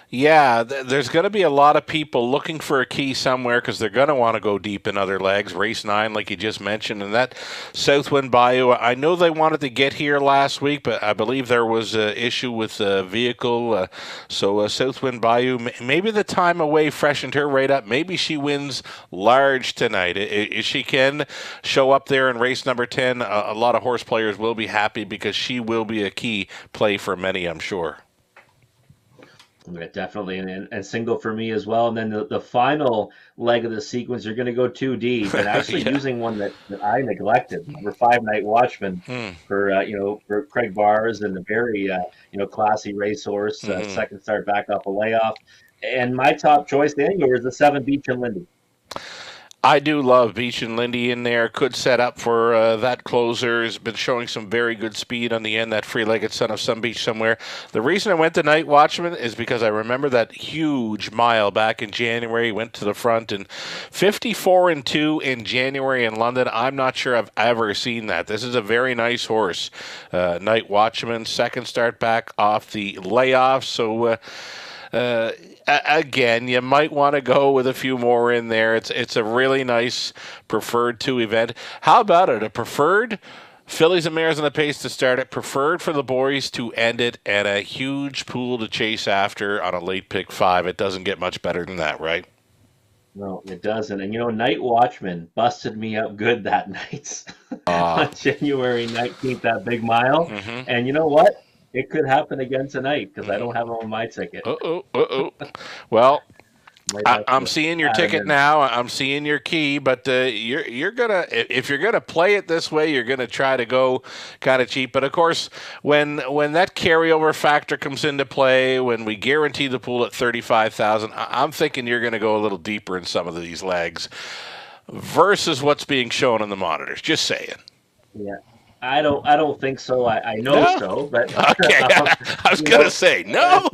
Yeah, there's going to be a lot of people looking for a key somewhere because they're going to want to go deep in other legs. Race 9, like you just mentioned, and that Southwind Bayou, I know they wanted to get here last week, but I believe there was an issue with the vehicle. So Southwind Bayou, maybe the time away freshened her right up. Maybe she wins large tonight. If she can show up there in race number 10, a lot of horse players will be happy because she will be a key play for many, I'm sure. Yeah, definitely, and single for me as well. And then the final leg of the sequence, you're going to go too deep, and actually using one that I neglected, number 5, Night Watchman, for Craig Bars, and a very classy racehorse, second start back off a layoff. And my top choice, the angle, is the 7, Beach and Lindy. I do love Beach and Lindy in there. Could set up for that closer. Has been showing some very good speed on the end, that free-legged son of Sun Beach somewhere. The reason I went to Night Watchman is because I remember that huge mile back in January. Went to the front, and 54-2 in January in London. I'm not sure I've ever seen that. This is a very nice horse. Night Watchman, second start back off the layoff. So again, you might want to go with a few more in there. It's a really nice preferred 2 event. How about it? A preferred fillies and mares on the pace to start it, preferred for the boys to end it, and a huge pool to chase after on a late pick 5. It doesn't get much better than that, right? No, it doesn't. And Night Watchman busted me up good that night on January 19th, that big mile. And you know what? It could happen again tonight because I don't have him on my ticket. Well, Might have I'm to seeing your add him ticket in. now. I'm seeing your key, but you're gonna, if you're gonna play it this way, you're gonna try to go kind of cheap. But of course, when that carryover factor comes into play, when we guarantee the pool at 35,000, I'm thinking you're gonna go a little deeper in some of these legs versus what's being shown on the monitors. Just saying. Yeah, I don't think so. I know No. so, but Okay. I was you gonna know, say no.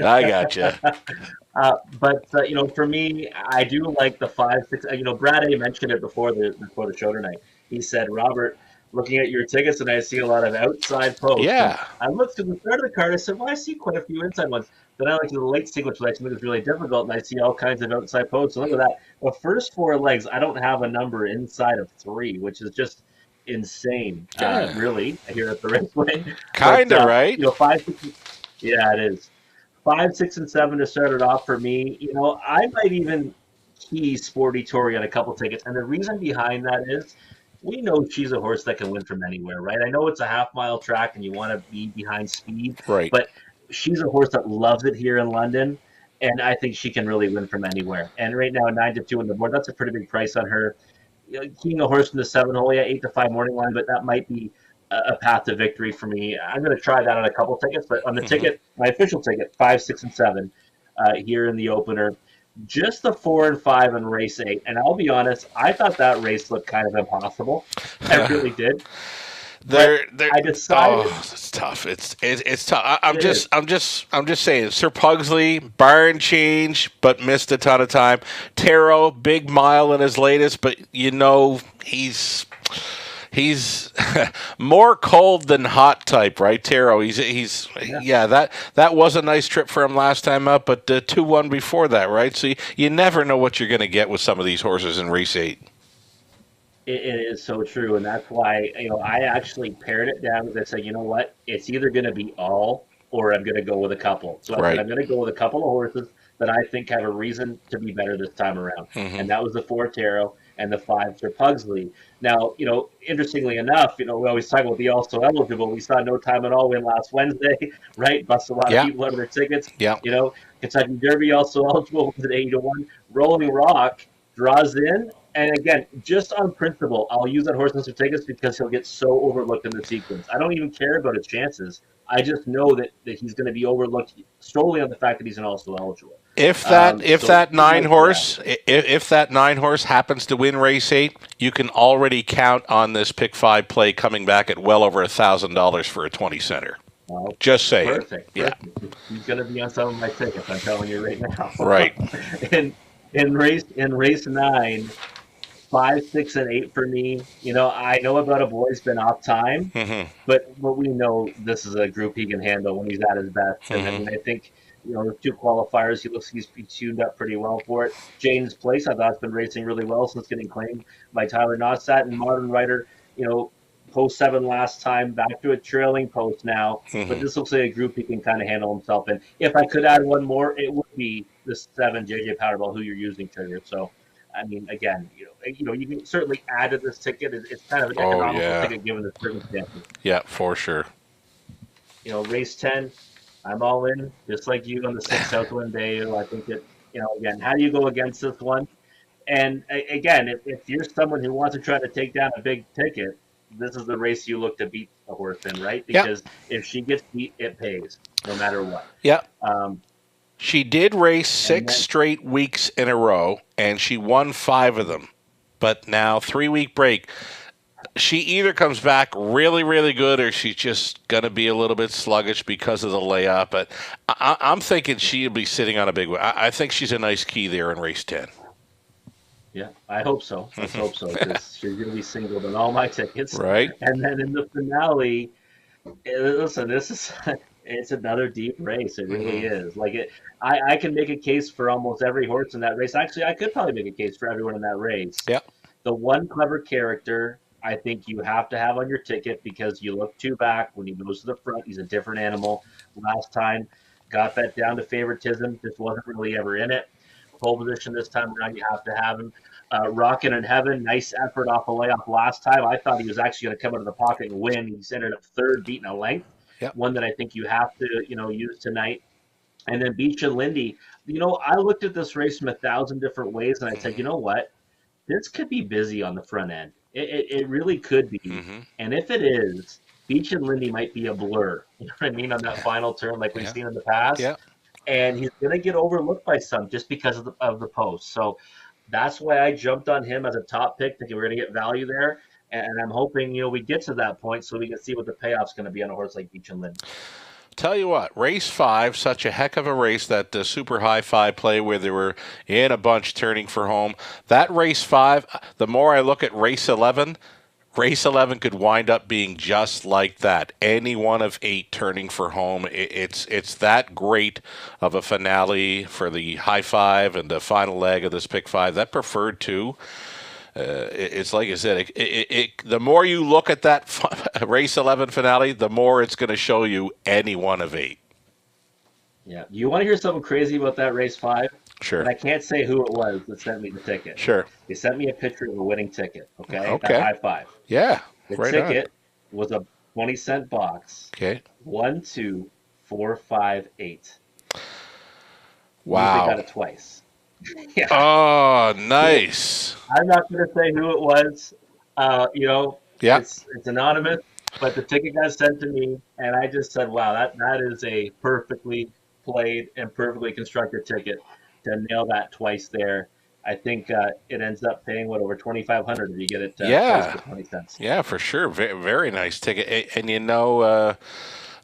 I gotcha. for me, I do like the 5, 6. Brad A mentioned it before the show tonight. He said, Robert, looking at your tickets, and I see a lot of outside posts. And Yeah. I looked to the start of the card. I said, well, I see quite a few inside ones. Then I looked to the late sequence, which I think is really difficult, and I see all kinds of outside posts. So look at that. The first 4 legs, I don't have a number inside of 3, which is just insane. Yeah. Really, here at the Raceway. But Kinda right. 5, 6. Yeah, it is. 5, 6, and 7 to start it off for me. I might even key Sporty Tori on a couple tickets, and the reason behind that is we know she's a horse that can win from anywhere, right? I know it's a half-mile track and you want to be behind speed, Right. but she's a horse that loves it here in London, and I think she can really win from anywhere. And right now, 9-2 on the board, that's a pretty big price on her. Keying a horse in the 7 hole, yeah, 8-5 morning line, but that might be a path to victory for me. I'm going to try that on a couple tickets, but on the ticket, my official ticket, 5, 6, and 7 here in the opener. Just the 4 and 5 in race 8. And I'll be honest, I thought that race looked kind of impossible. I really did. They're, I decided. oh, it's tough. It's tough. I'm It is. just saying. Sir Pugsley, barn change, but missed a ton of time. Taro, big mile in his latest, but he's more cold than hot type, right? Taro. Yeah. That was a nice trip for him last time up, but 2-1 before that, right? So you never know what you're going to get with some of these horses in race 8. It is so true, and that's why I actually pared it down because I said, you know what, it's either going to be all or I'm going to go with a couple. So I Right. said I'm going to go with a couple of horses that I think have a reason to be better this time around, and that was the 4 Taro and the 5 Sir Pugsley. Now, interestingly enough, we always talk about the also eligible. We saw No Time at All win last Wednesday, right? Bust a lot Yeah. of people out of their tickets. Yeah. Kentucky Derby also eligible was at 80-1. Rolling Rock draws in. And again, just on principle, I'll use that horse in some tickets because he'll get so overlooked in the sequence. I don't even care about his chances. I just know that he's going to be overlooked solely on the fact that he's an also eligible. If So that nine like horse if that 9 horse happens to win race 8, you can already count on this pick 5 play coming back at well over $1,000 for a 20 center. Well, Just saying. perfect. Yeah. He's going to be on some of my tickets. I'm telling you right now. Right. in race 9. 5, 6, and 8 for me. I know about a boy's been off time, but we know this is a group he can handle when he's at his best. And I think, the 2 qualifiers, he looks he's tuned up pretty well for it. Jane's Place, I thought, has been racing really well since getting claimed by Tyler Nosat and Modern Rider. Post 7 last time, back to a trailing post now. But this looks like a group he can kind of handle himself in. If I could add one more, it would be the 7 JJ Powerball, who you're using, Trigger. So. I mean, again, you can certainly add to this ticket. It's kind of an economical ticket given the circumstances. Yeah, for sure. Race 10, I'm all in, just like you on the 6 Southland Bay. I think that, again, how do you go against this one? And again, if you're someone who wants to try to take down a big ticket, this is the race you look to beat the horse in, right? Because if she gets beat, it pays, no matter what. Yeah. She did race 6 straight weeks in a row, and she won 5 of them. But now, 3-week break, she either comes back really, really good, or she's just going to be a little bit sluggish because of the layup. But I'm thinking she'll be sitting on a big one. I think she's a nice key there in race 10. Yeah, I hope so. Let's hope so, because she's going to be singled on all my tickets. Right. And then in the finale, listen, it's another deep race. It really is. I can make a case for almost every horse in that race. Actually, I could probably make a case for everyone in that race. Yeah. The one clever character I think you have to have on your ticket because you look 2 back. When he goes to the front, he's a different animal. Last time, got bet down to favoritism. Just wasn't really ever in it. Pole position this time around, you have to have him. Rockin' in Heaven, nice effort off a layoff last time. I thought he was actually going to come out of the pocket and win. He's ended up 3rd, beating a length. one that I think you have to, use tonight. And then Beach and Lindy, I looked at this race from 1,000 different ways, and I said, you know what? This could be busy on the front end. It really could be. And if it is, Beach and Lindy might be a blur. You know what I mean? On that final turn, like we've seen in the past. Yeah. And he's going to get overlooked by some just because of the post. So that's why I jumped on him as a top pick, thinking we're going to get value there. And I'm hoping, we get to that point so we can see what the payoff's going to be on a horse like Beach and Lindy. Tell you what, race 5, such a heck of a race, that super high 5 play where they were in a bunch turning for home. That race 5, the more I look at race 11 could wind up being just like that. Any one of 8 turning for home. It's that great of a finale for the high 5 and the final leg of this pick 5. That preferred 2. It's like I said, the more you look at that race 11 finale, the more it's going to show you any one of 8. Yeah. You want to hear something crazy about that race 5? Sure. And I can't say who it was that sent me the ticket. Sure. They sent me a picture of a winning ticket. Okay. Okay. That high 5. Yeah. The right ticket was a 20-cent box. Okay. 1, 2, 4, 5, 8. Wow. They got it twice. Yeah. Oh, nice. I'm not going to say who it was. Yeah. It's anonymous, but the ticket got sent to me, and I just said, "Wow, that is a perfectly played and perfectly constructed ticket to nail that twice there." I think it ends up paying over $2,500 if you get it twice for 20 cents. Yeah, for sure. Very, very nice ticket, and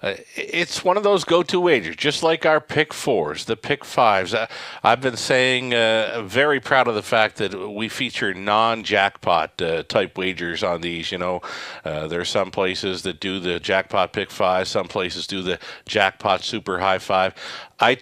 it's one of those go-to wagers, just like our pick 4s, the pick 5s. I've been saying very proud of the fact that we feature non-jackpot type wagers on these. There are some places that do the jackpot pick 5, some places do the jackpot super high 5. I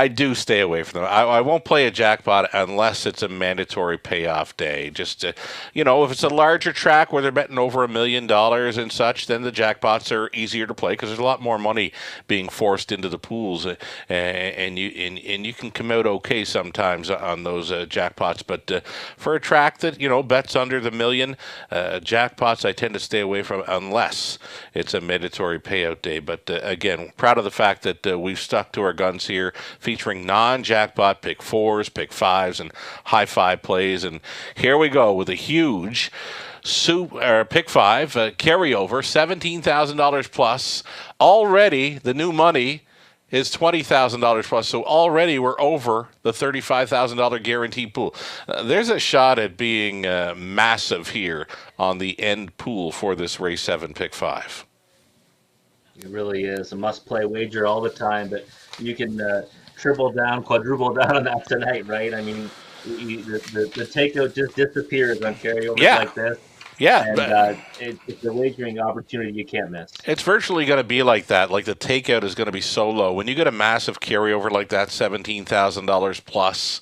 do stay away from them. I won't play a jackpot unless it's a mandatory payoff day. Just, if it's a larger track where they're betting over $1 million and such, then the jackpots are easier to play because there's a lot more money being forced into the pools, and you can come out okay sometimes on those jackpots. But for a track that bets under the $1 million, jackpots I tend to stay away from unless it's a mandatory payout day. But again, proud of the fact that we've stuck to our guns here, featuring non-jackpot pick 4s, pick 5s, and high 5 plays. And here we go with a huge pick 5 carryover, $17,000 plus. Already, the new money is $20,000 plus. So already we're over the $35,000 guaranteed pool. There's a shot at being massive here on the end pool for this race 7 pick 5. It really is a must-play wager all the time, but you can triple down, quadruple down on that tonight, right? I mean, the takeout just disappears on carryovers like this. Yeah, and it's a wagering opportunity you can't miss. It's virtually going to be like that. Like the takeout is going to be so low when you get a massive carryover like that, $17,000 plus.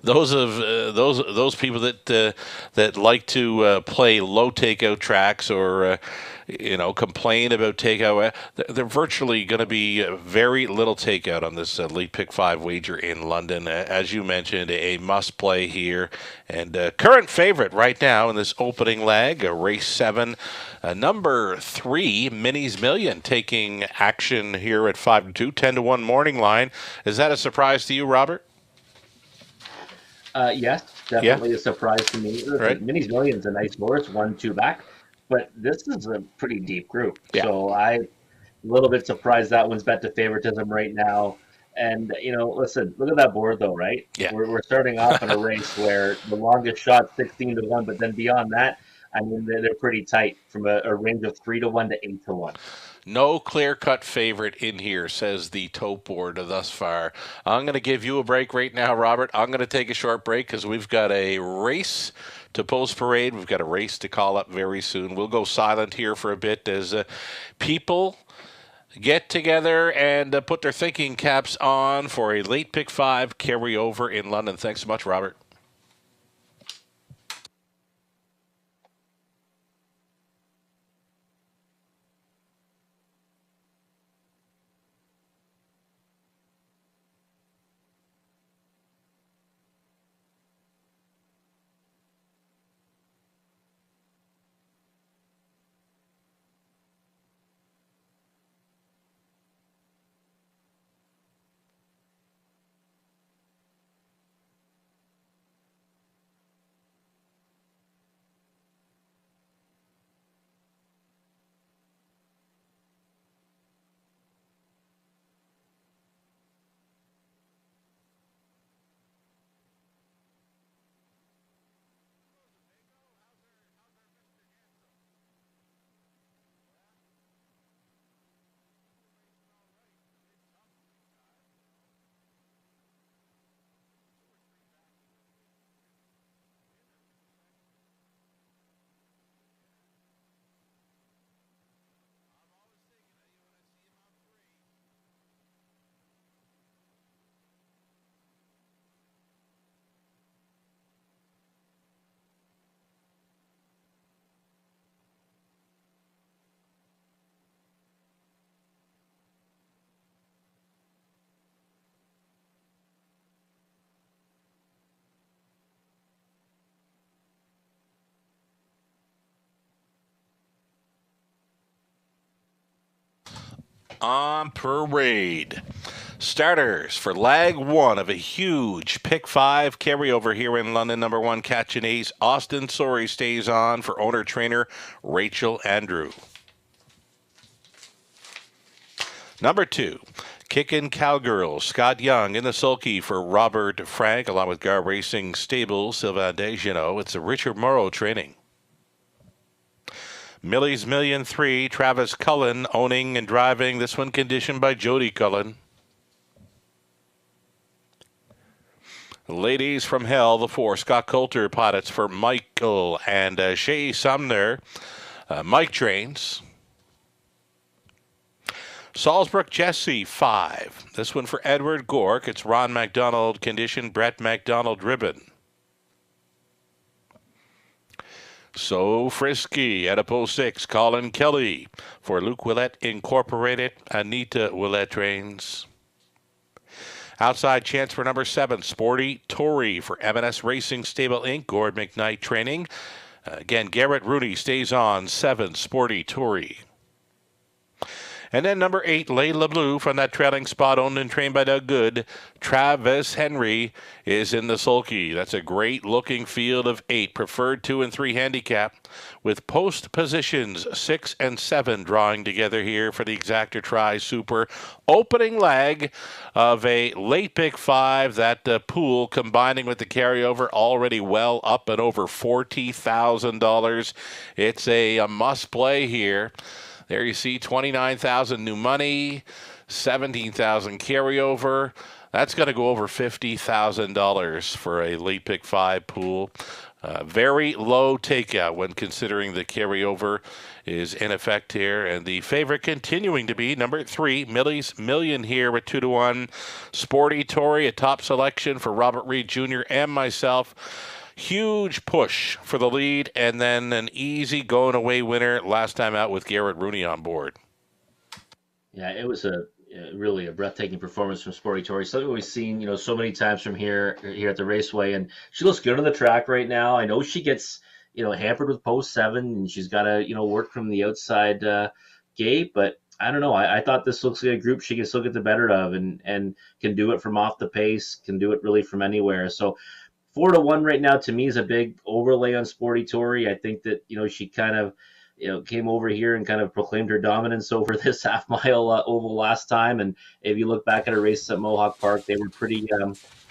Those people that like to play low takeout tracks or complain about takeout, they're virtually going to be very little takeout on this late pick 5 wager in London. As you mentioned, a must play here, and current favorite right now in this opening leg, race 7, number 3, Minnie's Million, taking action here at 5-2, 10-1 morning line. Is that a surprise to you, Robert? Yes, definitely a surprise to me. Right. Minnie's Million's a nice horse, 1-2 back, but this is a pretty deep group. Yeah. So I'm a little bit surprised that one's bet to favoritism right now. And, listen, look at that board, though, right? Yeah. We're starting off in a race where the longest shot 16-1, but then beyond that, I mean, they're pretty tight from a range of 3-1 to 8-1. No clear-cut favorite in here, says the tote board thus far. I'm going to give you a break right now, Robert. I'm going to take a short break because we've got a race to post parade. We've got a race to call up very soon. We'll go silent here for a bit as people get together and put their thinking caps on for a late pick 5 carryover in London. Thanks so much, Robert. on parade. Starters for leg one of a huge pick 5 carryover here in London. Number 1, Catch an Ace. Austin Sorey stays on for owner-trainer Rachel Andrew. Number 2, Kickin' Cowgirls. Scott Young in the sulky for Robert Frank, along with Gar Racing Stable, Sylvain Desgenot. It's a Richard Morrow training. Millie's Million 3, Travis Cullen owning and driving. This one conditioned by Jody Cullen. Ladies from Hell, the 4, Scott Coulter pilots for Michael and Shay Sumner. Mike trains. Salzburg Jesse 5. This one for Edward Gork. It's Ron McDonald condition, Brett McDonald ribbon. So Frisky at a post 6, Colin Kelly for Luke Willett Incorporated, Anita Willett trains. Outside chance for number 7, Sporty Tory for M&S Racing Stable Inc., Gord McKnight training. Again, Garrett Rooney stays on 7, Sporty Tory. And then number 8, Layla Blue from that trailing spot, owned and trained by Doug Good. Travis Henry is in the sulky. That's a great looking field of 8, preferred 2 and 3 handicap, with post positions 6 and 7 drawing together here for the Exactor Tri Super. Opening leg of a late pick 5. That pool combining with the carryover already well up and over $40,000. It's a must play here. There you see $29,000 new money, $17,000 carryover. That's going to go over $50,000 for a late pick 5 pool. Very low takeout when considering the carryover is in effect here. And the favorite continuing to be number 3, Millie's Million here with 2-1. Sporty Tory, a top selection for Robert Reed Jr. and myself. Huge push for the lead, and then an easy going away winner last time out with Garrett Rooney on board. Yeah, it was really a breathtaking performance from Sporty Tory. Something we've seen, so many times from here at the Raceway, and she looks good on the track right now. I know she gets, hampered with post 7, and she's got to, work from the outside gate, but I don't know. I thought this looks like a group she can still get the better of, and can do it from off the pace, can do it really from anywhere. So 4-1 right now to me is a big overlay on Sporty Tory. I think that she kind of came over here and kind of proclaimed her dominance over this half mile oval last time. And if you look back at her races at Mohawk Park, they were pretty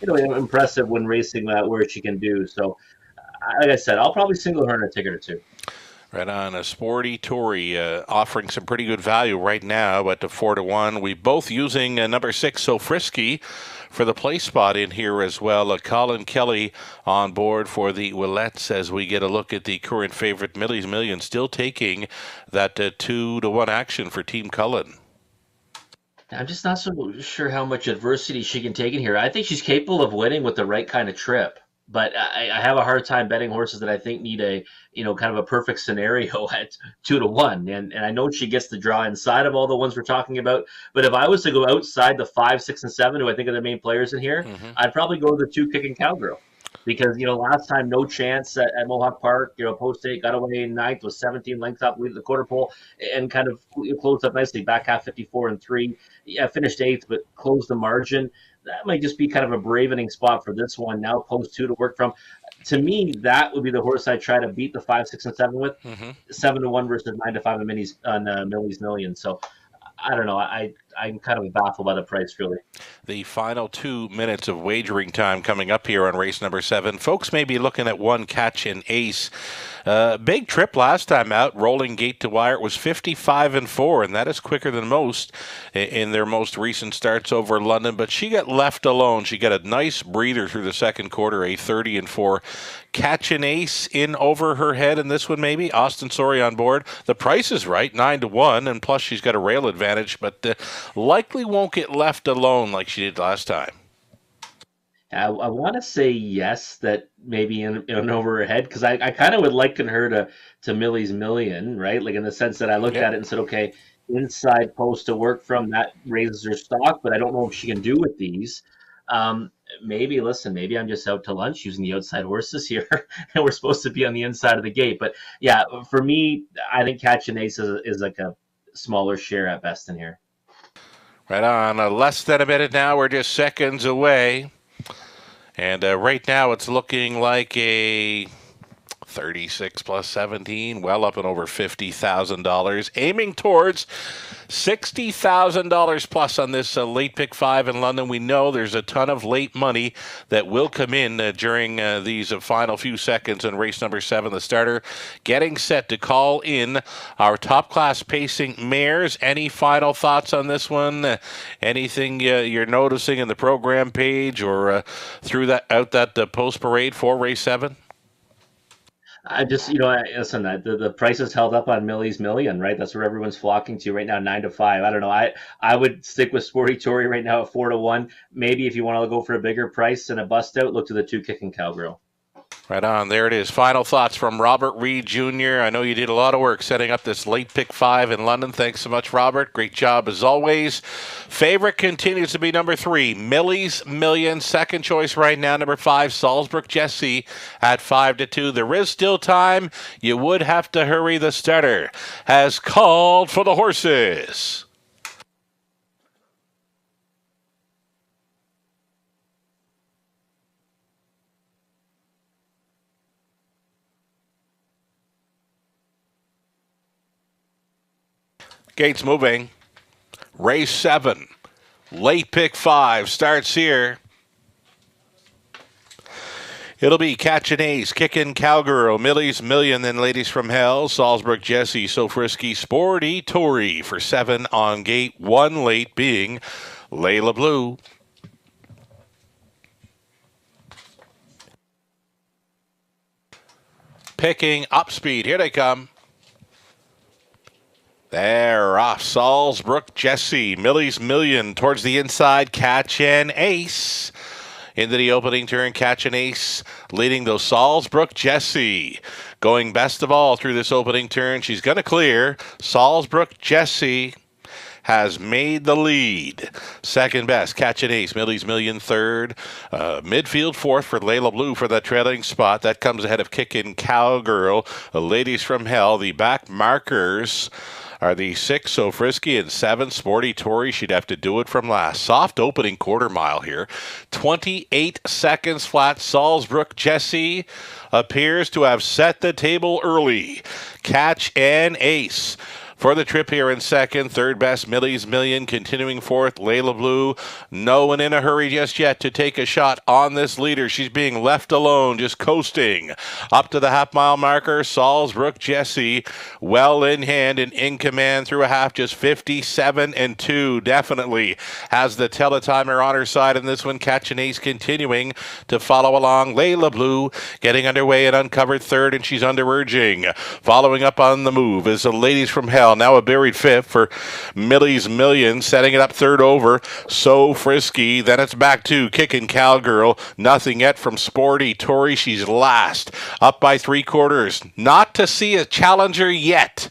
impressive when racing where she can do. So like I said, I'll probably single her in a ticket or 2. Right on. A Sporty Tory offering some pretty good value right now at the 4-1. We both using number 6, So Frisky, for the play spot in here as well. Colin Kelly on board for the Willettes as we get a look at the current favorite, Millie's Million, still taking that 2-1 action for Team Cullen. I'm just not so sure how much adversity she can take in here. I think she's capable of winning with the right kind of trip. But I have a hard time betting horses that I think need a, kind of a perfect scenario at 2-1. And I know she gets the draw inside of all the ones we're talking about. But if I was to go outside the 5, 6, and 7, who I think are the main players in here, I'd probably go to the 2 Kicking Cowgirl. Because, last time, no chance at Mohawk Park, post 8, got away in 9th, was 17 lengths up, lead the quarter pole, and kind of closed up nicely, back half 54 and 3. Yeah, finished 8th, but closed the margin. That might just be kind of a bravening spot for this one. Now post 2 to work from. To me, that would be the horse I'd try to beat the 5, 6, and 7 with. 7-1 versus 9-5 on Millie's Million. So I don't know. I'm kind of baffled by the price, really. The final 2 minutes of wagering time coming up here on race number 7. Folks may be looking at one Catch an Ace. Big trip last time out, rolling gate to wire. It was 55-4, and that is quicker than most in their most recent starts over London. But she got left alone. She got a nice breather through the second quarter, a 30-4. Catch an Ace in over her head, and this one maybe. Austin Sorey on board. The price is right, 9-1, and plus she's got a rail advantage, but likely won't get left alone like she did last time. I want to say yes, that maybe in over her head, because I kind of would liken her to Millie's Million, right? Like in the sense that I looked at it and said, okay, inside post to work from, that raises her stock, but I don't know if she can do with these. Maybe I'm just out to lunch using the outside horses here, and we're supposed to be on the inside of the gate. But yeah, for me, I think Catch an Ace is like a smaller share at best in here. Right on. Less than a minute now. We're just seconds away. And right now it's looking like a 36 plus 17, well up and over $50,000. Aiming towards $60,000 plus on this late pick 5 in London. We know there's a ton of late money that will come in during these final few seconds in race number 7. The starter getting set to call in our top class pacing mares. Any final thoughts on this one? Anything you're noticing in the program page or through that post parade for race 7? I just, listen, the price is held up on Millie's Million, right? That's where everyone's flocking to right now, 9-5. I don't know. I would stick with Sporty Tory right now at 4-1. Maybe if you want to go for a bigger price and a bust out, look to the 2 Kicking Cowgirl. Right on. There it is. Final thoughts from Robert Reed Jr. I know you did a lot of work setting up this late pick 5 in London. Thanks so much, Robert. Great job as always. Favorite continues to be number 3, Millie's Million. Second choice right now, number 5, Salzburg Jessie at 5-2. There is still time. You would have to hurry. The starter has called for the horses. Gates moving. Race 7. Late pick 5 starts here. It'll be Catch an Ace, Kickin' Cowgirl, Millie's Million, then Ladies from Hell, Salzburg Jessie, So Frisky, Sporty Tory for 7 on gate 1, late being Layla Blue. Picking up speed. Here they come. They're off. Salzburg Jessie, Millie's Million towards the inside. Catch an Ace. Into the opening turn, Catch an Ace leading those Salzburg Jessie. Going best of all through this opening turn. She's going to clear. Salzburg Jessie has made the lead. Second best, Catch an Ace, Millie's Million third. Midfield fourth for Layla Blue for that trailing spot. That comes ahead of Kickin' Cowgirl. Ladies from Hell, the back markers are the 6, So Frisky, and 7, Sporty Tory. She'd have to do it from last. Soft opening quarter mile here. 28 seconds flat. Salzburg Jessie appears to have set the table early. Catch an Ace for the trip here in second. Third best, Millie's Million. Continuing fourth, Layla Blue. No one in a hurry just yet to take a shot on this leader. She's being left alone, just coasting up to the half-mile marker. Salzburg Jessie well in hand and in command through a half, just 57-2. Definitely has the teletimer on her side in this one. Catch an Ace continuing to follow along. Layla Blue getting underway and uncovered third, and she's under urging. Following up on the move is the Ladies from Hell. Now a buried fifth for Millie's Million, setting it up third over. So Frisky. Then it's back to Kickin' Cowgirl. Nothing yet from Sporty Tory. She's last. Up by 3/4. Not to see a challenger yet.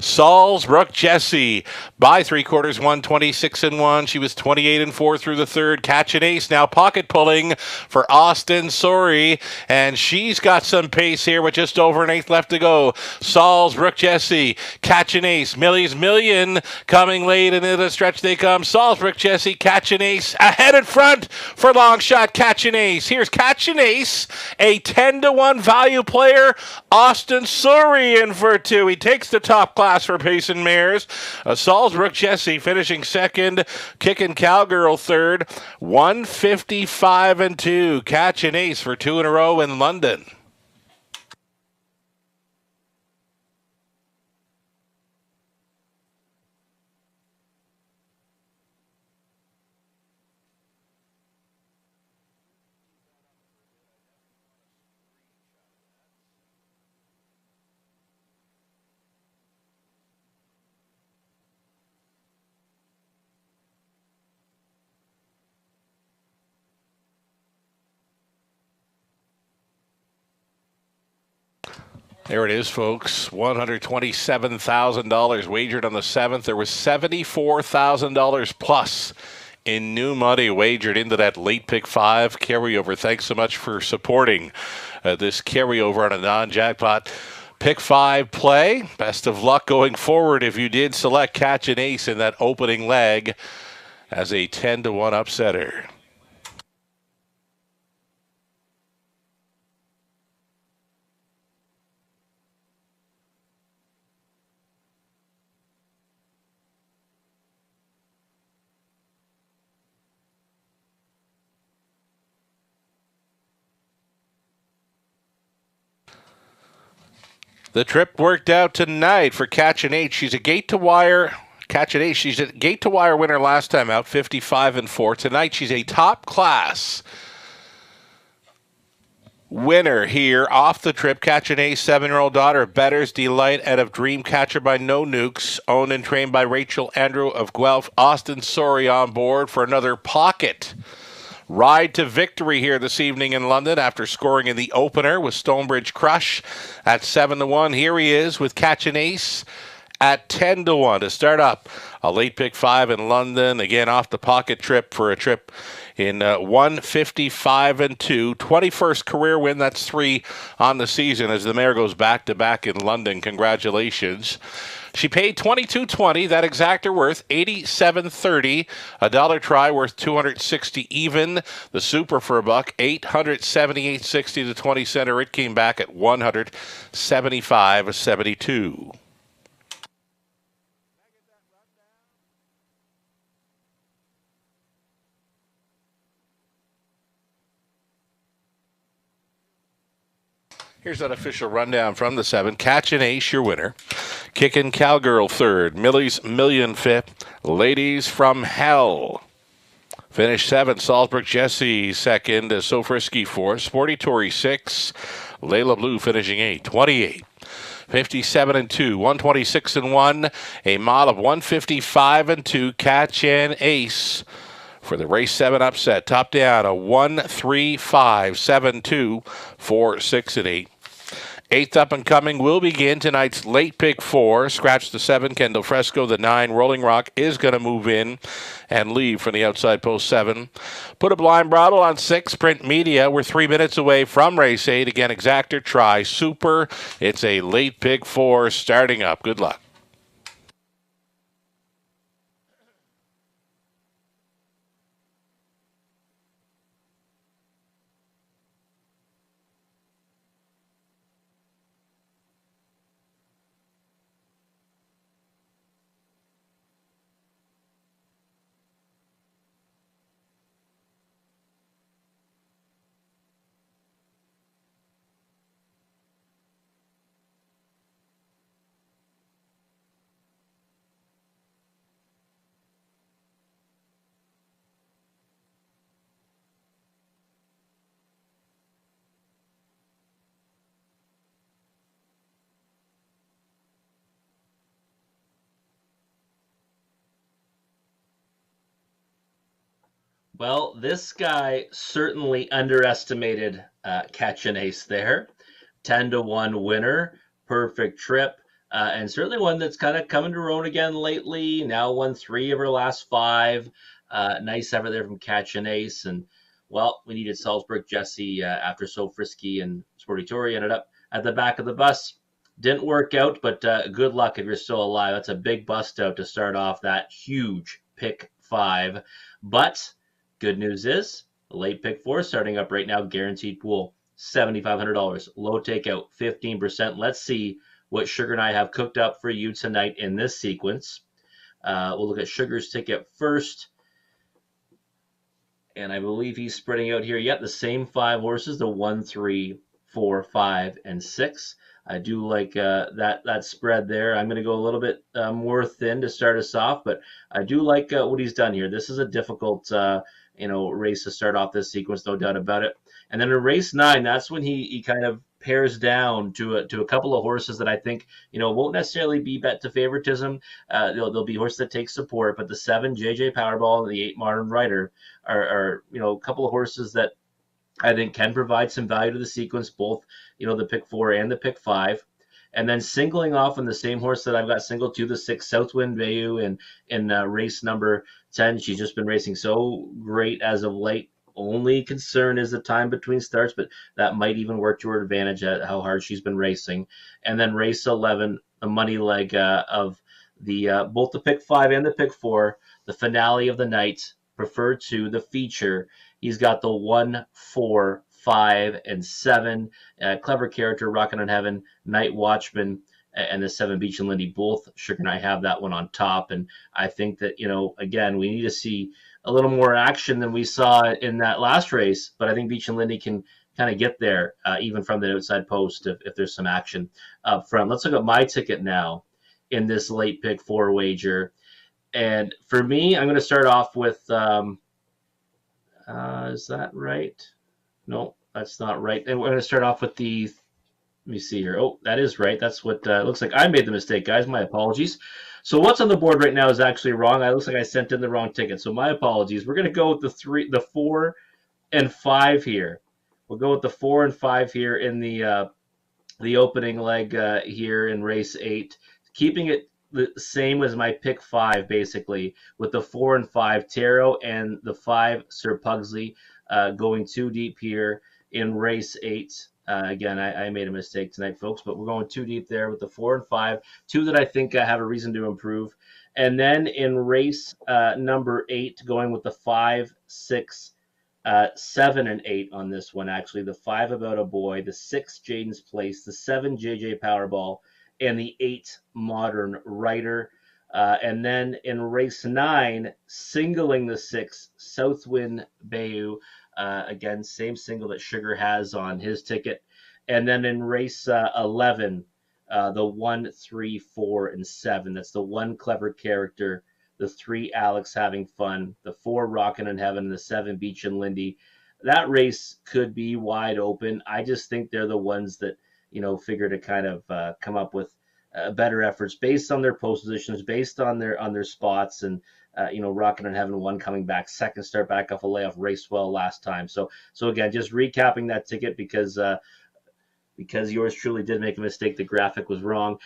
Salzburg Jessie by 3/4, 126-1. She was 28-4 through the third. Catch an Ace now pocket pulling for Austin Sorry, and she's got some pace here with just over an eighth left to go. Salzburg Jessie, Catch an Ace, Millie's Million coming late into the stretch they come. Salzburg Jessie, Catch an Ace ahead in front for long shot. Catch an Ace. Here's Catch an Ace, a 10-1 value player. Austin Sorry in for 2. He takes the top class for pace and mares. Salzburg Jessie finishing second. Kickin' Cowgirl third. 155-2. Catch an Ace for 2 in a row in London. There it is, folks. $127,000 wagered on the 7th. There was $74,000 plus in new money wagered into that late pick 5 carryover. Thanks so much for supporting this carryover on a non-jackpot pick 5 play. Best of luck going forward if you did select Catch an Ace in that opening leg. as a 10-1 upsetter. The trip worked out tonight for Catch and H. She's a gate-to-wire She's a gate-to-wire winner last time out, 55-4. Tonight she's a top-class winner here off the trip. Catch an Ace, 7-year-old daughter of Better's Delight out of Dreamcatcher by No Nukes, owned and trained by Rachel Andrew of Guelph. Austin Sori on board for another pocket ride to victory here this evening in London after scoring in the opener with Stonebridge Crush at 7-1. Here he is with Catch an Ace at 10-1 to start up a late pick 5 in London. Again, off the pocket trip for a trip in 155-2. 21st career win. That's 3 on the season as the mare goes back-to-back in London. Congratulations. She paid $22.20. That exactor worth $87.30. A dollar try worth $260 even. The super for $1, $878.60 to 20 center. It came back at $175.72. Here's that official rundown from the 7. Catch an Ace, your winner. Kickin' Cowgirl, 3rd. Millie's Million, 5th. Ladies from Hell finished 7. Salzburg Jesse, 2nd. So Frisky, 4th. Sporty Tory, 6. Layla Blue finishing 8. 28. 57-2. 126-1. A mile of 155-2. Catch an Ace for the race 7 upset. Top down a 1-3-5-7-2 for 6 and 8. 8th up and coming will begin tonight's late pick 4. Scratch the 7, Kendall Fresco. The 9, Rolling Rock, is going to move in and leave from the outside post 7. Put a blind bridle on 6, Print Media. We're 3 minutes away from race 8. Again, exactor, try, super. It's a late pick 4 starting up. Good luck. Well, this guy certainly underestimated Catch an Ace there. 10-1 winner, perfect trip, and certainly one that's kind of coming to her own again lately. Now won 3 of her last 5. Nice effort there from Catch an Ace. And, well, we needed Salzburg Jesse after So Frisky and Sporty Tory ended up at the back of the bus. Didn't work out, but good luck if you're still alive. That's a big bust out to start off that huge pick 5. But good news is, the late pick 4 starting up right now, guaranteed pool, $7,500. Low takeout, 15%. Let's see what Sugar and I have cooked up for you tonight in this sequence. We'll look at Sugar's ticket first. And I believe he's spreading out here. Yep, the same 5 horses, the 1, 3, 4, 5, and 6. I do like that spread there. I'm going to go a little bit more thin to start us off, but I do like what he's done here. This is a difficult race to start off this sequence, no doubt about it. And then in race 9, that's when he kind of pairs down to a couple of horses that I think won't necessarily be bet to favoritism. There'll be horses that take support, but the 7 JJ Powerball and the 8 Modern Rider are a couple of horses that I think can provide some value to the sequence, both the pick 4 and the pick 5. And then singling off on the same horse that I've got singled to, the 6 Southwind Bayou in race number 10. She's just been racing so great as of late. Only concern is the time between starts, but that might even work to her advantage at how hard she's been racing. And then race 11, the money leg of the both the pick 5 and the pick 4, the finale of the night, preferred to the feature. He's got the 1, 4, 5, and 7. Clever character, Rockin' on Heaven, Night Watchman, and the 7 Beach and Lindy. Both Sugar and I have that one on top. And I think that, again, we need to see a little more action than we saw in that last race. But I think Beach and Lindy can kind of get there, even from the outside post, if there's some action up front. Let's look at my ticket now in this late pick 4 wager. And for me, I'm going to start off with, is that right? No, that's not right. And we're going to start off with let me see here. Oh, that is right. That's what looks like. I made the mistake, guys. My apologies. So what's on the board right now is actually wrong. It looks like I sent in the wrong ticket. So my apologies. We're going to go with the 4 and 5 here. We'll go with the 4 and 5 here in the opening leg here in race 8, keeping it the same as my pick 5, basically, with the 4 and 5 Tarot and the 5 Sir Pugsley going 2 deep here in race 8. Again, I made a mistake tonight, folks, but we're going 2 deep there with the 4 and 5, 2 that I think have a reason to improve. And then in race number 8, going with the 5, 6, 7, and 8 on this one, actually. The 5 About a Boy, the 6 Jaden's Place, the 7 JJ Powerball, and the 8 Modern Writer. And then in race 9, singling the 6 Southwind Bayou. Again, same single that Sugar has on his ticket. And then in race 11, the 1, 3, 4, and 7. That's the 1 Clever Character, the 3 Alex Having Fun, the 4 Rockin' in Heaven, and the 7 Beach and Lindy. That race could be wide open. I just think they're the ones that, figure to kind of come up with better efforts based on their post positions, based on their spots, and Rockin' in Heaven 1 coming back second, start back off a layoff, race well last time. So again, just recapping that ticket because yours truly did make a mistake. The graphic was wrong.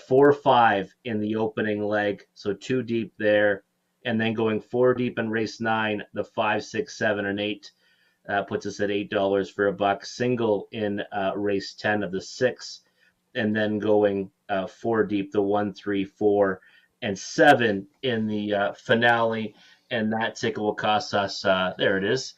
4, 5 in the opening leg, so 2 deep there, and then going 4 deep in race 9, the 5, 6, 7, and 8 puts us at $8 for $1. Single in race 10 of the 6, and then going 4 deep, the 1, 3, 4, and 7 in the finale, and that ticket will cost us, there it is.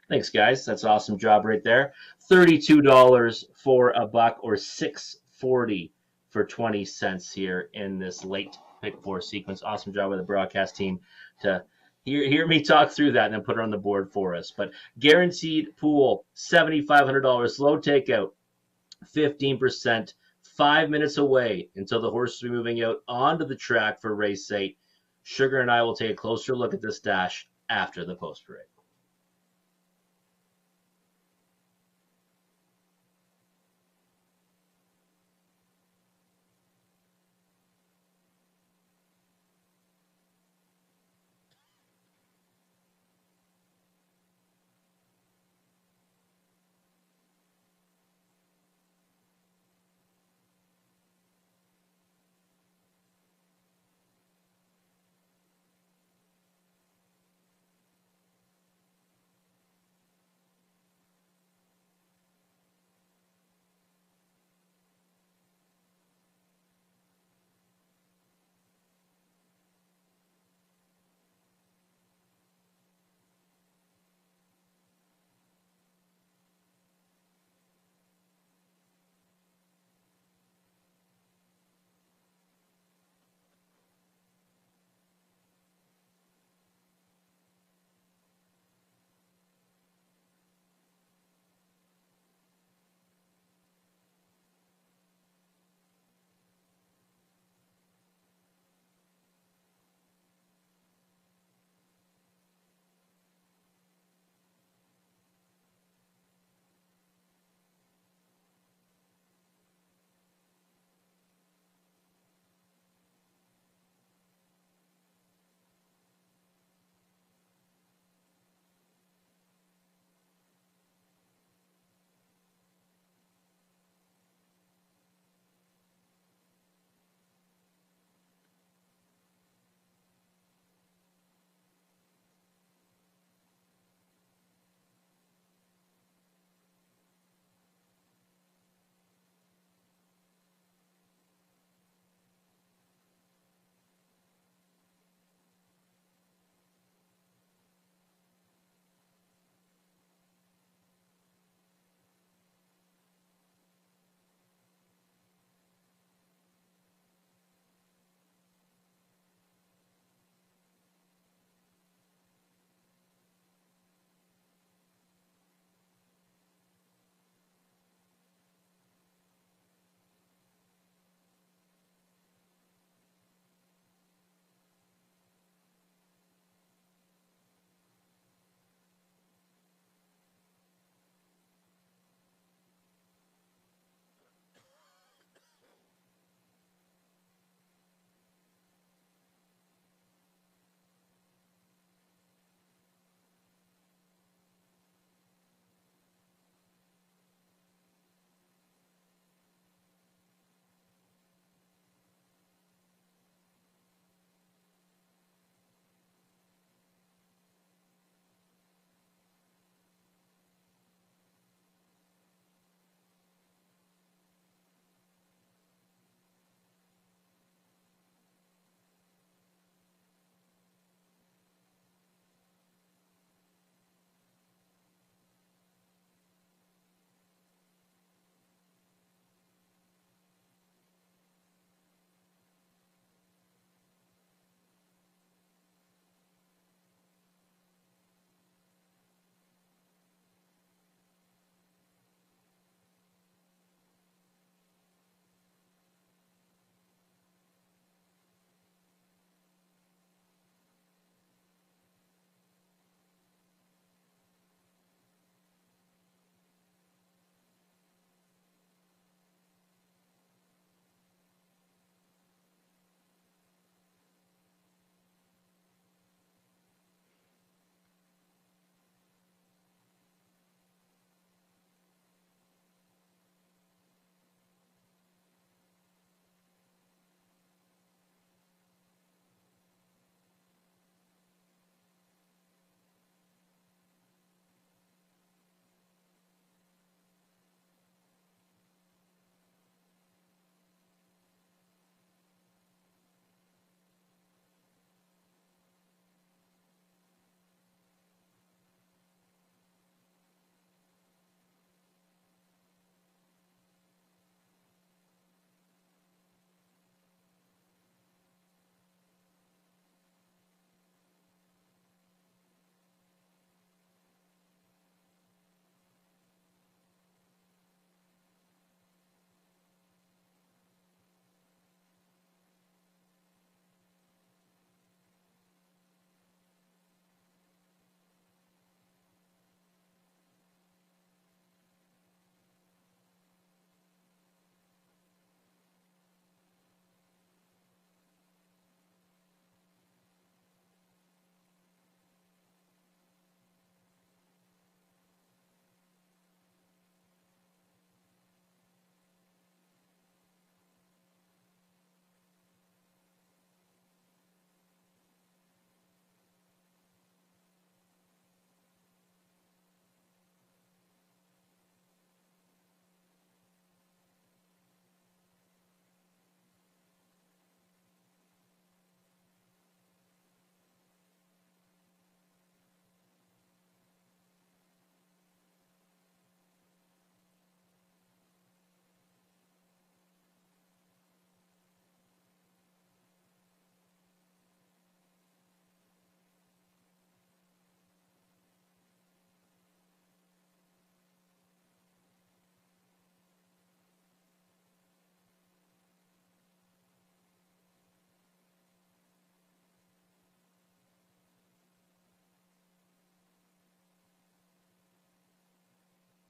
Thanks, guys. That's an awesome job right there. $32 for $1, or $6.40 for 20 cents here in this late pick 4 sequence. Awesome job with the broadcast team to hear me talk through that and then put it on the board for us. But guaranteed pool, $7,500. Low takeout, 15%. 5 minutes away until the horses will be moving out onto the track for race 8. Sugar and I will take a closer look at this dash after the post parade.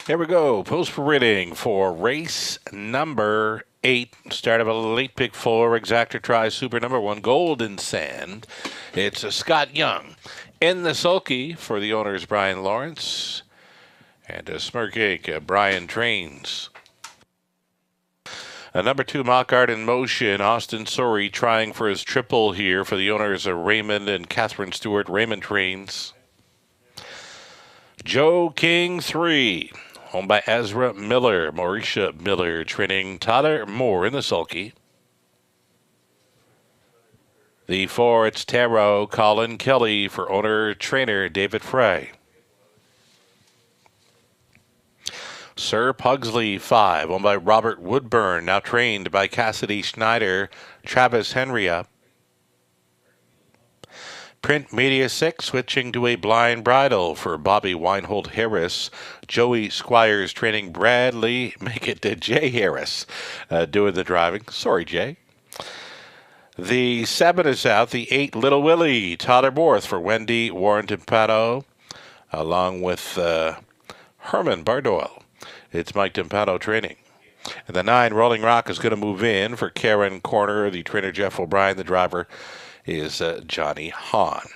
Here we go. Post sprinting for race number 8. Start of a late pick 4. Exactor tries super number 1. Golden Sand. It's a Scott Young. In the sulky for the owners, Brian Lawrence. And a smirking, Brian Trains. Number 2, Mockart in motion. Austin Sorey trying for his triple here for the owners of Raymond and Catherine Stewart. Raymond Trains. Joe King 3. Owned by Ezra Miller. Mauricia Miller training Tyler Moore in the sulky. The 4, it's Tarot. Colin Kelly for owner-trainer David Frey. Sir Pugsley 5, owned by Robert Woodburn, now trained by Cassidy Schneider, Travis Henrya. Print Media 6, switching to a blind bridle for Bobby Weinhold Harris. Joey Squires training Bradley, make it to Jay Harris doing the driving. Sorry, Jay. The 7 is out, the 8, Little Willie, Tyler Borth for Wendy Warrington Pato, along with Herman Bardoyle. It's Mike Timpato training. And the 9, Rolling Rock, is going to move in for Karen Corner. The trainer, Jeff O'Brien. The driver is Johnny Hahn.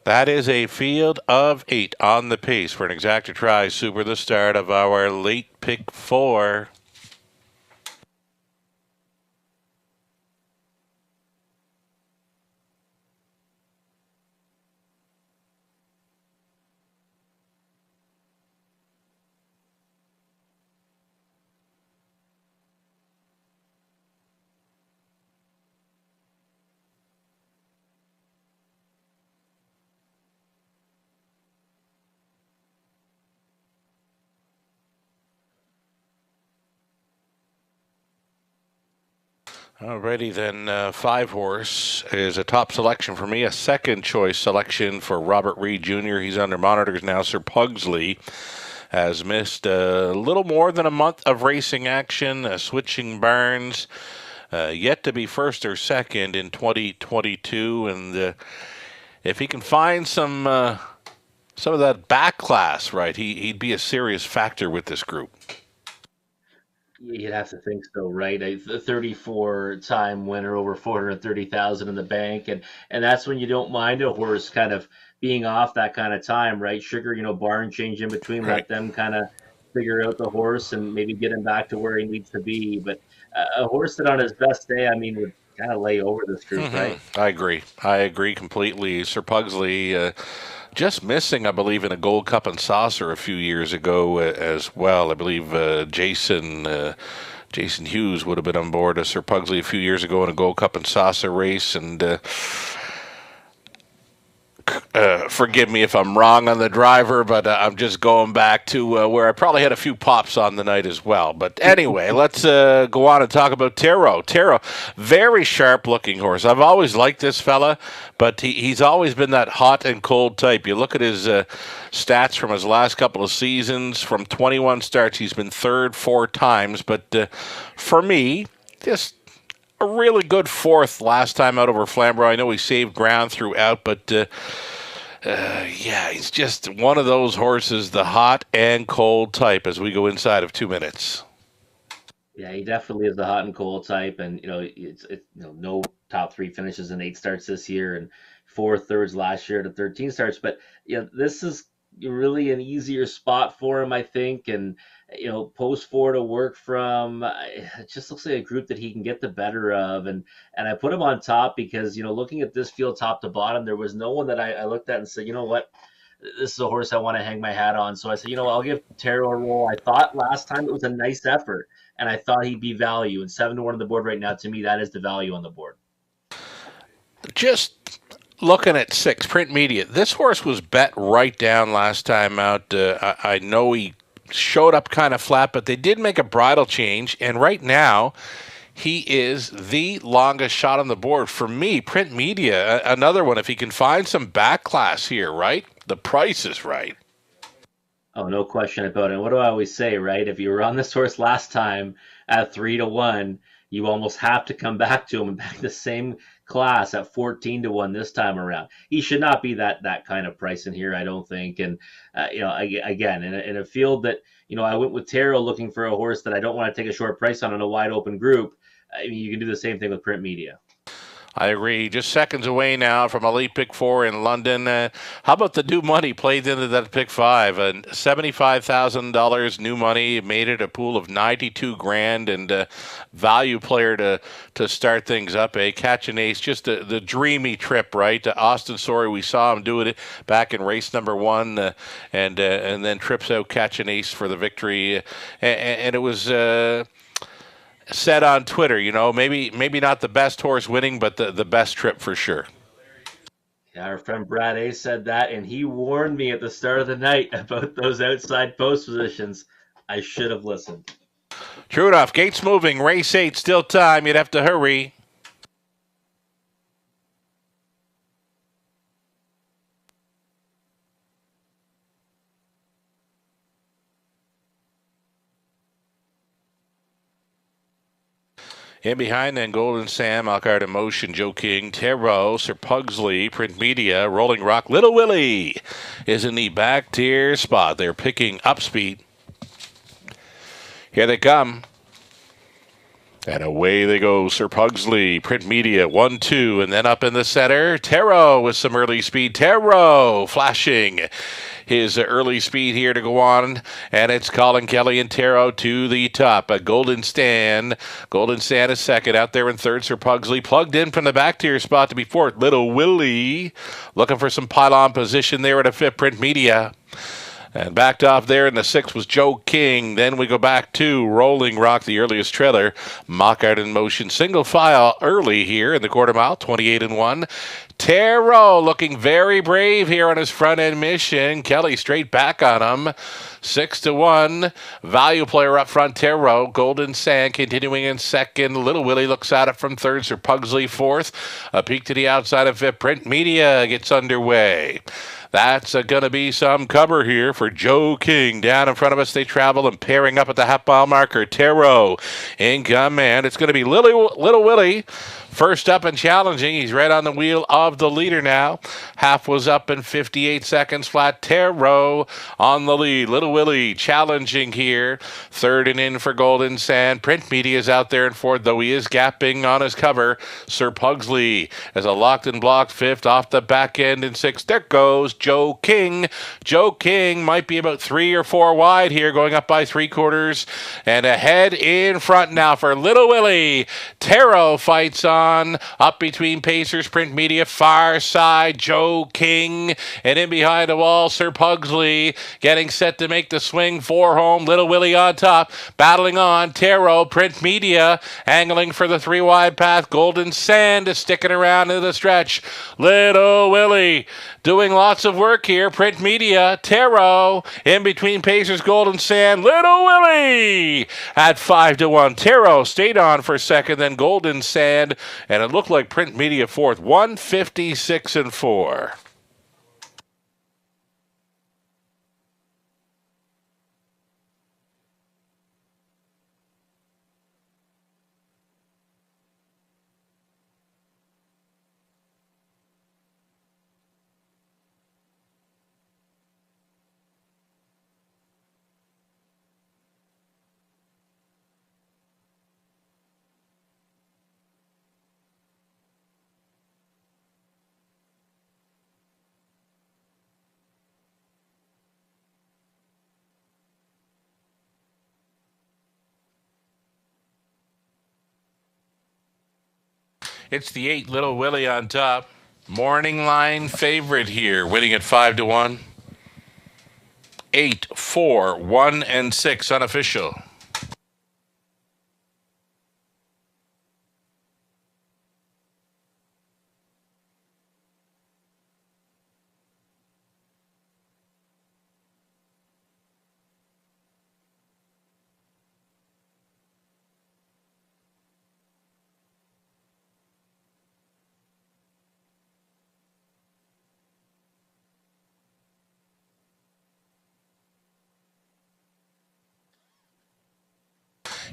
That is a field of 8 on the pace for an Exactor Try Super, the start of our late pick 4. Alrighty then, 5 horse is a top selection for me. A second choice selection for Robert Reed Jr. He's under monitors now. Sir Pugsley has missed a little more than a month of racing action. Switching Barnes yet to be first or second in 2022. And if he can find some of that back class right, he'd be a serious factor with this group. You'd have to think so, right? A 34-time winner, over 430,000 in the bank, and that's when you don't mind a horse kind of being off that kind of time, right? Sugar, barn change in between, Right. let them kind of figure out the horse and maybe get him back to where he needs to be. But a horse that on his best day, would kind of lay over this group, right? I agree completely. Sir Pugsley just missing, I believe, in a Gold Cup and Saucer a few years ago as well. I believe Jason Hughes would have been on board Sir Pugsley a few years ago in a Gold Cup and Saucer race, and forgive me if I'm wrong on the driver, but I'm just going back to where I probably had a few pops on the night as well. But anyway, let's go on and talk about Tarot. Tarot, very sharp-looking horse. I've always liked this fella, but he's always been that hot and cold type. You look at his stats from his last couple of seasons. From 21 starts, he's been third 4 times. But for me, just a really good 4th last time out over Flamborough. I know he saved ground throughout, but yeah, he's just one of those horses, the hot and cold type, as we go inside of 2 minutes. Yeah, he definitely is the hot and cold type, and it's no top 3 finishes in 8 starts this year, and 4 thirds last year to 13 starts. But this is really an easier spot for him, I think, and post 4 to work from. It just looks like a group that he can get the better of, and I put him on top because looking at this field top to bottom, there was no one that I looked at and said, what, this is a horse I want to hang my hat on. So I said, I'll give Tarot a roll. I thought last time it was a nice effort, and I thought he'd be value. And 7-1 on the board right now, to me, that is the value on the board. Just looking at 6, Print Media. This horse was bet right down last time out. I know he showed up kind of flat, but they did make a bridle change, and right now he is the longest shot on the board. For me, Print Media, another one, if he can find some back class here, right? The price is right. Oh, no question about it. What do I always say, right? If you were on this horse last time at 3-1, you almost have to come back to him and back the same class at 14-1 this time around. He should not be that kind of price in here, I don't think. And again, in a field that I went with Taro looking for a horse that I don't want to take a short price on in a wide open group. I mean, you can do the same thing with print media. I agree. Just seconds away now from Elite Pick 4 in London. How about the new money played into that Pick 5? $75,000 new money made it a pool of 92 grand, and value player to start things up. Catch an ace, just the dreamy trip, right? To Austin Story, we saw him do it back in race number 1, and then trips out Catch an Ace for the victory, and it was. Said on Twitter, maybe not the best horse winning, but the best trip for sure. Yeah, our friend Brad A said that, and he warned me at the start of the night about those outside post positions. I should have listened. True enough. Gates moving. Race 8, still time. You'd have to hurry. In behind then, Golden Sam, Alcard Emotion, Joe King, Tarot, Sir Pugsley, Print Media, Rolling Rock, Little Willie is in the back tier spot. They're picking up speed. Here they come. And away they go, Sir Pugsley, Print Media, 1-2, and then up in the center, Tarot with some early speed. Tarot flashing his early speed here to go on, and it's Colin Kelly and Tarot to the top. A Golden Stand is second. Out there in third, Sir Pugsley plugged in from the back tier spot to be fourth. Little Willie looking for some pylon position there at a fifth. Print Media. And backed off there in the sixth was Joe King. Then we go back to Rolling Rock, the earliest trailer. Mockart in motion. Single file early here in the quarter mile, 28-1. Tarot looking very brave here on his front end mission. Kelly straight back on him. 6-1. Value player up front, Tarot. Golden Sand continuing in second. Little Willie looks at it from third. Sir Pugsley fourth. A peek to the outside of fifth. Print Media gets underway. That's going to be some cover here for Joe King. Down in front of us, they travel and pairing up at the half-mile marker. Tarot in command. It's going to be Little Willie. First up and challenging. He's right on the wheel of the leader now. Half was up in 58 seconds flat. Tarot on the lead. Little Willie challenging here. Third and in for Golden Sand. Print Media is out there in fourth, though he is gapping on his cover. Sir Pugsley as a locked and blocked fifth off the back end in sixth. There goes Joe King. Joe King might be about 3 or 4 wide here, going up by 3/4. And ahead in front now for Little Willie. Tarot fights on. Up between Pacers, Print Media, far side, Joe King. And in behind the wall, Sir Pugsley getting set to make the swing for home. Little Willie on top, battling on. Tarot, Print Media, angling for the 3 wide path. Golden Sand is sticking around in the stretch. Little Willie doing lots of work here. Print Media, Tarot, in between Pacers, Golden Sand. Little Willie at 5-1. Tarot stayed on for a second, then Golden Sand. And it looked like Print Media fourth, 156-4. It's the 8, Little Willie on top. Morning line favorite here, winning at 5-1. 8, 4, 1, and 6 unofficial.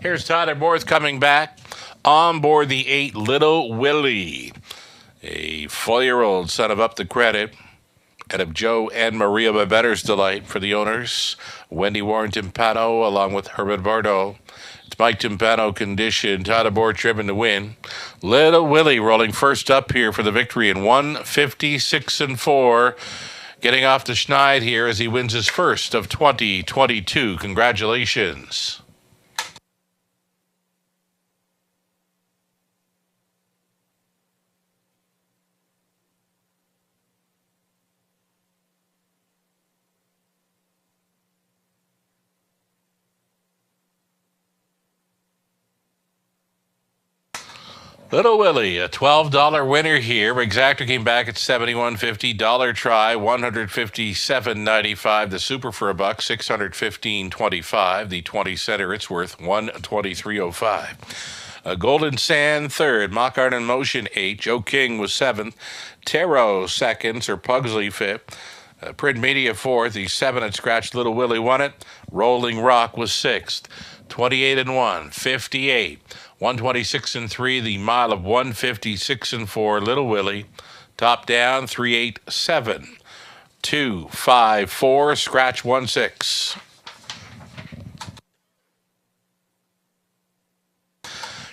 Here's Tyler Moores coming back. On board the 8, Little Willie, a 4-year-old son of Up the Credit, and of Joe and Maria Babetter's delight for the owners, Wendy Warren Timpano, along with Herman Bardot. It's Mike Timpano conditioned, Todd aboard, driven to win. Little Willie rolling first up here for the victory in 156-4. Getting off the schneid here as he wins his first of 2022. Congratulations. Little Willie, a $12 winner here. Exactor came back at $71.50. Dollar try, $157.95. The super for $1, $615.25. The 20 center, it's worth $123.05. Golden Sand third. Mock Art in Motion 8. Joe King was 7th. Tarot second. Sir Pugsley 5th. Print Media 4th. The 7 had scratched. Little Willie won it. Rolling Rock was 6th. 28-1. 58. 126-3, the mile of 156-4, Little Willie. Top down, 387. 254, scratch 16.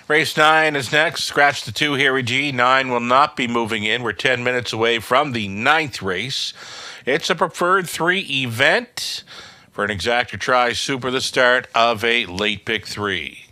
Race 9 is next. Scratch the 2, Harry G. 9 will not be moving in. We're 10 minutes away from the 9th race. It's a preferred 3 event for an exactor try super, the start of a late pick 3.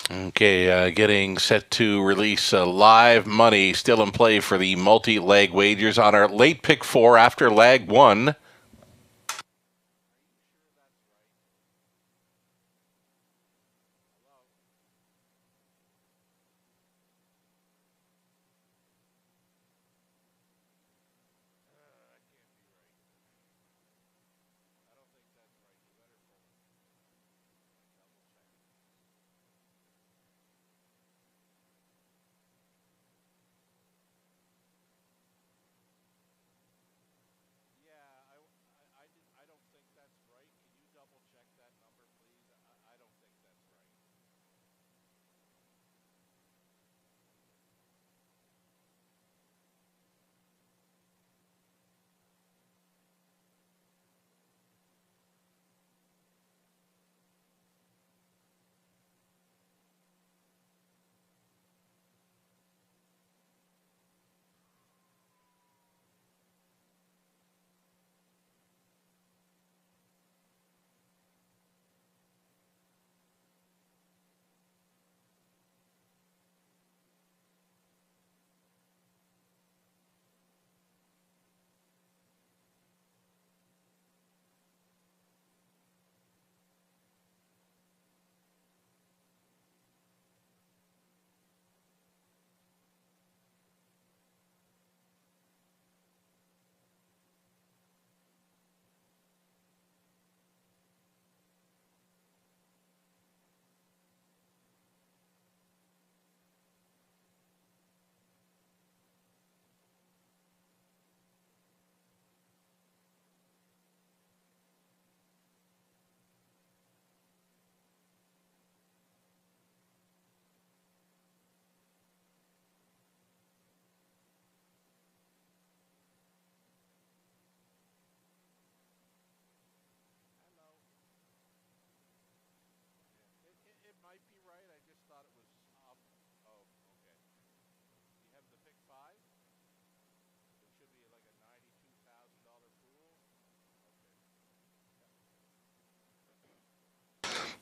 Okay, getting set to release live money still in play for the multi-leg wagers on our late pick 4 after leg 1.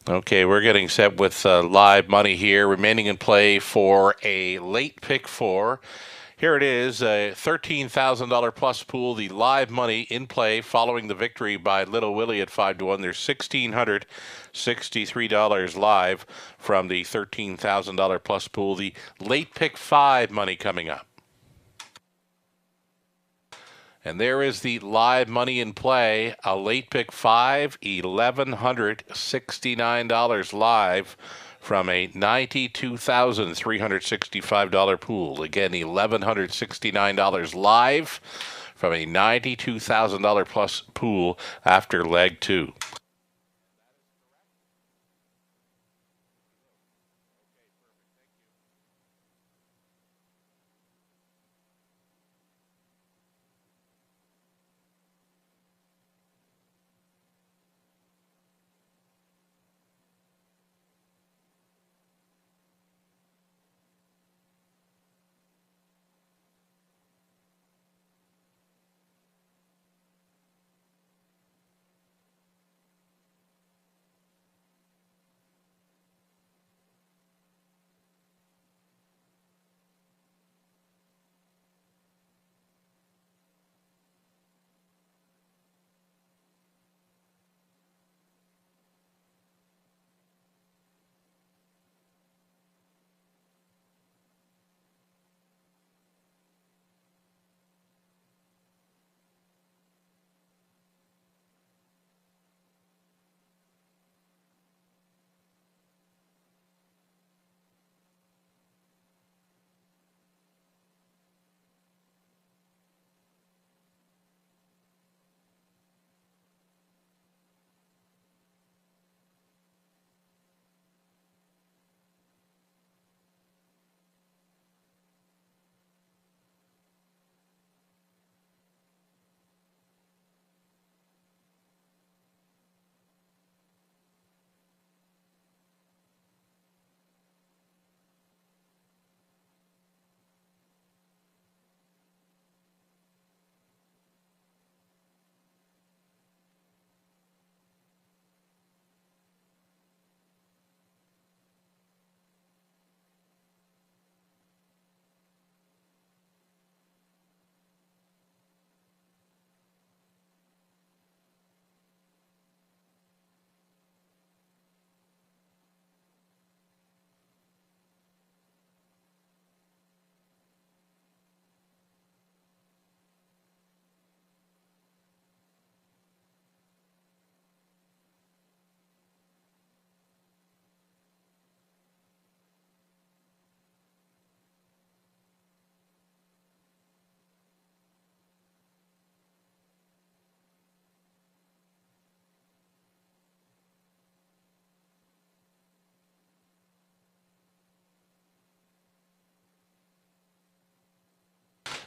Okay, we're getting set with live money here, remaining in play for a late pick 4. Here it is, a $13,000 plus pool, the live money in play following the victory by Little Willie at 5-1. There's $1,663 live from the $13,000 plus pool. The late pick 5 money coming up. And there is the live money in play. A late pick 5, $1,169 live from a $92,365 pool. Again, $1,169 live from a $92,000 plus pool after leg 2.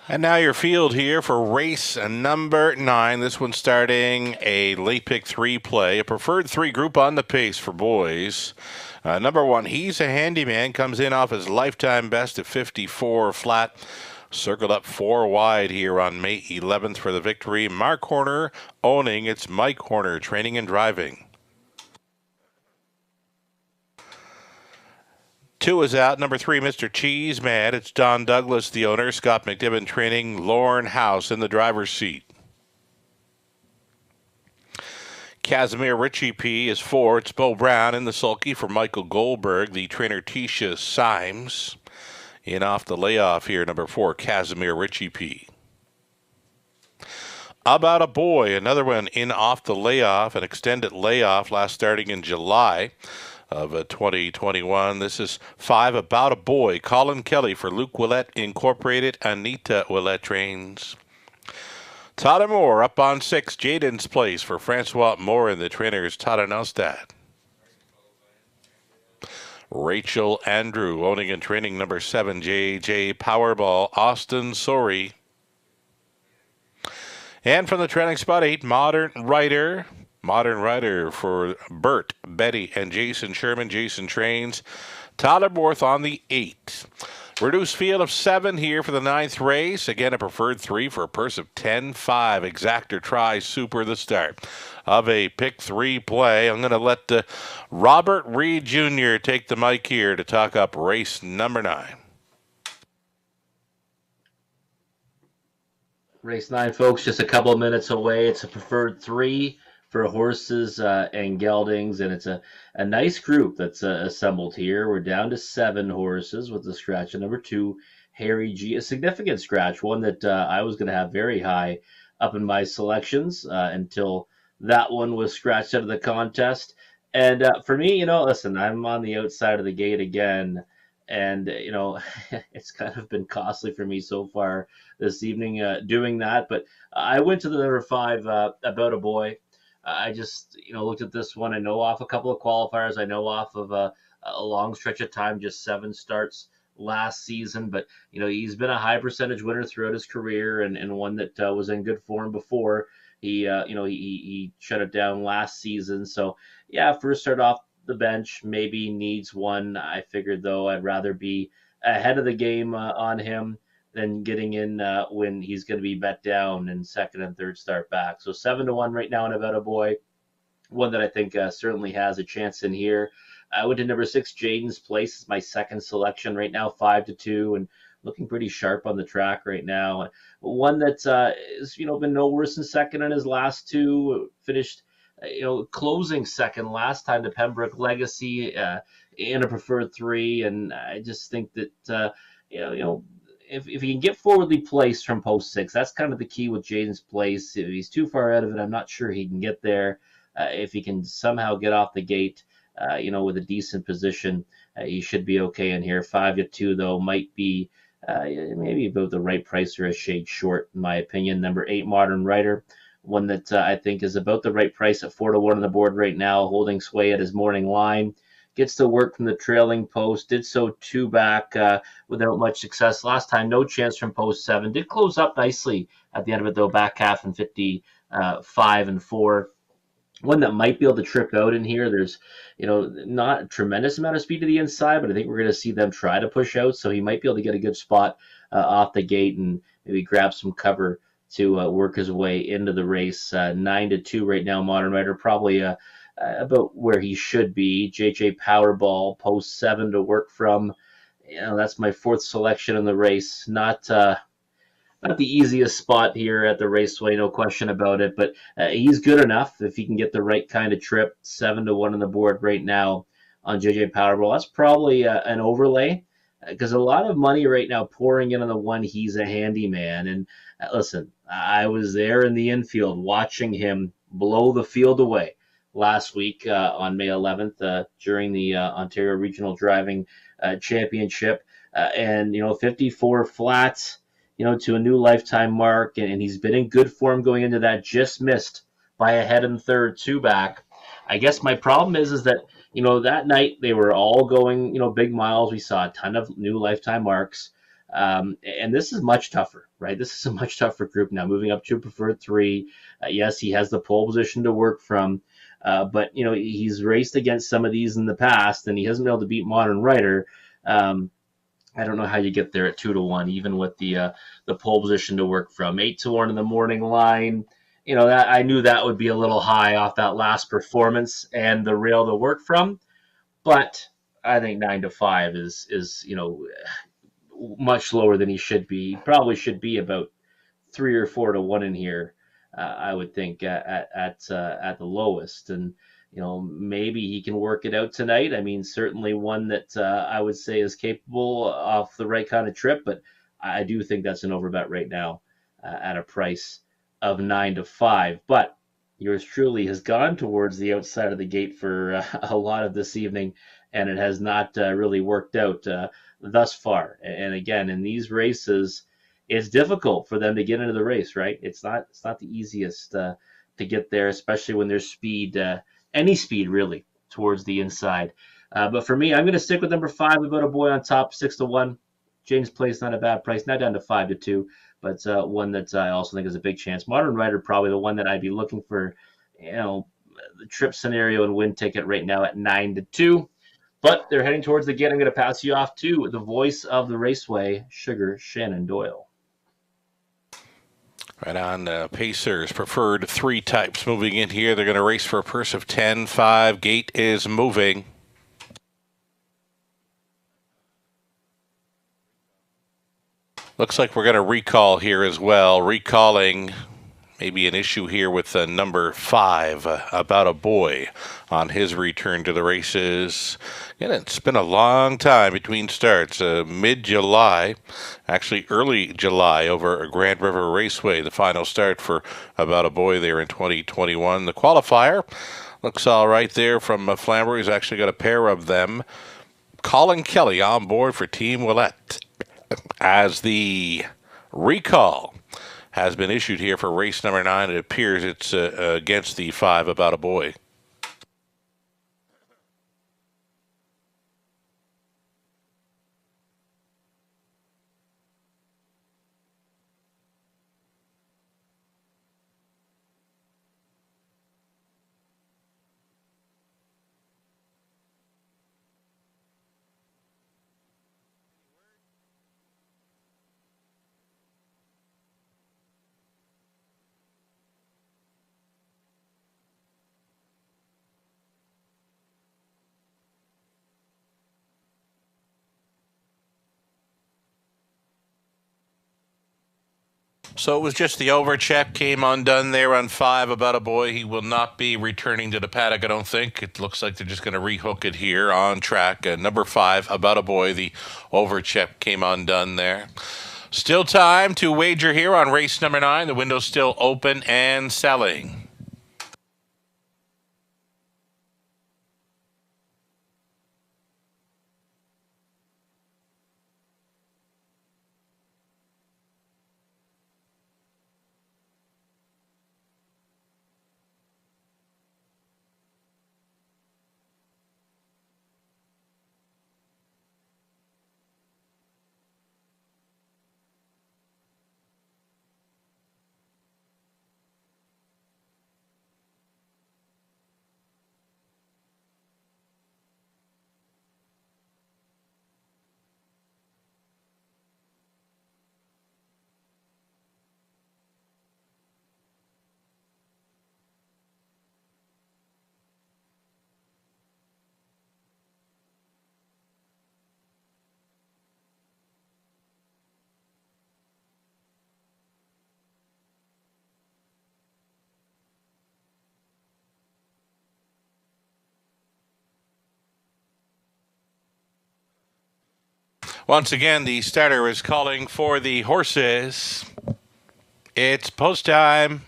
And now your field here for race number 9. This one starting a late pick 3 play. A preferred 3 group on the pace for boys. Number 1, He's a Handyman, comes in off his lifetime best at 54 flat. Circled up 4 wide here on May 11th for the victory. Mark Horner owning. It's Mike Horner training and driving. 2 is out. Number 3, Mr. Cheese Man. It's Don Douglas, the owner. Scott McDibbin training. Lorne House in the driver's seat. Casimir Ritchie P is 4. It's Bo Brown in the sulky for Michael Goldberg. The trainer Tisha Symes in off the layoff here. Number 4, Casimir Ritchie P. About a Boy, another one in off the layoff, an extended layoff last starting in July of 2021. This is 5, About a Boy. Colin Kelly for Luke Willett Incorporated. Anita Willett trains. Todd Moore up on 6, Jaden's Place for Francois Moore and the trainers Todd and Elstad. Rachel Andrew owning and training number 7, JJ Powerball, Austin Sori. And from the trailing spot 8, Modern Rider for Bert, Betty, and Jason Sherman. Jason trains. Tyler Borth on the 8. Reduced field of 7 here for the 9th race. Again, a preferred 3 for a purse of 10-5. Exactor Tri Super the start of a pick 3 play. I'm going to let Robert Reed Jr. take the mic here to talk up race number 9. Race 9, folks, just a couple of minutes away. It's a preferred 3 for horses and geldings, and it's a nice group that's assembled here. We're down to 7 horses with the scratch at number 2, Harry G. A significant scratch, one that I was going to have very high up in my selections until that one was scratched out of the contest. And for me, listen, I'm on the outside of the gate again. And, it's kind of been costly for me so far this evening doing that. But I went to the number 5, About a Boy. I just, looked at this one. I know off a couple of qualifiers. I know off of a long stretch of time, just 7 starts last season. But, he's been a high percentage winner throughout his career and one that was in good form before. He shut it down last season. So, yeah, first start off the bench, maybe needs one. I figured, though, I'd rather be ahead of the game on him than getting in when he's going to be bet down in second and third start back. So 7-1 right now in About a Boy, one that I think certainly has a chance in here. I went to number 6, Jaden's Place. It's my second selection right now, 5-2, and looking pretty sharp on the track right now. One that's has been no worse than second in his last 2. Finished closing second last time to Pembroke Legacy in a preferred 3, and I just think that if he can get forwardly placed from post 6, that's kind of the key with Jaden's Place. If he's too far out of it, I'm not sure he can get there. If he can somehow get off the gate, with a decent position, he should be okay in here. 5-2 though might be maybe about the right price or a shade short, in my opinion. Number 8, Modern Rider. One that I think is about the right price at 4-1 on the board right now, holding sway at his morning line. Gets to work from the trailing post. Did so 2 back without much success. Last time, no chance from post 7. Did close up nicely at the end of it, though, back half in 55-4. One that might be able to trip out in here. There's, not a tremendous amount of speed to the inside, but I think we're going to see them try to push out. So he might be able to get a good spot off the gate and maybe grab some cover to work his way into the race. 9-2 right now, Modern Rider, probably about where he should be. JJ Powerball, post 7 to work from. That's my 4th selection in the race. Not the easiest spot here at the Raceway, no question about it, but he's good enough if he can get the right kind of trip. 7-1 on the board right now on JJ Powerball. That's probably an overlay, because a lot of money right now pouring in on the one He's a Handyman. And listen, I was there in the infield watching him blow the field away last week on May 11th during the Ontario Regional Driving Championship. And 54 flats, to a new lifetime mark. And he's been in good form going into that, just missed by a head and third 2 back. I guess my problem is that, that night they were all going, big miles. We saw a ton of new lifetime marks. And this is much tougher, right? This is a much tougher group now, moving up to a preferred 3. Yes, he has the pole position to work from, but he's raced against some of these in the past, and he hasn't been able to beat Modern Rider. I don't know how you get there at 2-1, even with the pole position to work from. 8-1 in the morning line. That I knew that would be a little high off that last performance and the rail to work from, but I think 9-5 is much lower than he should be. He probably should be about 3 or 4-1 in here. I would think at the lowest, and maybe he can work it out tonight. I mean, certainly one that I would say is capable off the right kind of trip, but I do think that's an overbet right now at a price of 9-5. But yours truly has gone towards the outside of the gate for a lot of this evening, and it has not really worked out thus far. And again, in these races, it's difficult for them to get into the race, right? It's not the easiest to get there, especially when there's speed, any speed really, towards the inside. But for me, I'm going to stick with number 5, About a Boy on top, 6-1. James Place, not a bad price, now down to 5-2, but one that I also think is a big chance. Modern Rider, probably the one that I'd be looking for, the trip scenario and win ticket right now at 9-2. But they're heading towards the gate. I'm going to pass you off to the voice of the Raceway, Sugar Shannon Doyle. Right on. Pacers preferred 3 types moving in here. They're going to race for a purse of 10-5. Gate is moving. Looks like we're going to recall here as well. Recalling maybe an issue here with number 5, About a Boy, on his return to the races. And it's been a long time between starts. Mid-July, actually early July, over Grand River Raceway, the final start for About a Boy there in 2021. The qualifier looks all right there from Flamborough. He's actually got a pair of them. Colin Kelly on board for Team Willette as the recall has been issued here for race number 9. It appears it's against the 5, About a Boy. So it was just the overcheck came undone there on 5, About a Boy. He will not be returning to the paddock, I don't think. It looks like they're just going to rehook it here on track. Number 5, About a Boy, the overcheck came undone there. Still time to wager here on race number 9. The window's still open and selling. Once again, the starter is calling for the horses. It's post time.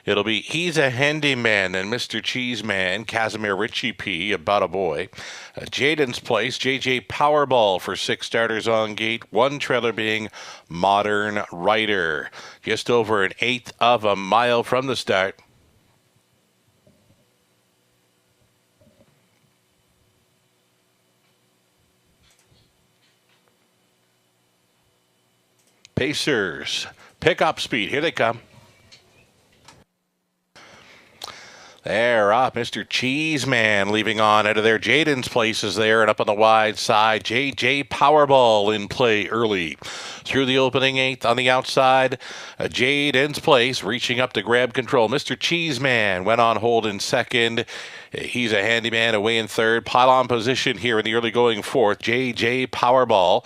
It'll be He's a Handyman and Mr. Cheeseman, Casimir Ritchie P, About a Boy. Jaden's Place, JJ Powerball for 6 starters on gate. 1 trailer being Modern Rider. Just over an 1/8 of a mile from the start. Pacers, pick up speed. Here they come. They're up. Mr. Cheeseman leaving on out of there. Jaden's place is there and up on the wide side. JJ Powerball in play early. Through the opening eighth on the outside. Jaden's place reaching up to grab control. Mr. Cheeseman went on hold in second. He's a handyman away in third. Pylon position here in the early going fourth. JJ Powerball.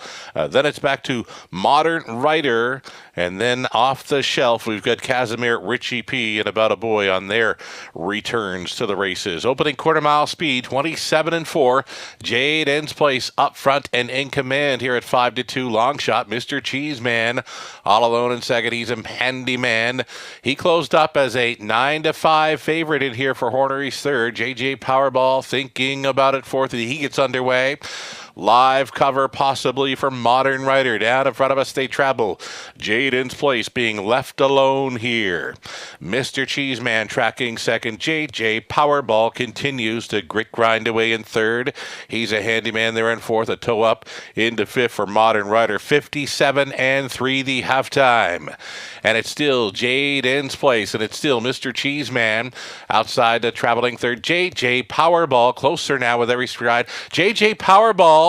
Then it's back to Modern Rider. And then off the shelf, we've got Casimir, Richie P, and About a Boy on their returns to the races. Opening quarter mile speed, 27-4. Jade ends place up front and in command here at 5-2. Long shot, Mr. Cheeseman all alone in second. He's a handyman. He closed up as a 9-5 favorite in here for Hornery's third. JJ Powerball thinking about it fourth. He gets underway. Live cover possibly for Modern Rider. Down in front of us they travel. Jaden's place being left alone here. Mr. Cheeseman tracking second. JJ Powerball continues to grind away in third. He's a handyman there in fourth. A toe up into fifth for Modern Rider. 57-3 the halftime. And it's still Jaden's place. And it's still Mr. Cheeseman outside the traveling third. JJ Powerball closer now with every stride. JJ Powerball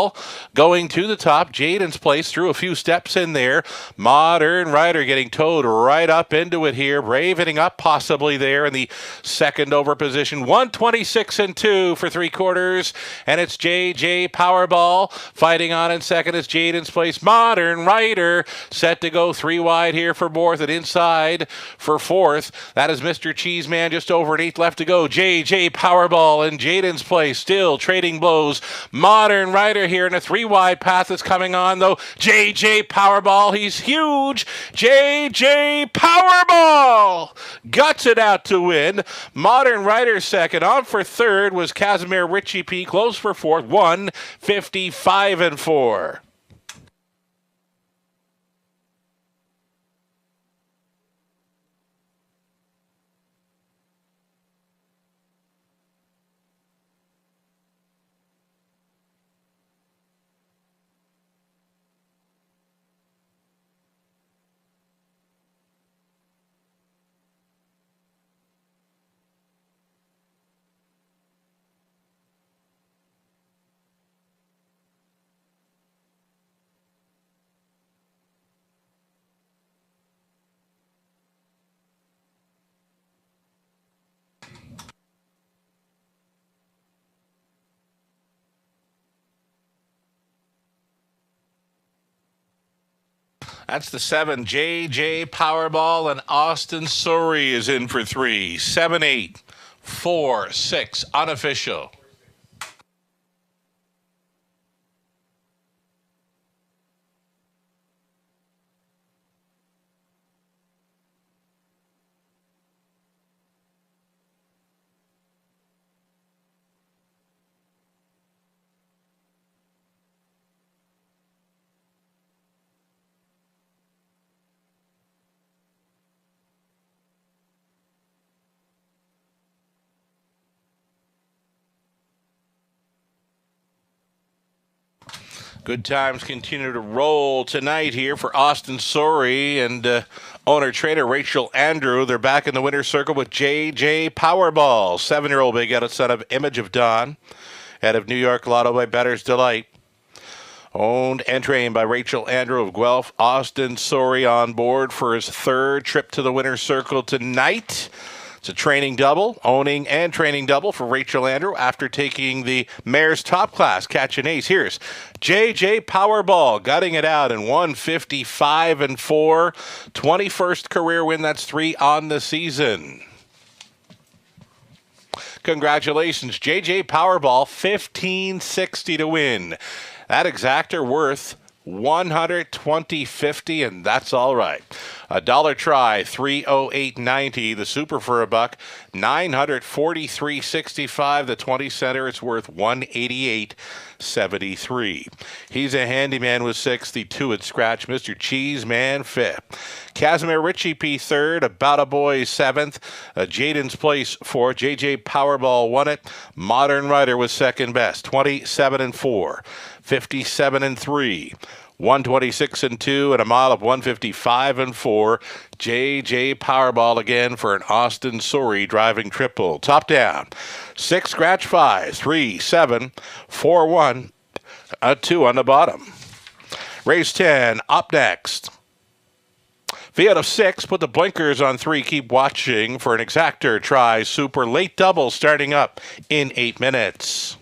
going to the top. Jaden's place through a few steps in there. Modern Rider getting towed right up into it here. Bravening up possibly there in the second over position. 126-2 for three quarters. And it's JJ Powerball fighting on in second as Jaden's place. Modern Rider set to go three wide here for fourth and inside for fourth. That is Mr. Cheeseman just over an eighth left to go. JJ Powerball in Jaden's place still trading blows. Modern Rider here in a three wide path that's coming on though. JJ Powerball, he's huge. JJ Powerball guts it out to win. Modern Rider second. On for third was Casimir Richie P. Close for fourth. 155-4. That's the 7. JJ Powerball and Austin Surrey is in for 3. 7-8. 4-6 unofficial. Good times continue to roll tonight here for Austin Surrey and owner-trainer Rachel Andrew. They're back in the winner's circle with JJ Powerball. 7-year-old big out son of Image of Dawn. Out of New York Lotto by Bettor's Delight. Owned and trained by Rachel Andrew of Guelph. Austin Surrey on board for his third trip to the winner's circle tonight. It's a training double, owning and training double for Rachel Andrew after taking the Mayor's Top Class, catch an ace. Here's JJ Powerball gutting it out in 155-4. 21st career win, that's 3 on the season. Congratulations, JJ Powerball, 1560 to win. That exactor worth $120.50, and that's all right. $1 try, $308.90. The super for a buck, $943.65. The 20 center, it's worth $188.73. He's a handyman with 6. The 2 at scratch, Mr. Cheeseman 5th. Casimir Richie P. 3rd. About a Boy 7th. Jaden's place 4th. JJ Powerball won it. Modern Rider was second best, 27-4. 57-3. 126 and 2 and a mile of 155 and 4. JJ Powerball again for an Austin Sorry driving triple. Top down. 6 scratch 5, 3, 7, 4, 1, a 2 on the bottom. Race 10 up next. Fiat of 6, put the blinkers on 3, keep watching for an exactor. Try super late double starting up in 8 minutes.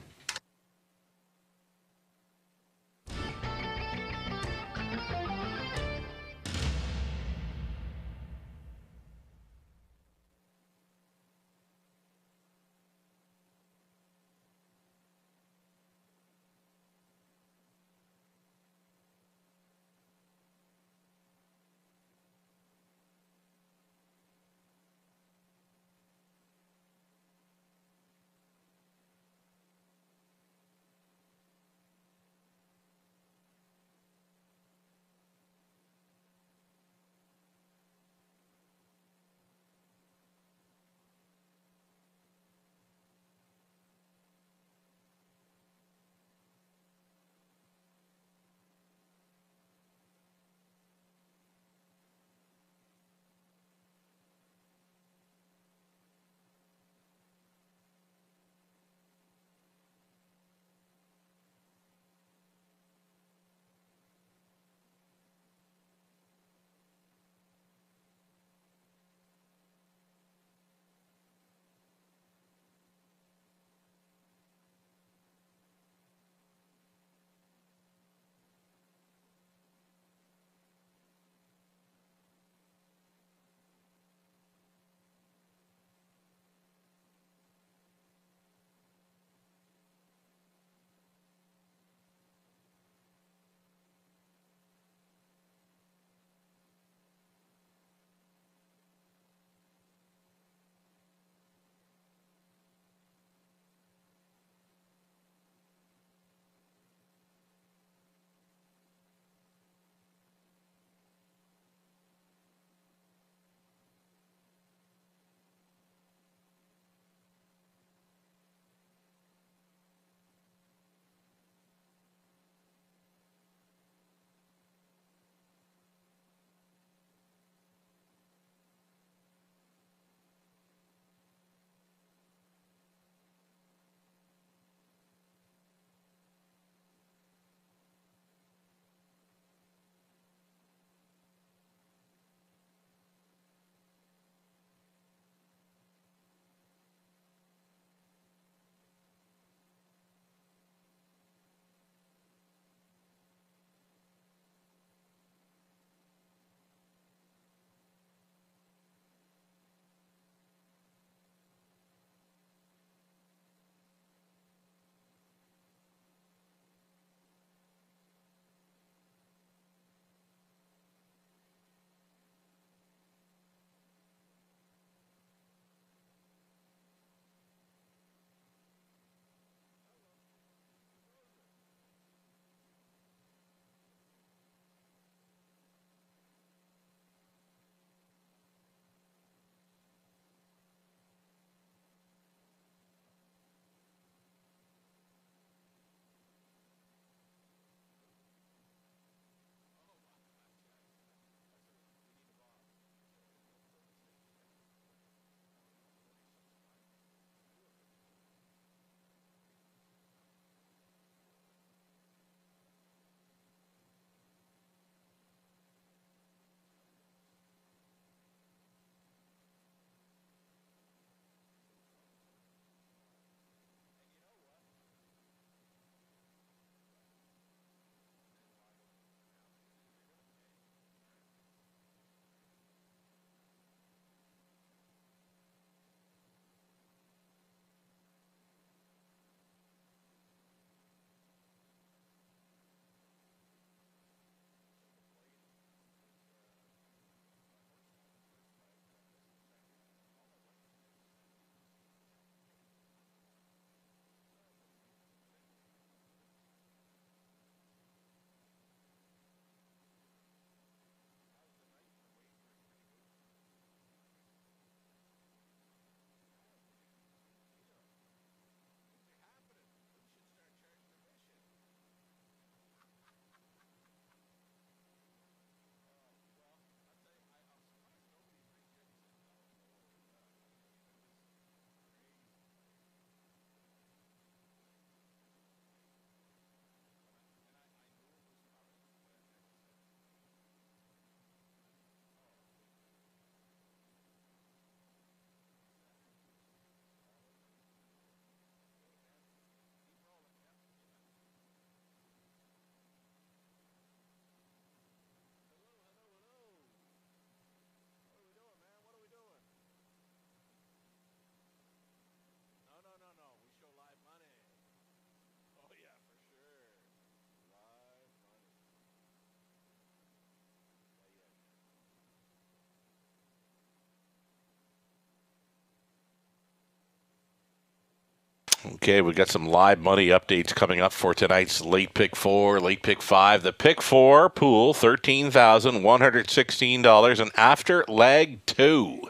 Okay, we got some live money updates coming up for tonight's late pick 4, late pick 5. The pick 4 pool, $13,116, and after leg 2,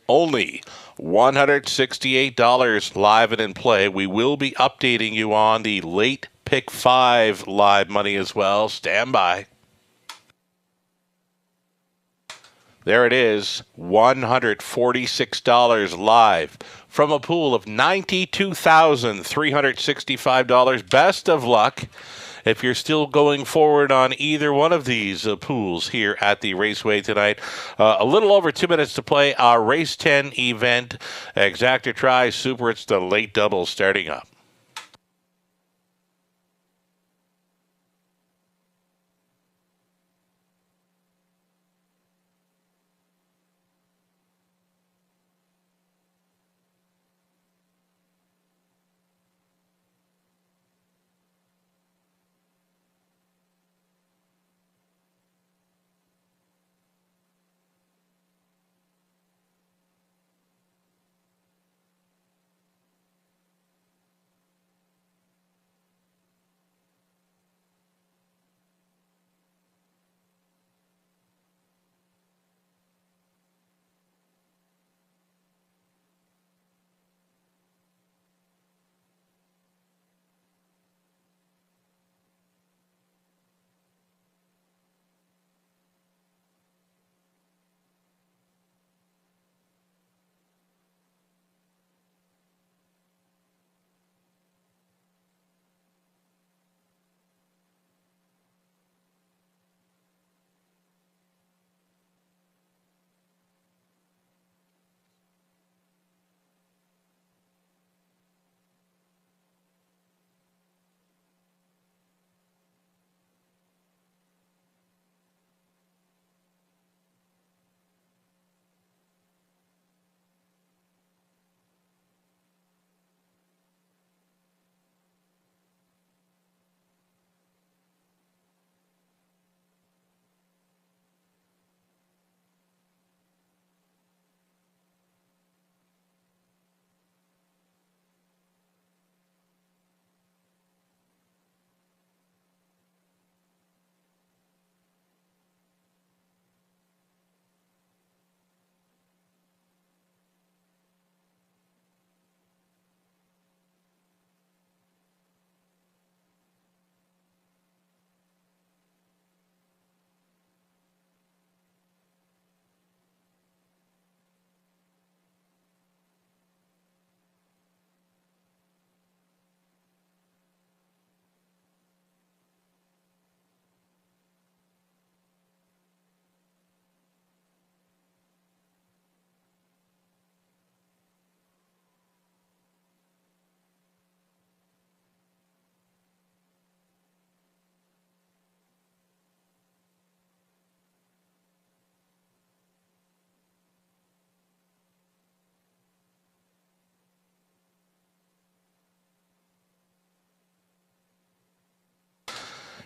only $168 live and in play. We will be updating you on the late pick 5 live money as well. Stand by. There it is, $146 live from a pool of $92,365. Best of luck if you're still going forward on either one of these pools here at the Raceway tonight. A little over 2 minutes to play our Race 10 event. Exactor Tri Super, it's the late double starting up.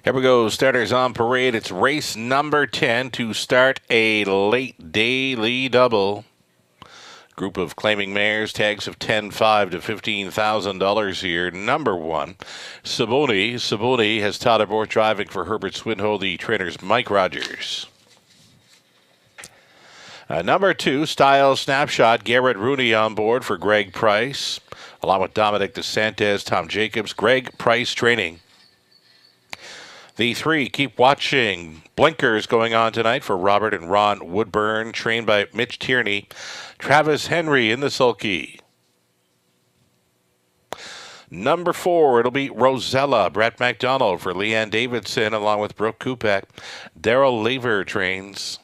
Here we go. Starters on parade. It's race number 10 to start a late daily double. Group of claiming mares, tags of $10,500 to $15,000 here. Number 1, Saboni. Saboni has Todd aboard driving for Herbert Swinhoe, the trainer's Mike Rogers. Number 2, Style Snapshot. Garrett Rooney on board for Greg Price, along with Dominic DeSantis, Tom Jacobs, Greg Price training. The 3, Keep Watching. Blinkers going on tonight for Robert and Ron Woodburn, trained by Mitch Tierney. Travis Henry in the sulky. Number 4, it'll be Rosella. Brett McDonald for Leanne Davidson, along with Brooke Kupek. Daryl Lever trains.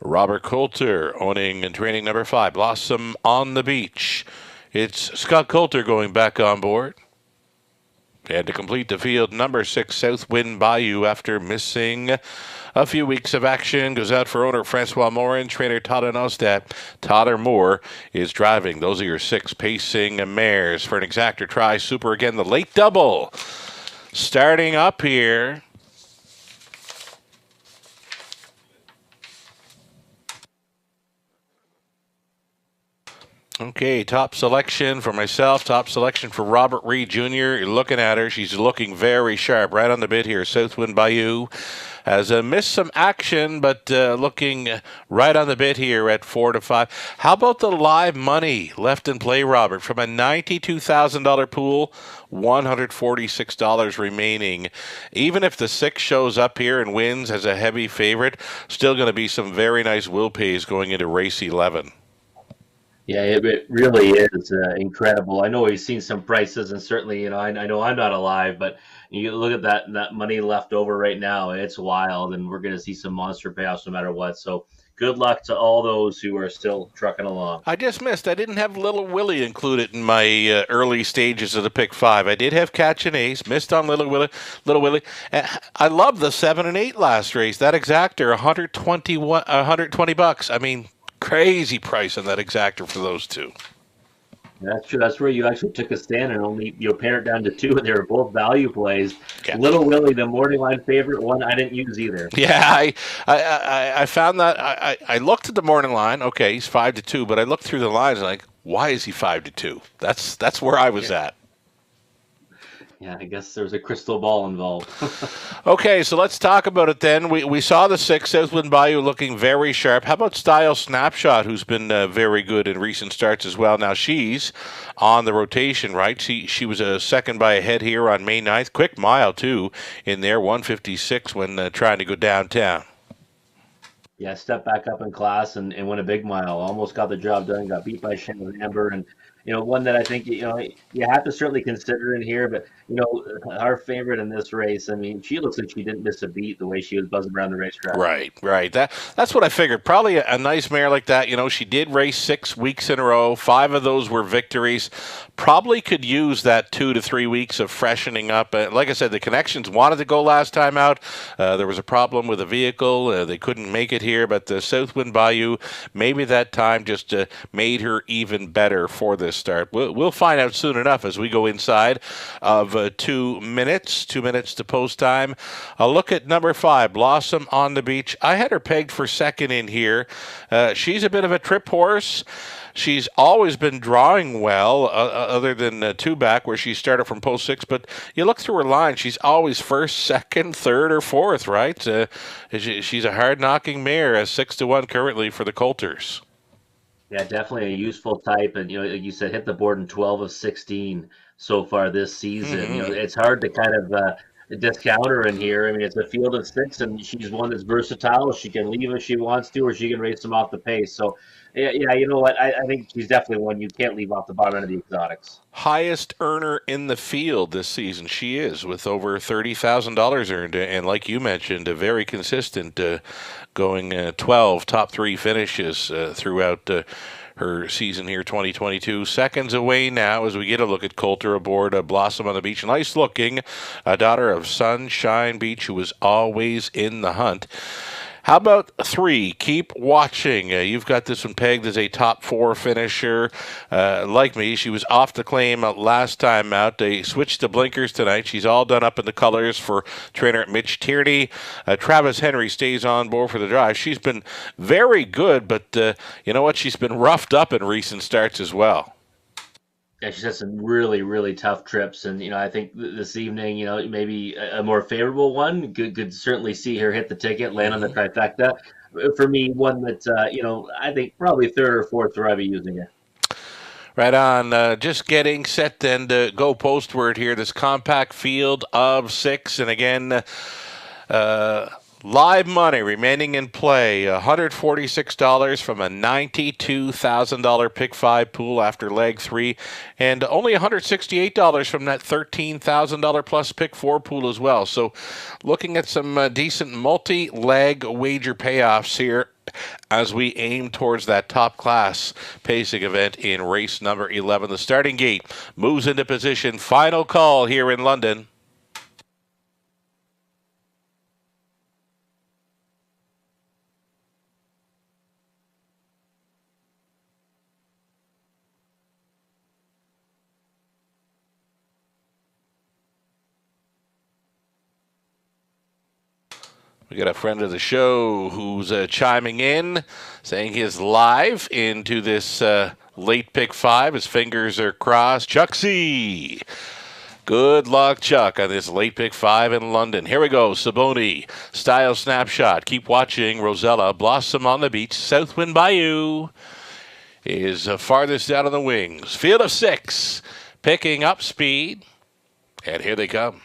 Robert Coulter owning and training number 5, Blossom on the Beach. It's Scott Coulter going back on board. And to complete the field, number 6, Southwind Bayou, after missing a few weeks of action, goes out for owner Francois Morin, trainer Todd Nostad. Tyler Moore is driving. Those are your 6 pacing mares for an Exactor Tri Super. Again, the late double starting up here. Okay, top selection for myself, top selection for Robert Reed Jr. You're looking at her. She's looking very sharp right on the bit here. Southwind Bayou has missed some action, but looking right on the bit here at 4 to 5. How about the live money left in play, Robert? From a $92,000 pool, $146 remaining. Even if the 6 shows up here and wins as a heavy favorite, still going to be some very nice will pays going into race 11. Yeah, it really is incredible. I know we've seen some prices, and certainly, I know I'm not alive, but you look at that money left over right now, it's wild, and we're going to see some monster payoffs no matter what. So good luck to all those who are still trucking along. I just missed. I didn't have Little Willie included in my early stages of the pick 5. I did have Catch and Ace. Missed on Little Willie. I love the 7 and 8 last race. That exactor, $120. I mean, crazy price on that exactor for those two. That's true. That's where you actually took a stand and only pared it down to 2, and they were both value plays. Yeah. Little Willie, the morning line favorite, one I didn't use either. Yeah, I found that I looked at the morning line. Okay, he's 5 to 2, but I looked through the lines and like, why is he 5 to 2? That's where I was at. Yeah, I guess there's a crystal ball involved. Okay, so let's talk about it then. We saw the 6, Southwind Bayou, looking very sharp. How about Style Snapshot, who's been very good in recent starts as well? Now, she's on the rotation, right? She was a second by a head here on May 9th. Quick mile, too, in there, 156 when trying to go downtown. Yeah, step back up in class and win a big mile. Almost got the job done. Got beat by Shannon Amber, and one that I think you have to certainly consider in here. But our favorite in this race, I mean, she looks like she didn't miss a beat the way she was buzzing around the racetrack. Right. That's what I figured. Probably a nice mare like that. She did race 6 weeks in a row. 5 of those were victories. Probably could use that 2 to 3 weeks of freshening up. Like I said, the Connections wanted to go last time out. There was a problem with the vehicle. They couldn't make it here, but the Southwind Bayou, maybe that time just made her even better for this start. We'll find out soon enough as we go inside of 2 minutes. 2 minutes to post time. A look at number 5, Blossom on the Beach. I had her pegged for second in here. She's a bit of a trip horse. She's always been drawing well, other than 2 back where she started from post 6. But you look through her line, she's always first, second, third, or fourth, right? She's a hard-knocking mare, 6 to 1 currently for the Coulters. Yeah, definitely a useful type, and like you said, hit the board in 12 of 16 so far this season. Mm-hmm. It's hard to kind of discount her in here. I mean, it's a field of 6, and she's one that's versatile. She can leave if she wants to, or she can race them off the pace. So, yeah, you know what? I think she's definitely one you can't leave off the bottom end of the exotics. Highest earner in the field this season, she is, with over $30,000 earned, and like you mentioned, a very consistent, going 12 top 3 finishes throughout her season here, 2022. Seconds away now as we get a look at Coulter aboard Blossom on the Beach. Nice looking, a daughter of Sunshine Beach, who was always in the hunt. How about 3? Keep Watching. You've got this one pegged as a top 4 finisher. Like me, she was off the claim last time out. They switched to blinkers tonight. She's all done up in the colors for trainer Mitch Tierney. Travis Henry stays on board for the drive. She's been very good, but you know what? She's been roughed up in recent starts as well. Yeah, she's had some really, really tough trips, and I think this evening, maybe a more favorable one could certainly see her hit the ticket, land on the trifecta. For me, one that I think probably 3rd or 4th where I'd be using it. Right on. Just getting set then to go postward here. This compact field of 6, and again, live money remaining in play, $146 from a $92,000 pick 5 pool after leg 3, and only $168 from that $13,000 plus pick 4 pool as well. So looking at some decent multi-leg wager payoffs here as we aim towards that top class pacing event in race number 11. The starting gate moves into position. Final call here in London. We got a friend of the show who's chiming in, saying he is live into this Late pick 5. His fingers are crossed. Chuck C. Good luck, Chuck, on this late pick 5 in London. Here we go. Saboni, Style Snapshot. Keep watching. Rosella, Blossom on the Beach. Southwind Bayou is farthest down on the wings. Field of 6, picking up speed. And here they come.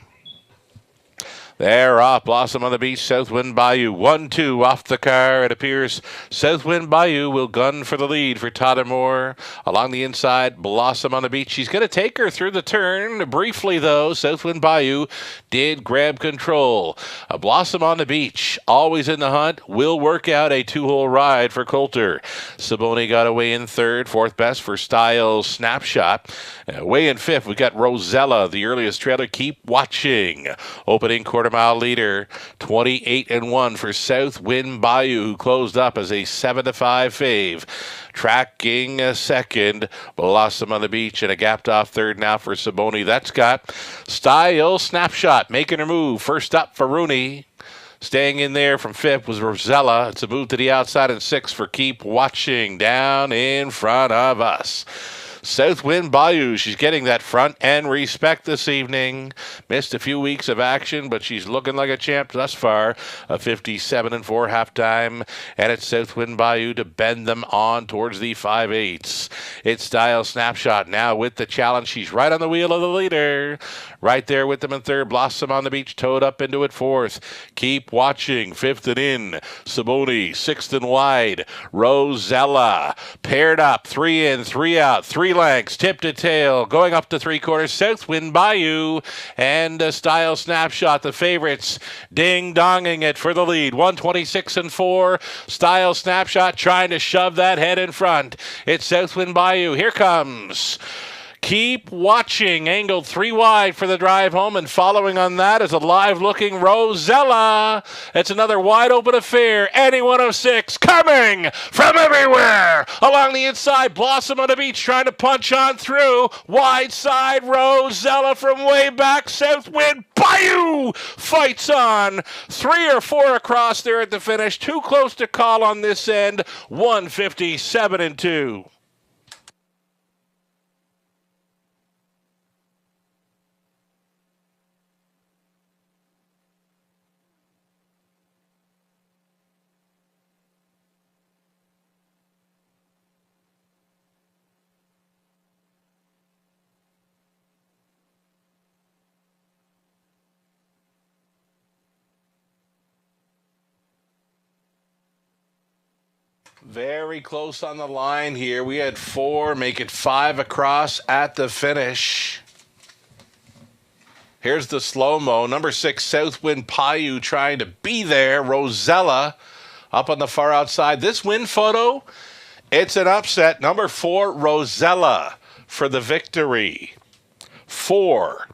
They're off. Blossom on the Beach, Southwind Bayou. 1-2 off the car. It appears Southwind Bayou will gun for the lead for Todamore. Along the inside, Blossom on the Beach. She's going to take her through the turn. Briefly, though, Southwind Bayou did grab control. Blossom on the Beach, always in the hunt, will work out a 2-hole ride for Coulter. Saboni got away in 3rd. 4th best for Style Snapshot. Away in 5th, we got Rosella, the earliest trailer. Keep watching. Opening quarter-mile leader, 28-1 for Southwind Bayou, who closed up as a 7-5 fave. Tracking 2nd, Blossom on the Beach, and a gapped off 3rd now for Saboni. That's got Style Snapshot making her move. First up for Rooney. Staying in there from 5th was Rosella. It's a move to the outside in 6th for Keep Watching down in front of us. Southwind Bayou, she's getting that front end respect this evening. Missed a few weeks of action, but she's looking like a champ thus far. A 57-4 halftime, and it's Southwind Bayou to bend them on towards the 5/8. It's Style Snapshot now with the challenge. She's right on the wheel of the leader. Right there with them in 3rd. Blossom on the Beach, towed up into it 4th. Keep Watching, 5th and in. Saboni, 6th and wide. Rosella, paired up, 3 in, 3 out, 3 lengths, tip to tail, going up to 3/4. Southwind Bayou and Style Snapshot, the favorites, ding-donging it for the lead. 126-4. Style Snapshot trying to shove that head in front. It's Southwind Bayou. Here comes Keep Watching, angled 3 wide for the drive home, and following on that is a live-looking Rosella. It's another wide-open affair. Any one of 6 coming from everywhere. Along the inside, Blossom on the Beach trying to punch on through. Wide side, Rosella from way back. Southwind Bayou fights on. 3 or 4 across there at the finish. Too close to call on this end. 157-2. Very close on the line here. We had 4, make it 5 across at the finish. Here's the slow-mo. Number 6, Southwind Bayou trying to be there. Rosella up on the far outside. This win photo, it's an upset. Number 4, Rosella for the victory. 4,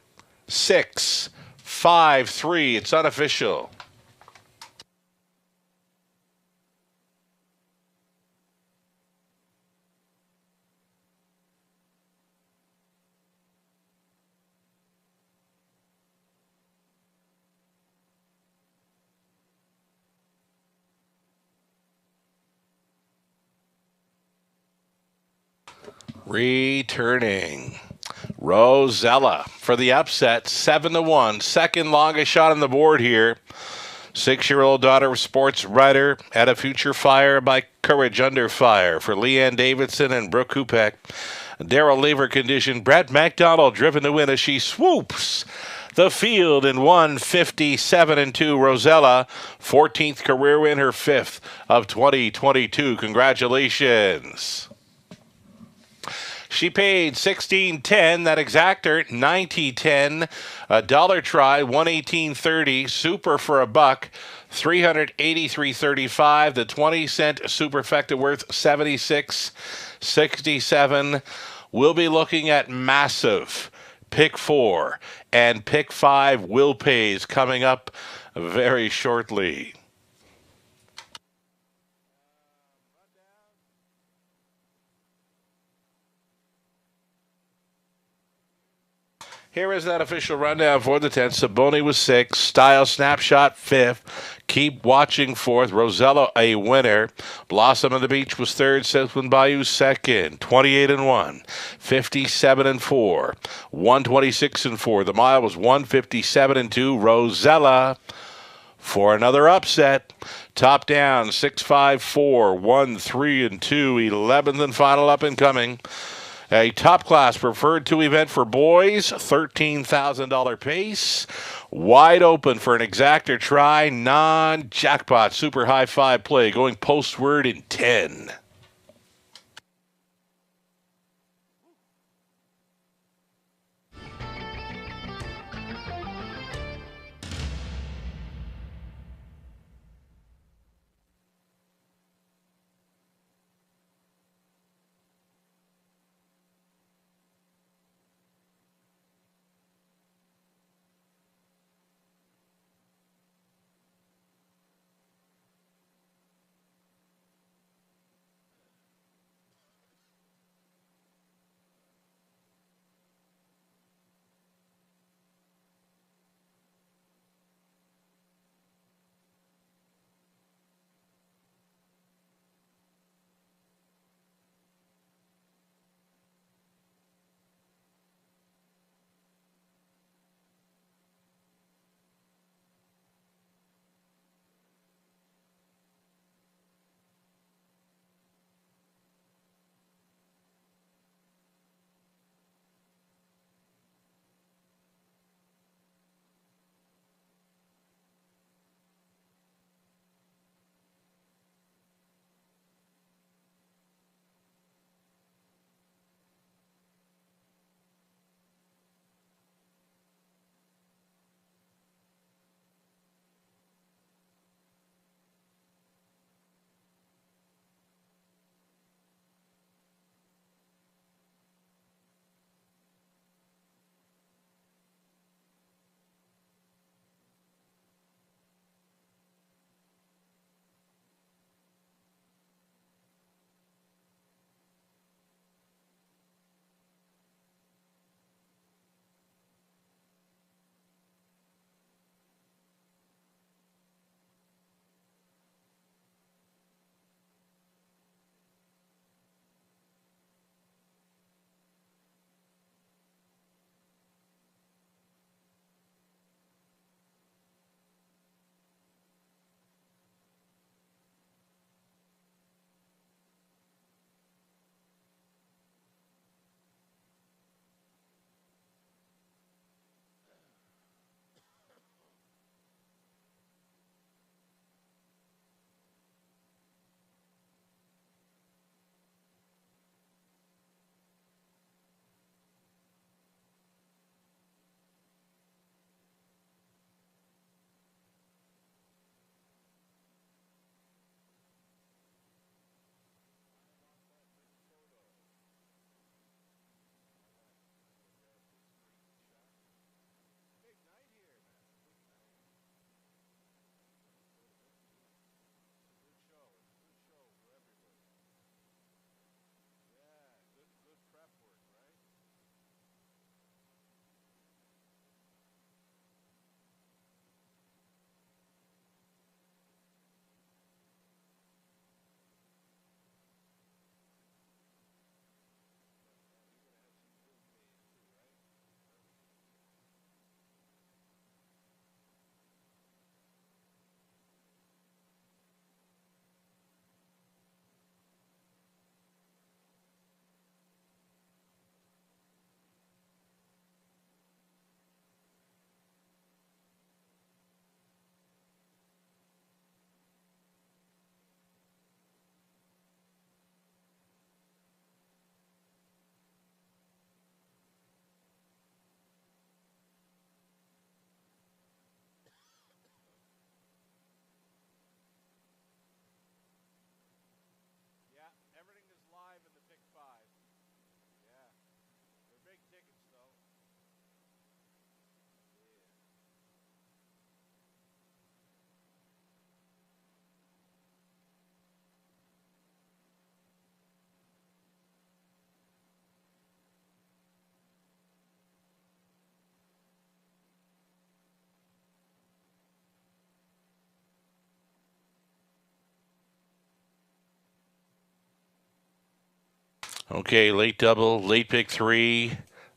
6, 5, 3. It's unofficial. Returning, Rosella for the upset, 7-1. Second longest shot on the board here. 6-year-old daughter of sports writer at a future fire by Courage Under Fire for Leanne Davidson and Brooke Kupek. Daryl Lever condition. Brett McDonald driven to win as she swoops the field in 157-2. Rosella, 14th career win, her 5th of 2022. Congratulations. She paid $16.10. That exactor $90.10. A dollar try $118.30. Super for $1. $383.35. The 20-cent superfecta worth $76.67. We'll be looking at massive pick 4 and pick 5 will pays coming up very shortly. Here is that official rundown for the 10th. Saboni was 6th. Style Snapshot 5th. Keep Watching 4th. Rosella a winner. Blossom of the Beach was 3rd. Southwind Bayou 2nd. 28-1. 57-4. 126-4. The mile was 157-2. Rosella for another upset. Top down 6-5-4. 1-3-2. 11th and final up and coming. A top class preferred to event for boys, $13,000 pace. Wide open for an exactor try, non-jackpot, super high five play, going postward in 10. Okay, late double, late pick 3,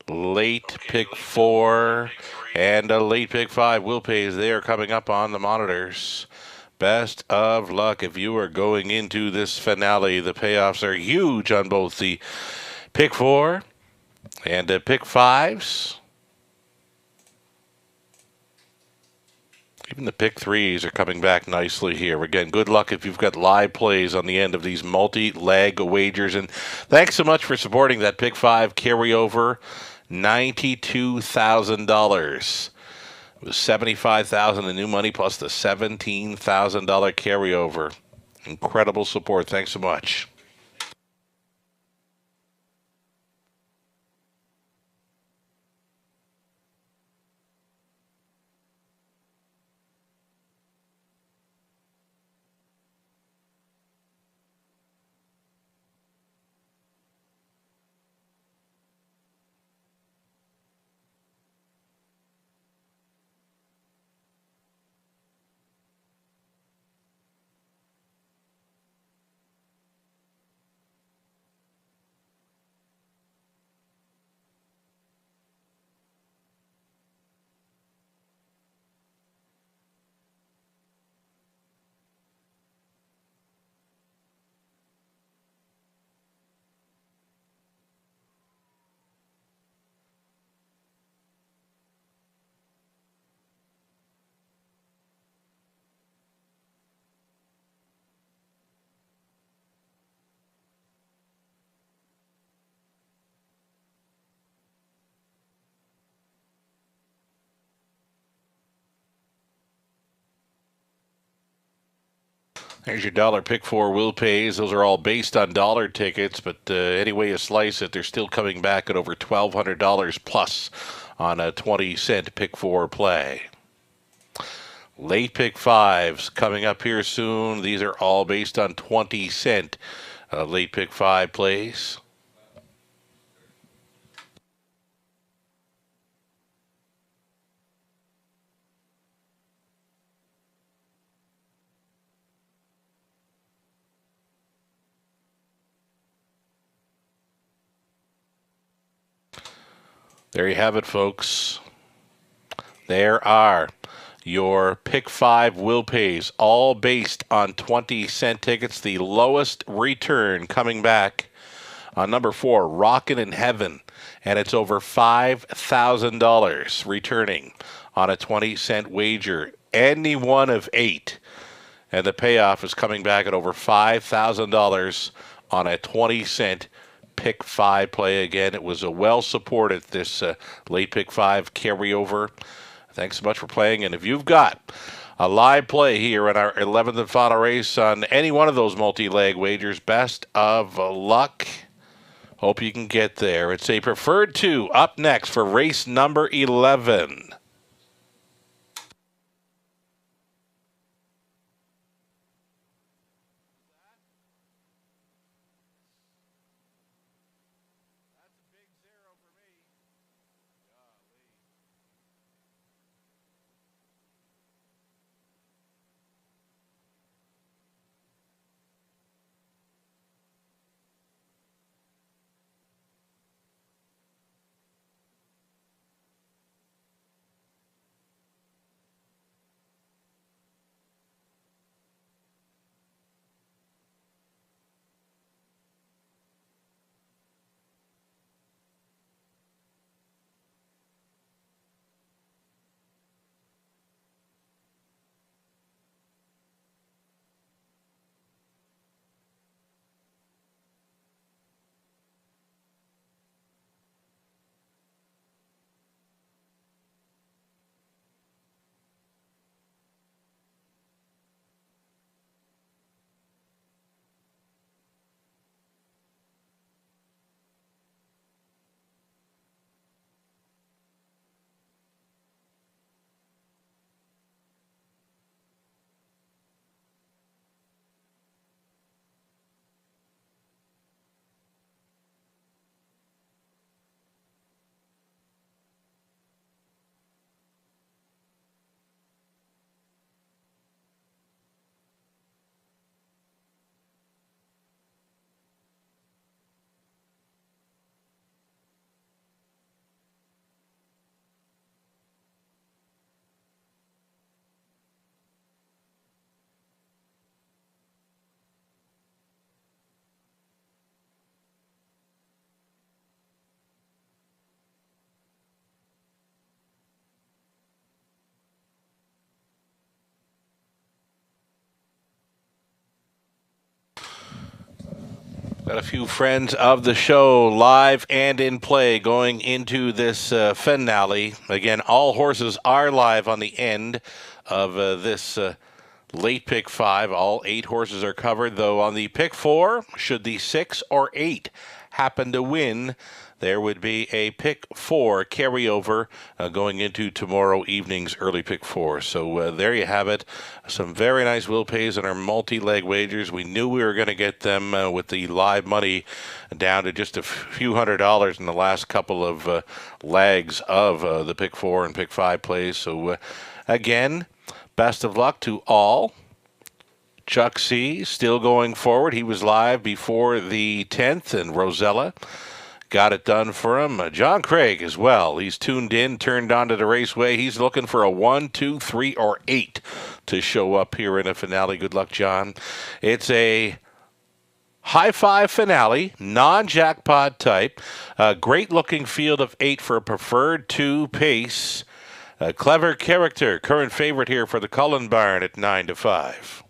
late pick 4, and a late pick 5 will pays. They are coming up on the monitors. Best of luck if you are going into this finale. The payoffs are huge on both the pick 4 and the pick 5s. Even the pick 3s are coming back nicely here. Again, good luck if you've got live plays on the end of these multi-leg wagers. And thanks so much for supporting that pick 5 carryover, $92,000. It was $75,000 in new money plus the $17,000 carryover. Incredible support. Thanks so much. There's your dollar pick 4 will pays. Those are all based on dollar tickets, but any way you slice it, they're still coming back at over $1,200 plus on a 20-cent pick 4 play. Late pick 5s coming up here soon. These are all based on 20-cent late pick 5 plays. There you have it, folks. There are your pick 5 will pays, all based on 20-cent tickets. The lowest return coming back on number 4, Rockin' in Heaven, and it's over $5,000 returning on a 20-cent wager. Any one of 8, and the payoff is coming back at over $5,000 on a 20-cent pick 5 play. Again, it was a well-supported, this late pick 5 carryover. Thanks so much for playing. And if you've got a live play here in our 11th and final race on any one of those multi-leg wagers, best of luck. Hope you can get there. It's a preferred 2 up next for race number 11. Got a few friends of the show live and in play going into this finale. Again, all horses are live on the end of this late pick 5. All 8 horses are covered, though on the pick 4, should the 6 or 8 happen to win, there would be a pick 4 carryover going into tomorrow evening's early pick 4. So there you have it. Some very nice will pays on our multi-leg wagers. We knew we were going to get them with the live money down to just a few $100s in the last couple of legs of the pick 4 and pick 5 plays. So again, best of luck to all. Chuck C. still going forward. He was live before the 10th, and Rosella got it done for him. John Craig as well. He's tuned in, turned on to the Raceway. He's looking for a 1, 2, 3, or 8 to show up here in a finale. Good luck, John. It's a high 5 finale, non-jackpot type. A great-looking field of 8 for a preferred 2 pace. A Clever Character, current favorite here for the Cullen Barn at 9-5.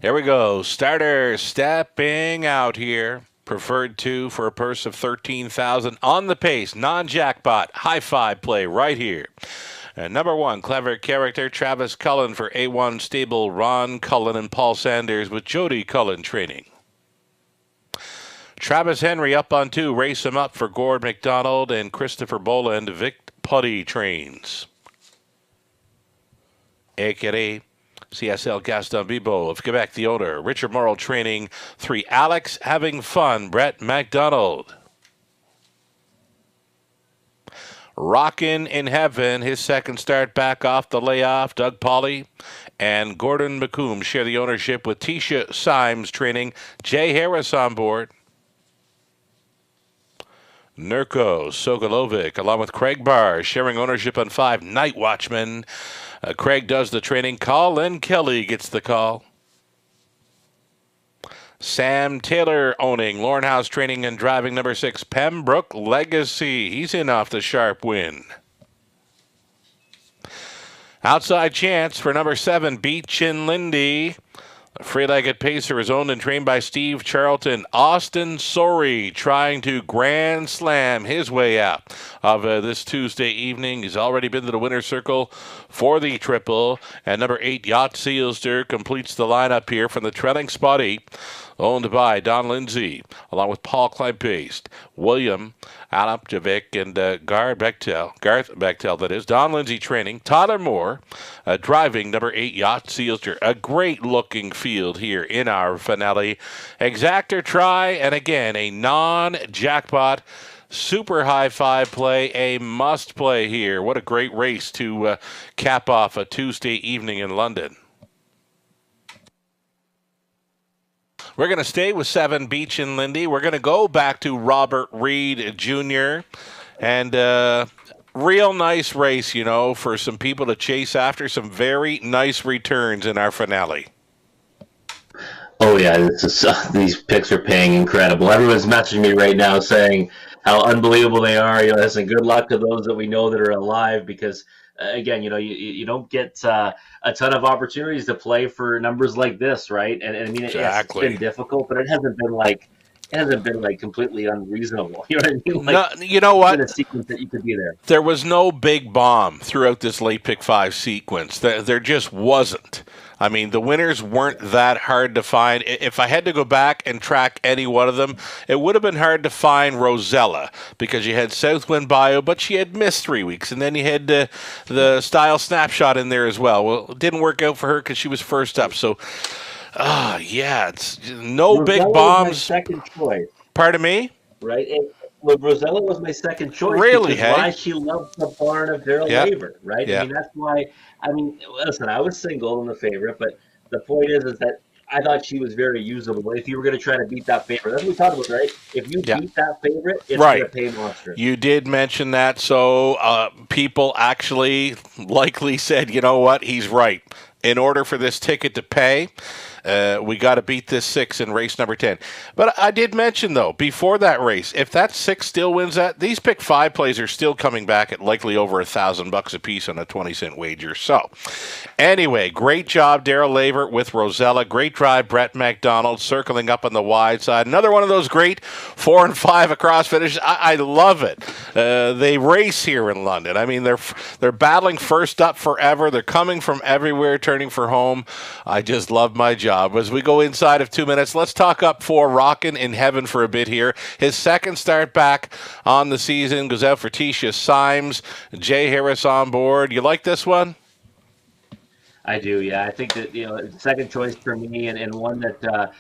Here we go. Starter stepping out here. Preferred 2 for a purse of $13,000 on the pace. Non-jackpot. High 5 play right here. And number 1, Clever Character. Travis Cullen for A1 Stable. Ron Cullen and Paul Sanders with Jody Cullen training. Travis Henry up on 2. Race him up for Gord McDonald and Christopher Boland. Vic Putty trains. Ekere. CSL Gaston Bibo of Quebec, the owner. Richard Morrow training 3. Alex having fun. Brett McDonald. Rockin' in Heaven, his second start back off the layoff. Doug Pauly and Gordon McComb share the ownership with Tisha Symes training. Jay Harris on board. Nurko Sokolovic along with Craig Barr sharing ownership on 5. Night Watchman. Craig does the training. Colin Kelly gets the call. Sam Taylor owning. Lauren House training and driving number 6. Pembroke Legacy. He's in off the sharp win. Outside chance for number 7. Beach and Lindy. A free-legged pacer is owned and trained by Steve Charlton. Austin Sorey trying to grand slam his way out of this Tuesday evening. He's already been to the winner's circle for the triple. And number 8, Yacht Sealster, completes the lineup here from the trailing spot 8. Owned by Don Lindsay, along with Paul Kleinpaste, William Alapjevic, and Garth Bechtel, that is. Don Lindsay training. Tyler Moore driving number 8, Yacht Sealster. A great-looking field here in our finale. Exactor try, and again, a non-jackpot super high 5 play, a must play here. What a great race to cap off a Tuesday evening in London. We're going to stay with 7, Beach and Lindy. We're going to go back to Robert Reed Jr. And real nice race, you know, for some people to chase after. Some very nice returns in our finale. Oh, yeah, these picks are paying incredible. Everyone's messaging me right now saying how unbelievable they are. You know, listen, good luck to those that we know that are alive because, again, you know, you don't get a ton of opportunities to play for numbers like this, right? And I mean, exactly. It's been difficult, but it hasn't been like completely unreasonable. You know what I mean? Like, no, you know what? It's been a sequence that you could be there. There was no big bomb throughout this late pick 5 sequence. There just wasn't. I mean, the winners weren't that hard to find. If I had to go back and track any one of them, it would have been hard to find Rosella because you had Southwind Bio, but she had missed 3 weeks. And then you had the Style Snapshot in there as well. Well, it didn't work out for her because she was first up. So, yeah, it's no Rosella big was bombs. my second choice. Pardon me? Right? Well, Rosella was my second choice. Really, because hey? why she loved the barn of Daryl Yeah. Laver, right? Yeah. I mean, that's why. I mean, listen, I was single in the favorite, but the point is that I thought she was very usable. If you were going to try to beat that favorite, that's what we talked about, right? If you Yeah. beat that favorite, it's Right. going to pay monstrous. You did mention that, so people actually likely said, you know what, he's right. In order for this ticket to pay, we got to beat this 6 in race number 10. But I did mention, though, before that race, if that 6 still wins that, these pick 5 plays are still coming back at likely over $1,000 a piece on a 20-cent wager. So, anyway, great job, Daryl Laver with Rosella. Great drive, Brett McDonald, circling up on the wide side. Another one of those great 4 and 5 across finishes. I love it. They race here in London. I mean, they're battling first up forever. They're coming from everywhere, turning for home. I just love my job. As we go inside of 2 minutes, let's talk up for Rockin' in Heaven for a bit here. His second start back on the season goes out for Tisha Symes. Jay Harris on board. You like this one? I do, yeah. I think that, second choice for me and one that,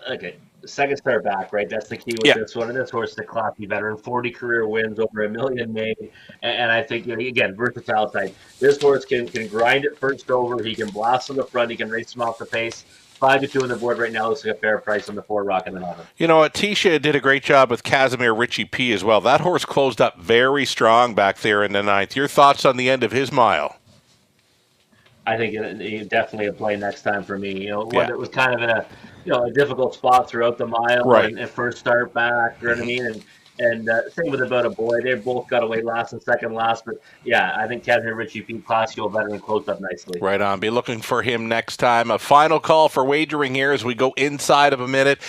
okay, second start back, right? That's the key with this one. And this horse is a classy veteran, 40 career wins, over $1 million made. And I think, again, versatile type. This horse can grind it first over. He can blast on the front. He can race him off the pace. 5-2 on the board right now looks like a fair price on the 4 Rockin' in Heaven. You know what? Tisha did a great job with Casimir Richie P as well. That horse closed up very strong back there in the 9th. Your thoughts on the end of his mile? I think definitely a play next time for me. One that was kind of in a difficult spot throughout the mile and first start back. You know what I mean? And same with About a Boy. They both got away last and second last. But, yeah, I think Kevin Richie P. Classio veteran closed up nicely. Right on. Be looking for him next time. A final call for wagering here as we go inside of a minute.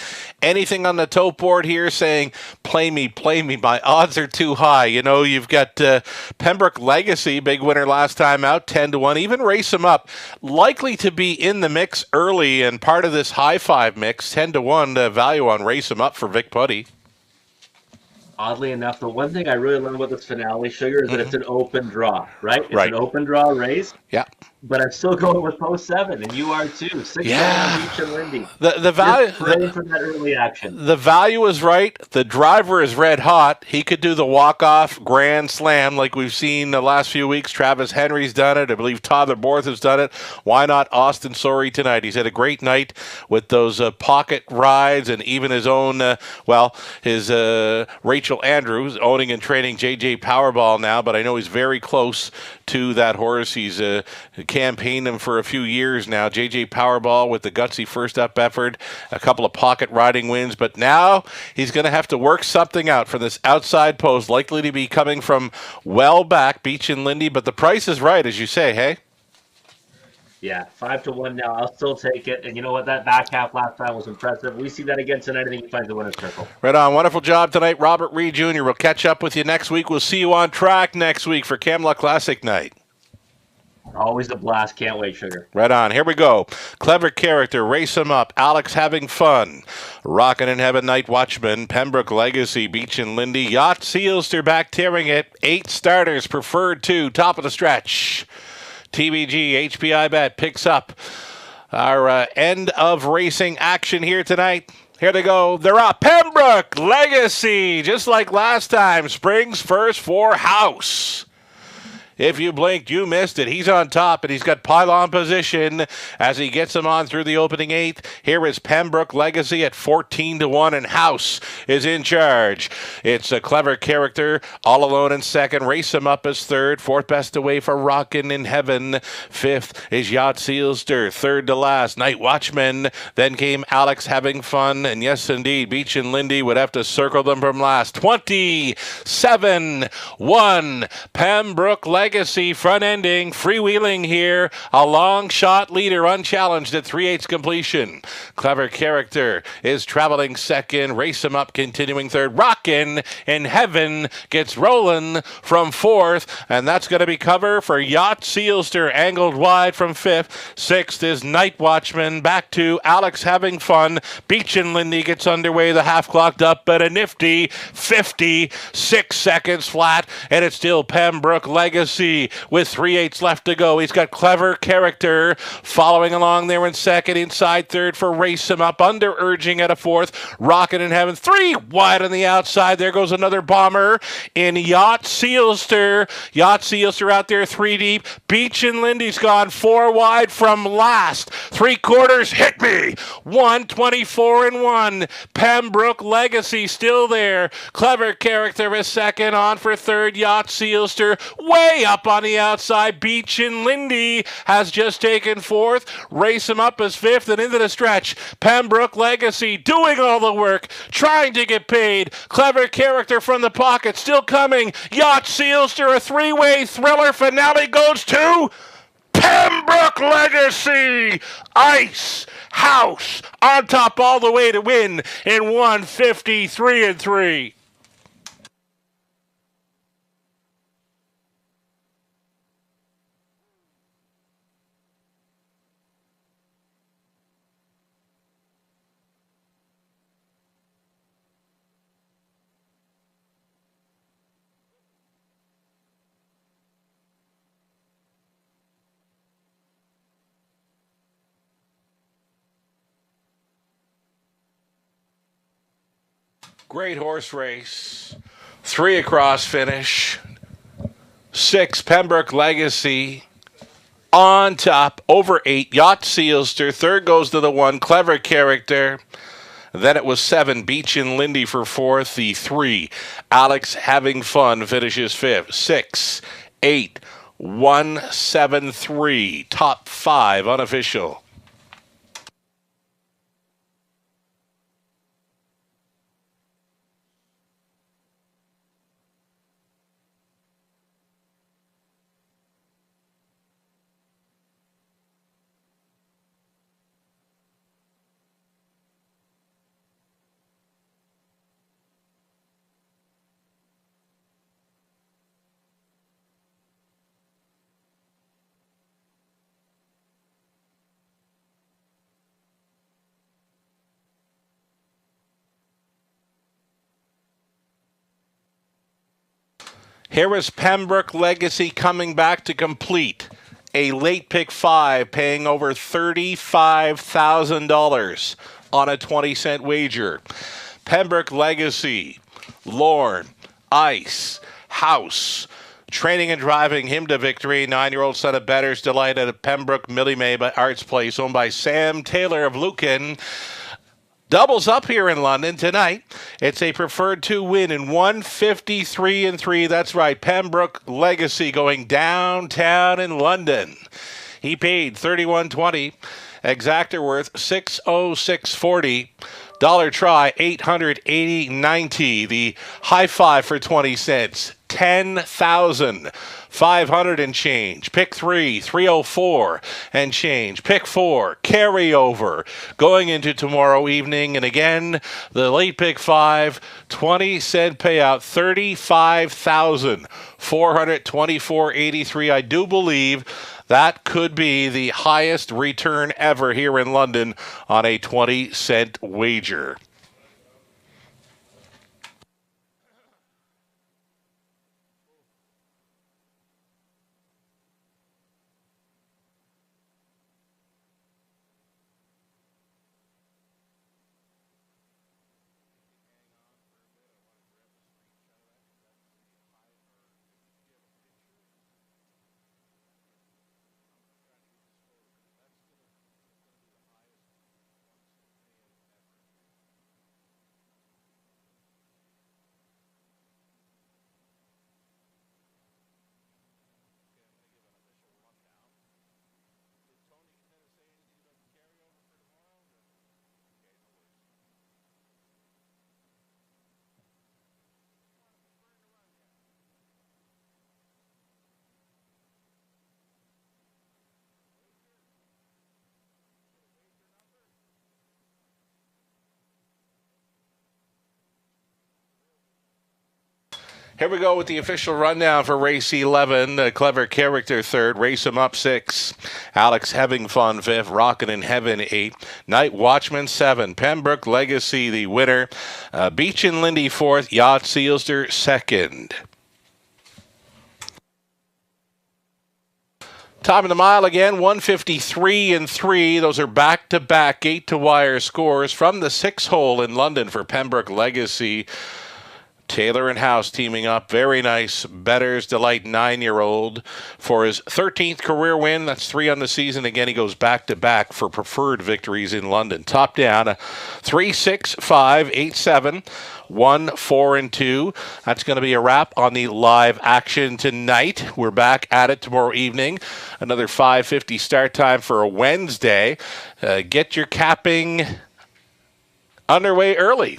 Anything on the tote board here saying, play me, my odds are too high. You know, you've got Pembroke Legacy, big winner last time out, 10-1. Even Race Him Up, likely to be in the mix early and part of this high five mix, 10-1 value on Race Him Up for Vic Putty. Oddly enough, the one thing I really love about this finale, Sugar, is that it's an open draw, right? It's an open draw race. Yeah. But I'm still going with post 7, and you are too. 6 Beach and Lindy. The value for that early action. The value is right. The driver is red hot. He could do the walk-off grand slam like we've seen the last few weeks. Travis Henry's done it. I believe Tyler Borth has done it. Why not Austin Sorey tonight? He's had a great night with those pocket rides and even his own, his Rachel Andrews owning and training JJ Powerball now, but I know he's very close to that horse. He's campaigned him for a few years now. JJ Powerball with the gutsy first up effort, a couple of pocket riding wins, but now he's going to have to work something out for this outside post, likely to be coming from well back, Beach and Lindy, but the price is right, as you say, hey? Yeah, 5-1 now. I'll still take it. And you know what? That back half last time was impressive. We see that again tonight. I think he finds the winner's circle. Right on. Wonderful job tonight, Robert Reed Jr. We'll catch up with you next week. We'll see you on track next week for Camelot Classic Night. Always a blast. Can't wait, Sugar. Right on. Here we go. Clever Character, Race 'em Up, Alex Having Fun, Rockin' in Heaven, Night Watchman, Pembroke Legacy, Beach and Lindy, Yacht Seals, they're back tearing it. 8 starters, preferred 2, top of the stretch. TBG, HPI Bet picks up our end of racing action here tonight. Here they go. They're up. Pembroke Legacy, just like last time, springs first for House. If you blinked, you missed it. He's on top, and he's got pylon position as he gets him on through the opening 8th. Here is Pembroke Legacy at 14-1, and House is in charge. It's a Clever Character, all alone in second. Race Him Up as third. 4th best away for Rockin' in Heaven. 5th is Yacht Sealster. 3rd to last, Night Watchman. Then came Alex Having Fun, and yes, indeed, Beach and Lindy would have to circle them from last. 27-1, Pembroke Legacy. Front ending, freewheeling here. A long shot leader, unchallenged at 3/8 completion. Clever Character is traveling second. Race Him Up continuing third. Rockin' in Heaven gets rolling from 4th, and that's going to be cover for Yacht Sealster, angled wide from 5th. 6th is Night Watchman. Back to Alex Having Fun. Beach and Lindy gets underway. The half clocked up at a nifty 56 seconds flat, and it's still Pembroke Legacy Legacy with 3/8 left to go. He's got Clever Character following along there in second, inside third for Race Him Up, under urging at a fourth. Rocket in Heaven, 3 wide on the outside. There goes another bomber in Yacht Sealster. Yacht Sealster out there 3 deep. Beach and Lindy's gone 4 wide from last. 3/4 hit me. 124 and 1. Pembroke Legacy still there. Clever Character is second, on for third. Yacht Sealster way up on the outside. Beach and Lindy has just taken fourth. Race Him Up as fifth, and into the stretch. Pembroke Legacy doing all the work, trying to get paid. Clever Character from the pocket, still coming. Yacht Sealster, a 3-way thriller. Finale goes to Pembroke Legacy. Ice House on top all the way to win in 153 and 3. Great horse race. 3 across finish. 6 Pembroke Legacy. On top, over 8 Yacht Sealster. Third goes to the 1 Clever Character. Then it was 7 Beach and Lindy for fourth. The 3 Alex Having Fun finishes fifth. 6, 8, 1, 7, 3. Top 5 unofficial. Here is Pembroke Legacy coming back to complete a late pick 5, paying over $35,000 on a 20-cent wager. Pembroke Legacy, Lorne, Ice, House, training and driving him to victory. 9-year-old son of Better's Delight at Pembroke Millie Mae by Arts Place, owned by Sam Taylor of Lucan. Doubles up here in London tonight. It's a preferred 2 win in 153 and 3. That's right, Pembroke Legacy going downtown in London. He paid $31.20. Exactor worth $606.40. Dollar try $880.90. The high five for 20 cents. $10,500 and change. Pick 3, $304 and change. Pick 4, carryover. Going into tomorrow evening. And again, the late pick 5, 20-cent payout, $35,424.83. I do believe that could be the highest return ever here in London on a 20-cent wager. Here we go with the official rundown for race 11. Clever Character third, Race Him Up 6, Alex Having Fun 5th, Rockin' in Heaven 8, Night Watchman 7, Pembroke Legacy the winner, Beach and Lindy 4th, Yacht Sealster 2nd. Top of the mile again, 153 and 3. Those are back-to-back gate-to-wire scores from the 6-hole in London for Pembroke Legacy. Taylor and House teaming up. Very nice. Better's Delight 9-year-old for his 13th career win. That's 3 on the season. Again, he goes back-to-back for preferred victories in London. Top down, 3, 6, 5, 8, 7. 1, 4, and 2. That's going to be a wrap on the live action tonight. We're back at it tomorrow evening. Another 5:50 start time for a Wednesday. Get your capping underway early.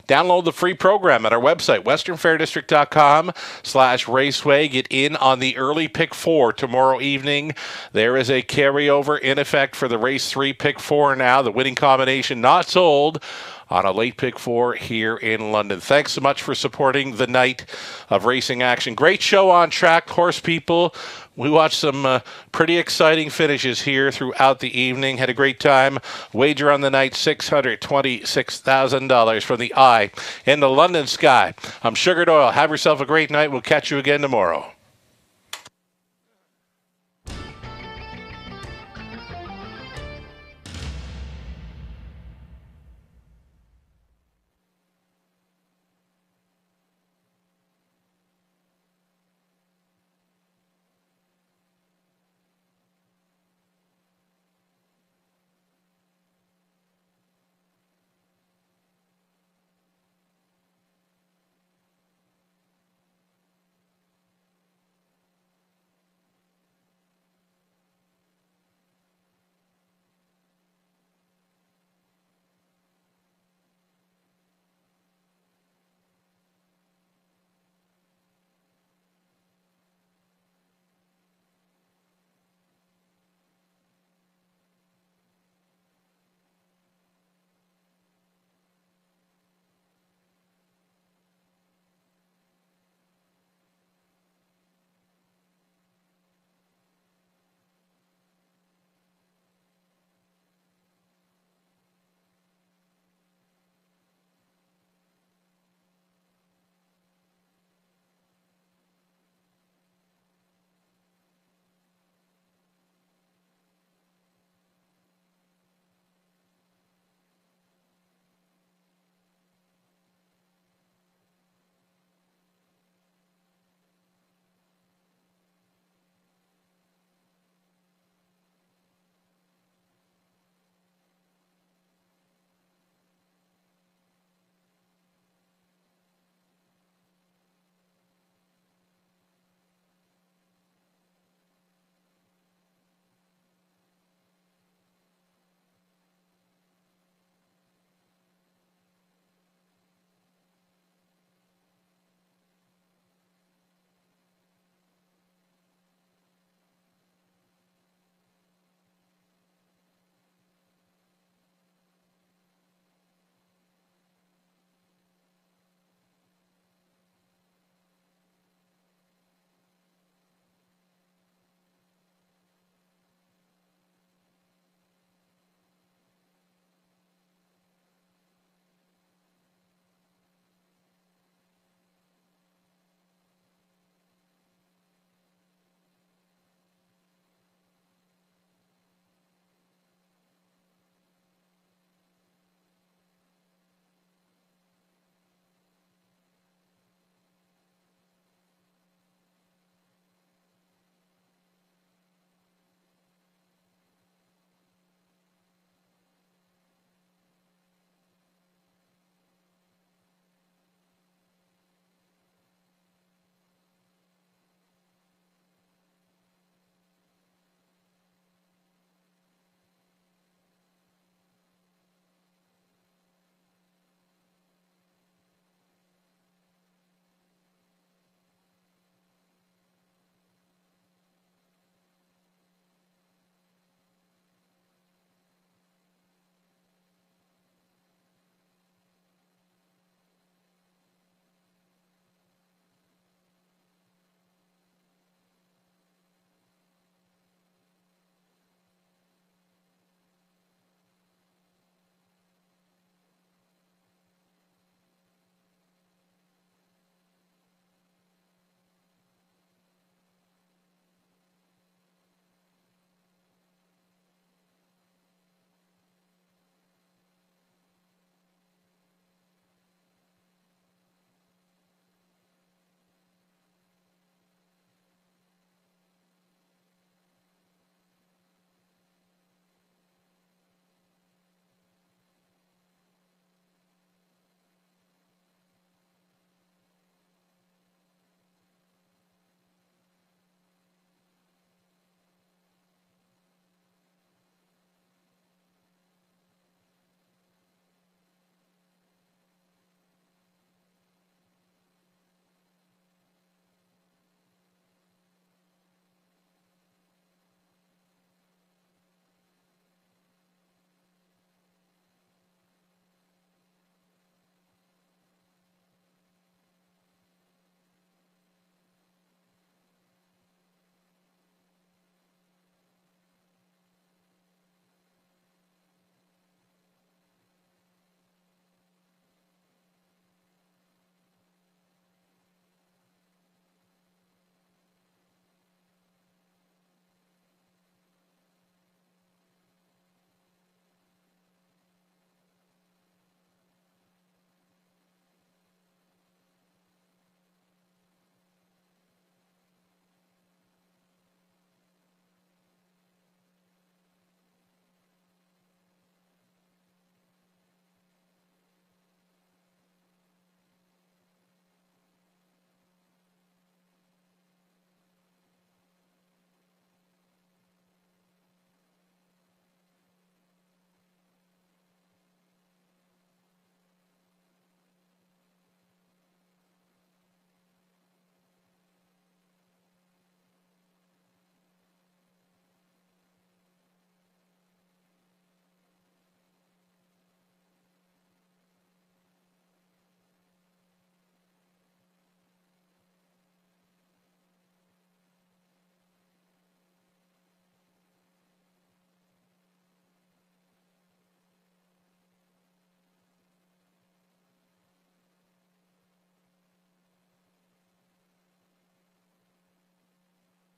Download the free program at our website, westernfairdistrict.com/raceway. Get in on the early pick 4 tomorrow evening. There is a carryover in effect for the race 3 pick 4 now. The winning combination not sold on a late pick 4 here in London. Thanks so much for supporting the night of racing action. Great show on track, horse people. We watched some pretty exciting finishes here throughout the evening. Had a great time. Wager on the night, $626,000 from the eye in the London sky. I'm Sugar Doyle. Have yourself a great night. We'll catch you again tomorrow.